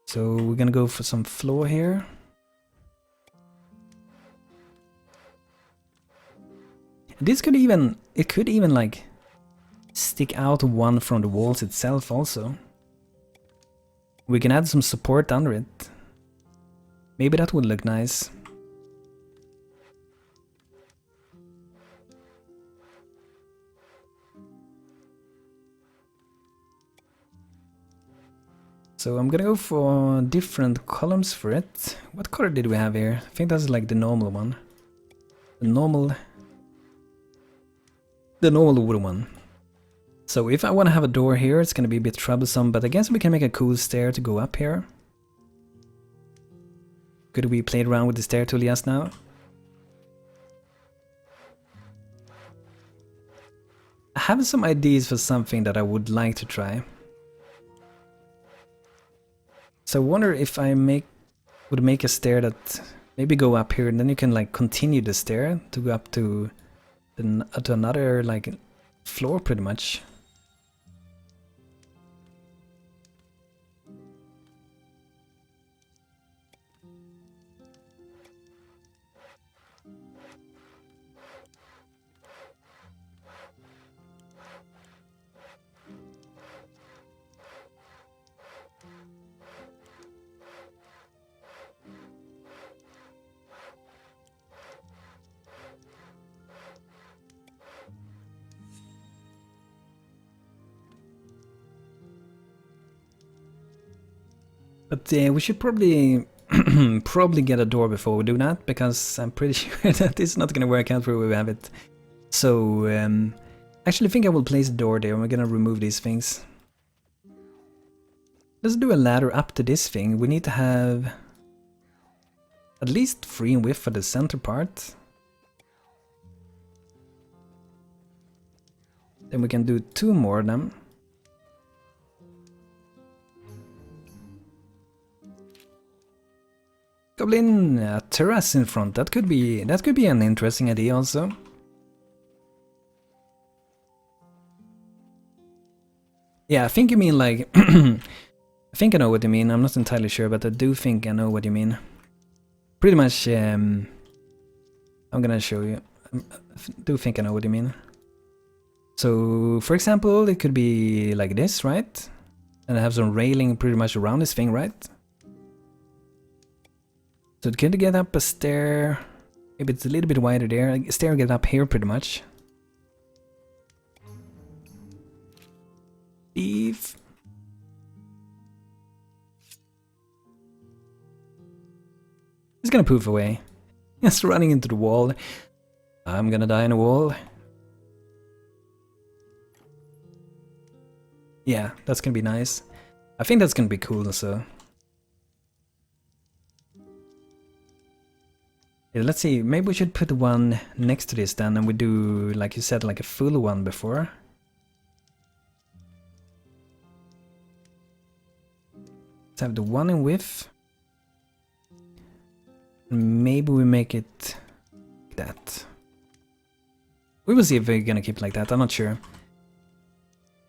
A: So we're gonna go for some floor here. This could even, it could even like stick out one from the walls itself also. We can add some support under it. Maybe that would look nice. So I'm gonna go for different columns for it. What color did we have here? I think that's like the normal one. The normal wooden one. So if I want to have a door here, it's gonna be a bit troublesome, but I guess we can make a cool stair to go up here. Could we play around with the stair tool just now? I have some ideas for something that I would like to try. So I wonder if I would make a stair that maybe go up here, and then you can like continue the stair to go up to another like floor pretty much. But we should probably probably get a door before we do that, because I'm pretty sure that it's not gonna work out where we have it. So, actually I think I will place a door there, and we're gonna remove these things. Let's do a ladder up to this thing. We need to have at least 3 in width for the center part. Then we can do 2 more of them. Goblin, a terrace in front. That could be an interesting idea also. Yeah, I think you mean like I think I know what you mean. I'm not entirely sure, but I do think I know what you mean. Pretty much, I'm gonna show you. I do think I know what you mean. So, for example, it could be like this, right? And I have some railing pretty much around this thing, right? So it could get up a stair. Maybe it's a little bit wider there. A stair get up here pretty much. Eve. He's gonna poof away. Just running into the wall. I'm gonna die in a wall. Yeah, that's gonna be nice. I think that's gonna be cool also. Yeah, let's see, maybe we should put one next to this then, and we do, like you said, like a full one before. Let's have the one in width. Maybe we make it like that. We will see if we're gonna keep it like that, I'm not sure.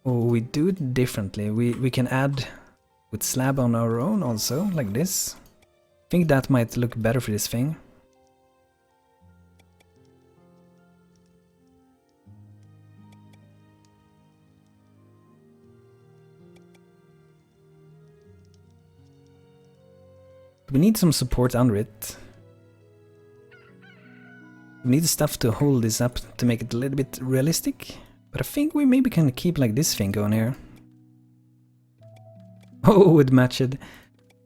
A: Oh, we do it differently. We can add with slab on our own also, like this. I think that might look better for this thing. We need some support under it. We need stuff to hold this up to make it a little bit realistic. But I think we maybe can keep like this thing going here. Oh, it matched.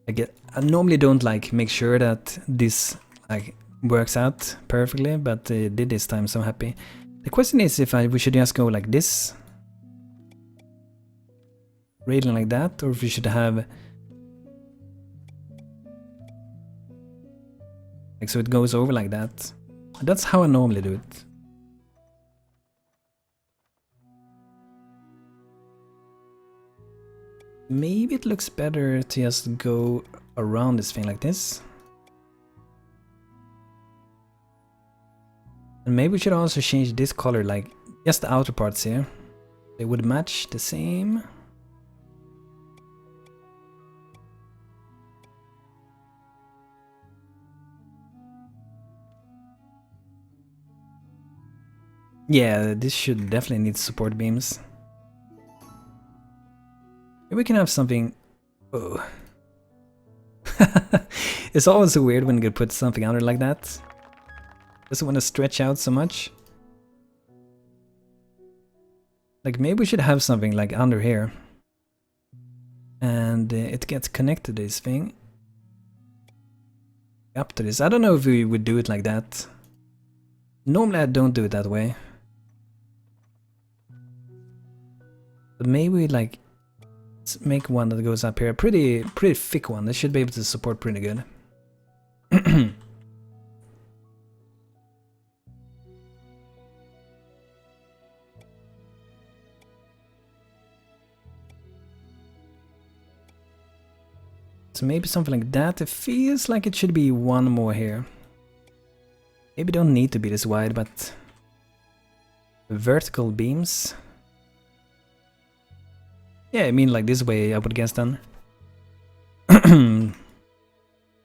A: I normally don't like make sure that this like works out perfectly, but it did this time, so I'm happy. The question is if we should just go like this, railing like that, or if we should have like so it goes over like that. That's how I normally do it. Maybe it looks better to just go around this thing like this. And maybe we should also change this color, like just the outer parts here. They would match the same. Yeah, this should definitely need support beams. Maybe we can have something... Oh. It's always so weird when you put something under like that. Doesn't want to stretch out so much. Like maybe we should have something like under here. And it gets connected to this thing. Up to this. I don't know if we would do it like that. Normally I don't do it that way. But maybe like... Let's make one that goes up here. Pretty thick one. This should be able to support pretty good. So maybe something like that. It feels like it should be one more here. Maybe don't need to be this wide, but vertical beams. Yeah, I mean like this way I would guess then.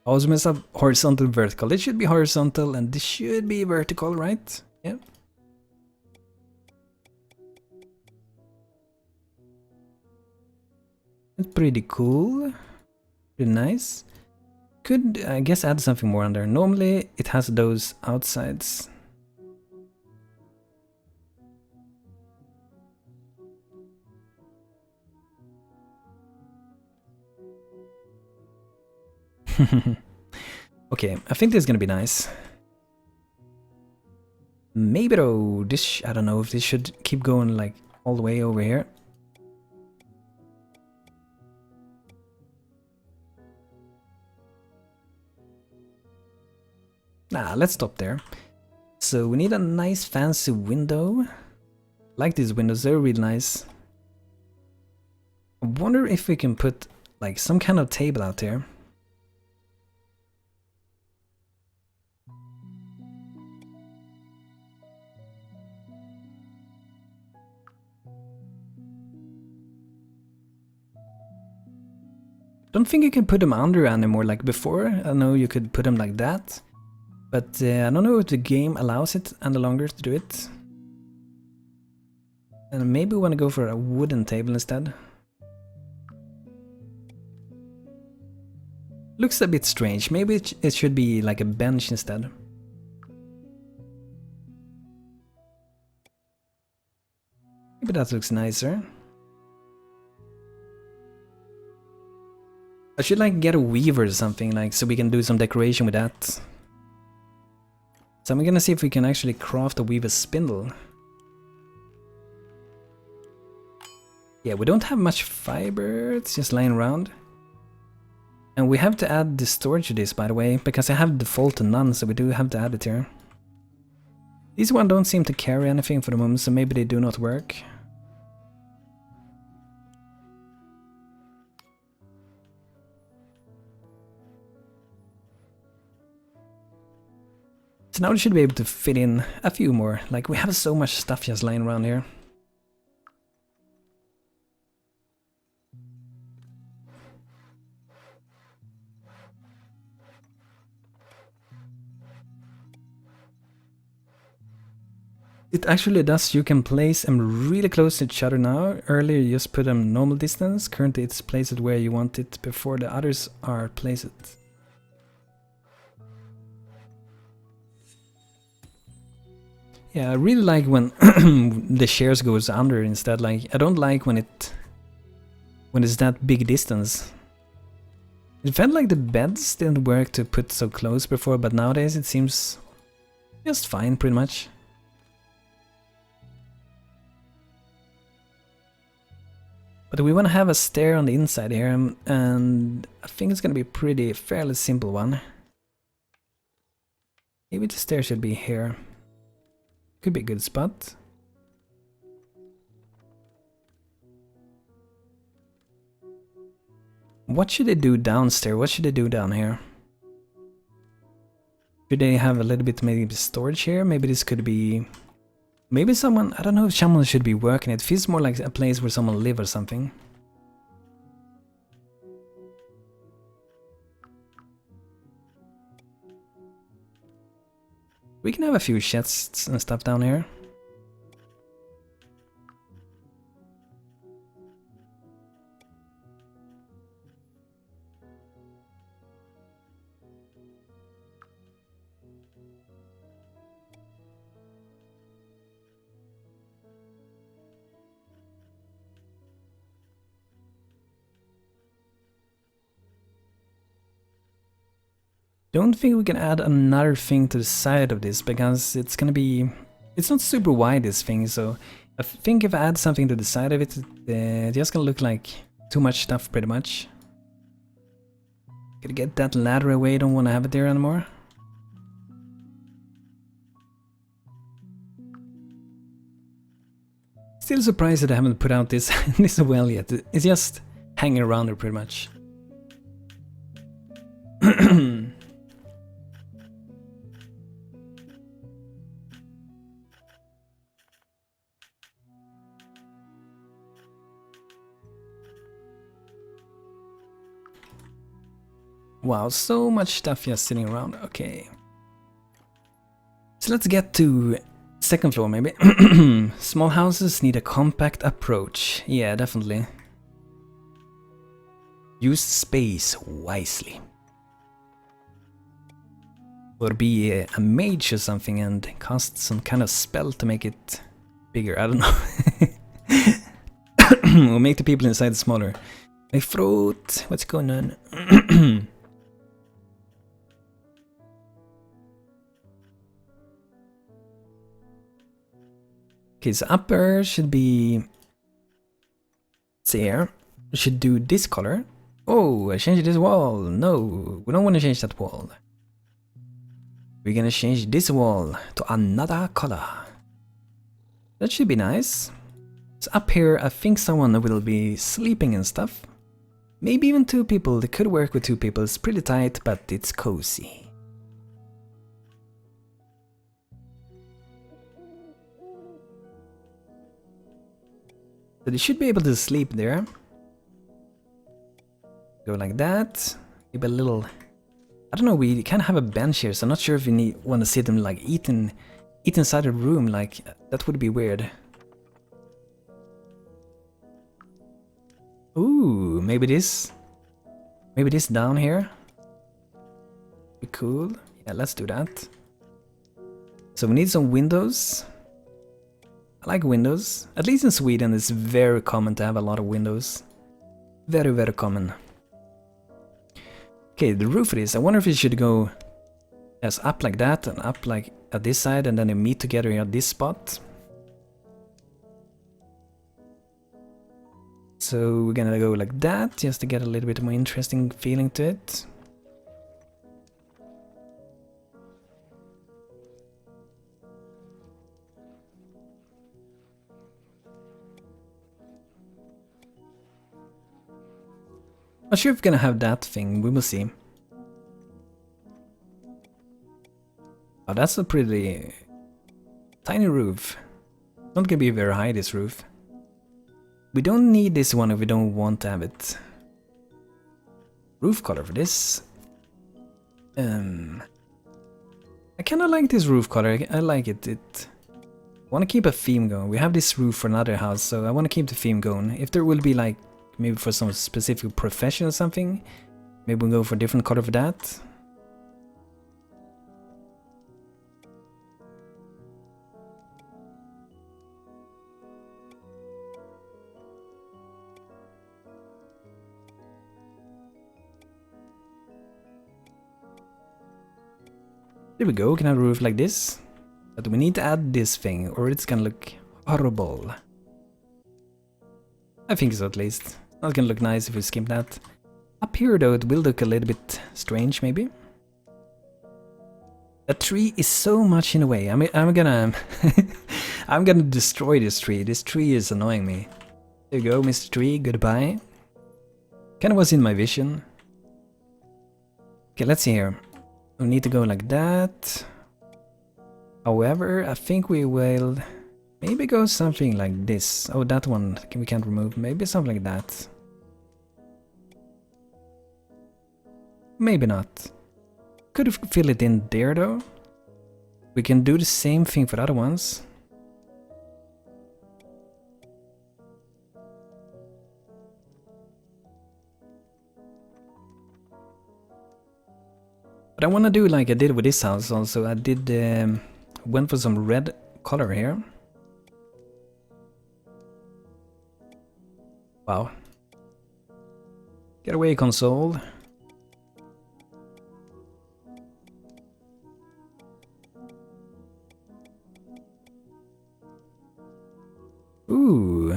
A: Also mess up horizontal vertical. This should be horizontal and this should be vertical, right? Yeah. That's pretty cool. Pretty nice. Could, I guess, add something more under. Normally it has those outsides. Okay, I think this is gonna be nice. Maybe though, this, I don't know if this should keep going like all the way over here. Nah, let's stop there. So we need a nice fancy window. Like these windows, they're really nice. I wonder if we can put like some kind of table out there. Don't think you can put them under anymore like before. I know you could put them like that. But I don't know if the game allows it any longer to do it. And maybe we want to go for a wooden table instead. Looks a bit strange. Maybe it should be like a bench instead. Maybe that looks nicer. I should like get a weaver or something, like, so we can do some decoration with that. So I'm gonna see if we can actually craft a weaver spindle. Yeah, we don't have much fiber, it's just lying around. And we have to add the storage to this, by the way, because I have default to none, so we do have to add it here. These ones don't seem to carry anything for the moment, so maybe they do not work. So now we should be able to fit in a few more. Like, we have so much stuff just lying around here. It actually does. You can place them really close to each other now. Earlier you just put them normal distance. Currently it's placed where you want it before the others are placed. Yeah, I really like when the shares goes under instead. Like, I don't like when it's that big distance. It felt like the beds didn't work to put so close before, but nowadays it seems just fine pretty much. But we want to have a stair on the inside here, and I think it's going to be a pretty fairly simple one. Maybe the stair should be here. Could be a good spot. What should they do downstairs? What should they do down here? Should they have a little bit maybe storage here? Maybe this could be... Maybe someone... I don't know if someone should be working. It feels more like a place where someone lives or something. We can have a few chests and stuff down here. Don't think we can add another thing to the side of this, because it's gonna be... It's not super wide, this thing, so I think if I add something to the side of it, it's just gonna look like too much stuff pretty much. Gotta get that ladder away, don't wanna have it there anymore. Still surprised that I haven't put out this, this well yet. It's just hanging around there pretty much. Wow, so much stuff just sitting around. Okay. So let's get to second floor maybe. Small houses need a compact approach. Yeah, definitely. Use space wisely. Or be a mage or something and cast some kind of spell to make it bigger. I don't know. Or make the people inside smaller. My throat. What's going on? Okay, so upper should be... Let's see here. We should do this color. Oh, I changed this wall. No, we don't want to change that wall. We're gonna change this wall to another color. That should be nice. So up here, I think someone will be sleeping and stuff. Maybe even 2 people. They could work with 2 people. It's pretty tight, but it's cozy. So they should be able to sleep there. Go like that. Maybe a little... I don't know, we can have a bench here, so I'm not sure if we want to see them like eat inside a room, like that would be weird. Ooh, maybe this down here. Be cool. Yeah, let's do that. So we need some windows. I like windows. At least in Sweden, it's very common to have a lot of windows. Very, very common. Okay, the roof of this, I wonder if it should go as up like that and up like at this side and then they meet together here at this spot. So we're gonna go like that just to get a little bit more interesting feeling to it. Not sure if we're gonna have that thing, we will see. Oh, that's a pretty tiny roof. Not gonna be very high, this roof. We don't need this one if we don't want to have it. Roof color for this. I kinda like this roof color, I like it. I wanna keep a theme going. We have this roof for another house, so I wanna keep the theme going. If there will be like maybe for some specific profession or something, maybe we'll go for a different color for that. There we go, we can have a roof like this. But we need to add this thing or it's gonna look horrible. I think so at least. Not gonna look nice if we skip that. Up here though, it will look a little bit strange maybe. A tree is so much in the way. I'm gonna I'm gonna destroy this tree. This tree is annoying me. There you go, Mr. Tree, goodbye. Kinda was in my vision. Okay, let's see here. We need to go like that. However, I think we will maybe go something like this. Oh, that one we can't remove. Maybe something like that. Maybe not. Could fill it in there though. We can do the same thing for the other ones. But I want to do like I did with this house also. I did went for some red color here. Wow. Get away, console. Ooh.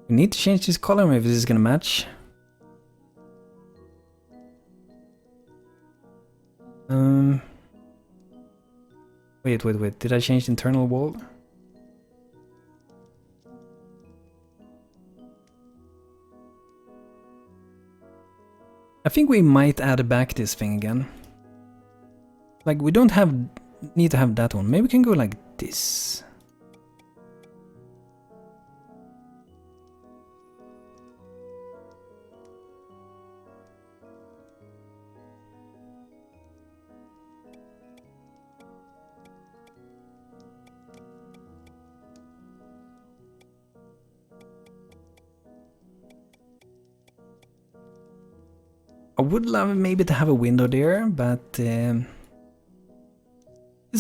A: We need to change this color if this is gonna match. Wait. Did I change the internal wall? I think we might add back this thing again. Like, we don't need to have that one. Maybe we can go like this. I would love maybe to have a window there, but it's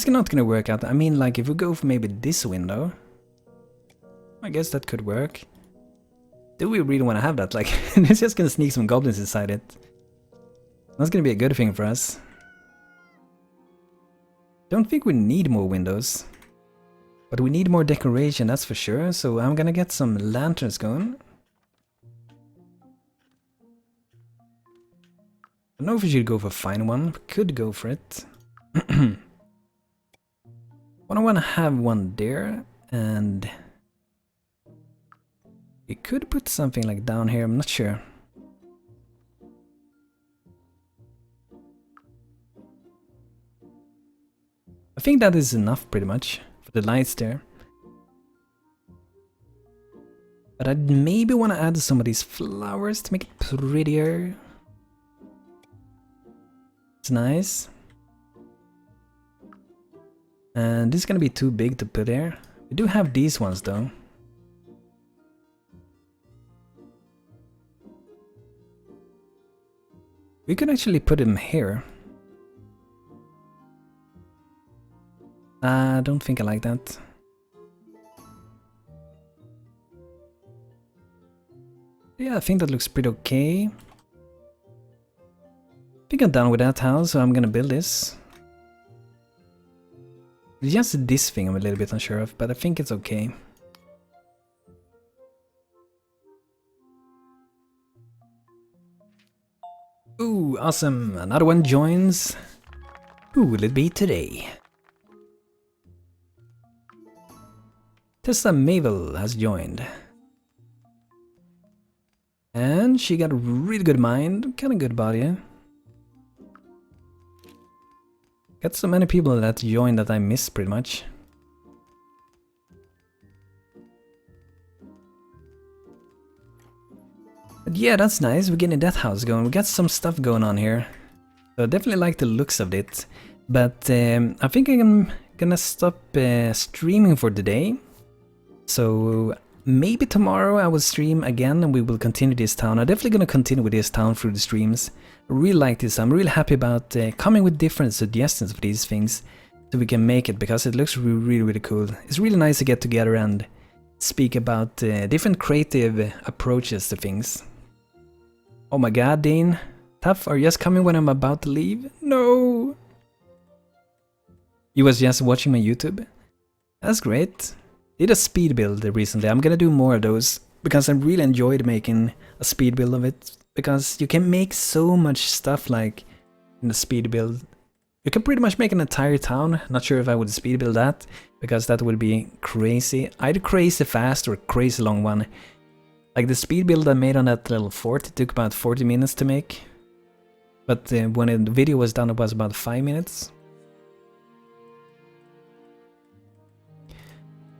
A: not gonna work out. I mean, like if we go for maybe this window, I guess that could work. Do we really want to have that? Like, it's just gonna sneak some goblins inside it. That's gonna be a good thing for us. Don't think we need more windows. But we need more decoration, that's for sure, so I'm gonna get some lanterns going. I don't know if we should go for a fine one, we could go for it. I want to have one there, and you could put something like down here, I'm not sure. I think that is enough pretty much for the lights there. But I'd maybe want to add some of these flowers to make it prettier. It's nice. And this is gonna be too big to put there. We do have these ones though. We could actually put them here. I don't think I like that. Yeah, I think that looks pretty okay. I think I'm done with that house, so I'm gonna build this. Just this thing I'm a little bit unsure of, but I think it's okay. Ooh, awesome! Another one joins. Who will it be today? Tessa Mavel has joined. And she got a really good mind, kinda good body. Got so many people that joined that I missed pretty much. But yeah, that's nice, we're getting that house going, we got some stuff going on here. So I definitely like the looks of it. But I think I'm gonna stop streaming for today. So maybe tomorrow I will stream again and we will continue this town. I'm definitely gonna continue with this town through the streams. I really like this. I'm really happy about coming with different suggestions for these things so we can make it, because it looks really cool. It's really nice to get together and speak about different creative approaches to things. Oh my god, Dean. Tough, are you just coming when I'm about to leave? No! You was just watching my YouTube? That's great. Did a speed build recently. I'm gonna do more of those because I really enjoyed making a speed build of it, because you can make so much stuff like in the speed build. You can pretty much make an entire town. Not sure if I would speed build that, because that would be crazy. Either crazy fast or crazy long one. Like the speed build I made on that little fort, it took about 40 minutes to make. But when the video was done it was about 5 minutes.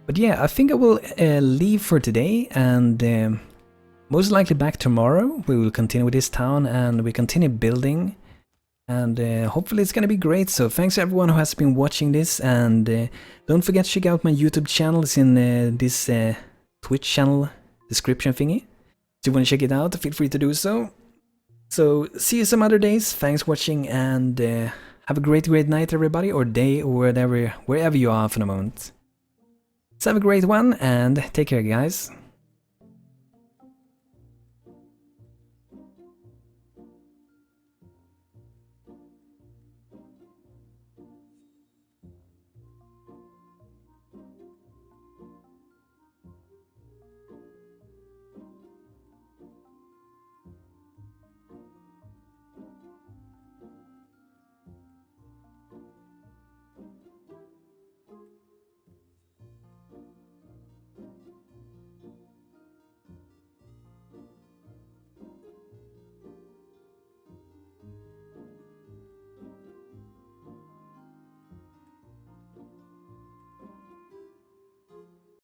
A: But yeah, I think I will leave for today, and most likely back tomorrow. We will continue with this town and we continue building, and hopefully it's gonna be great. So thanks to everyone who has been watching this, and don't forget to check out my YouTube channel. It's in this Twitch channel description thingy. If you want to check it out, feel free to do so. So see you some other days. Thanks for watching, and have a great night everybody, or day, or wherever you are for the moment. So have a great one, and take care guys.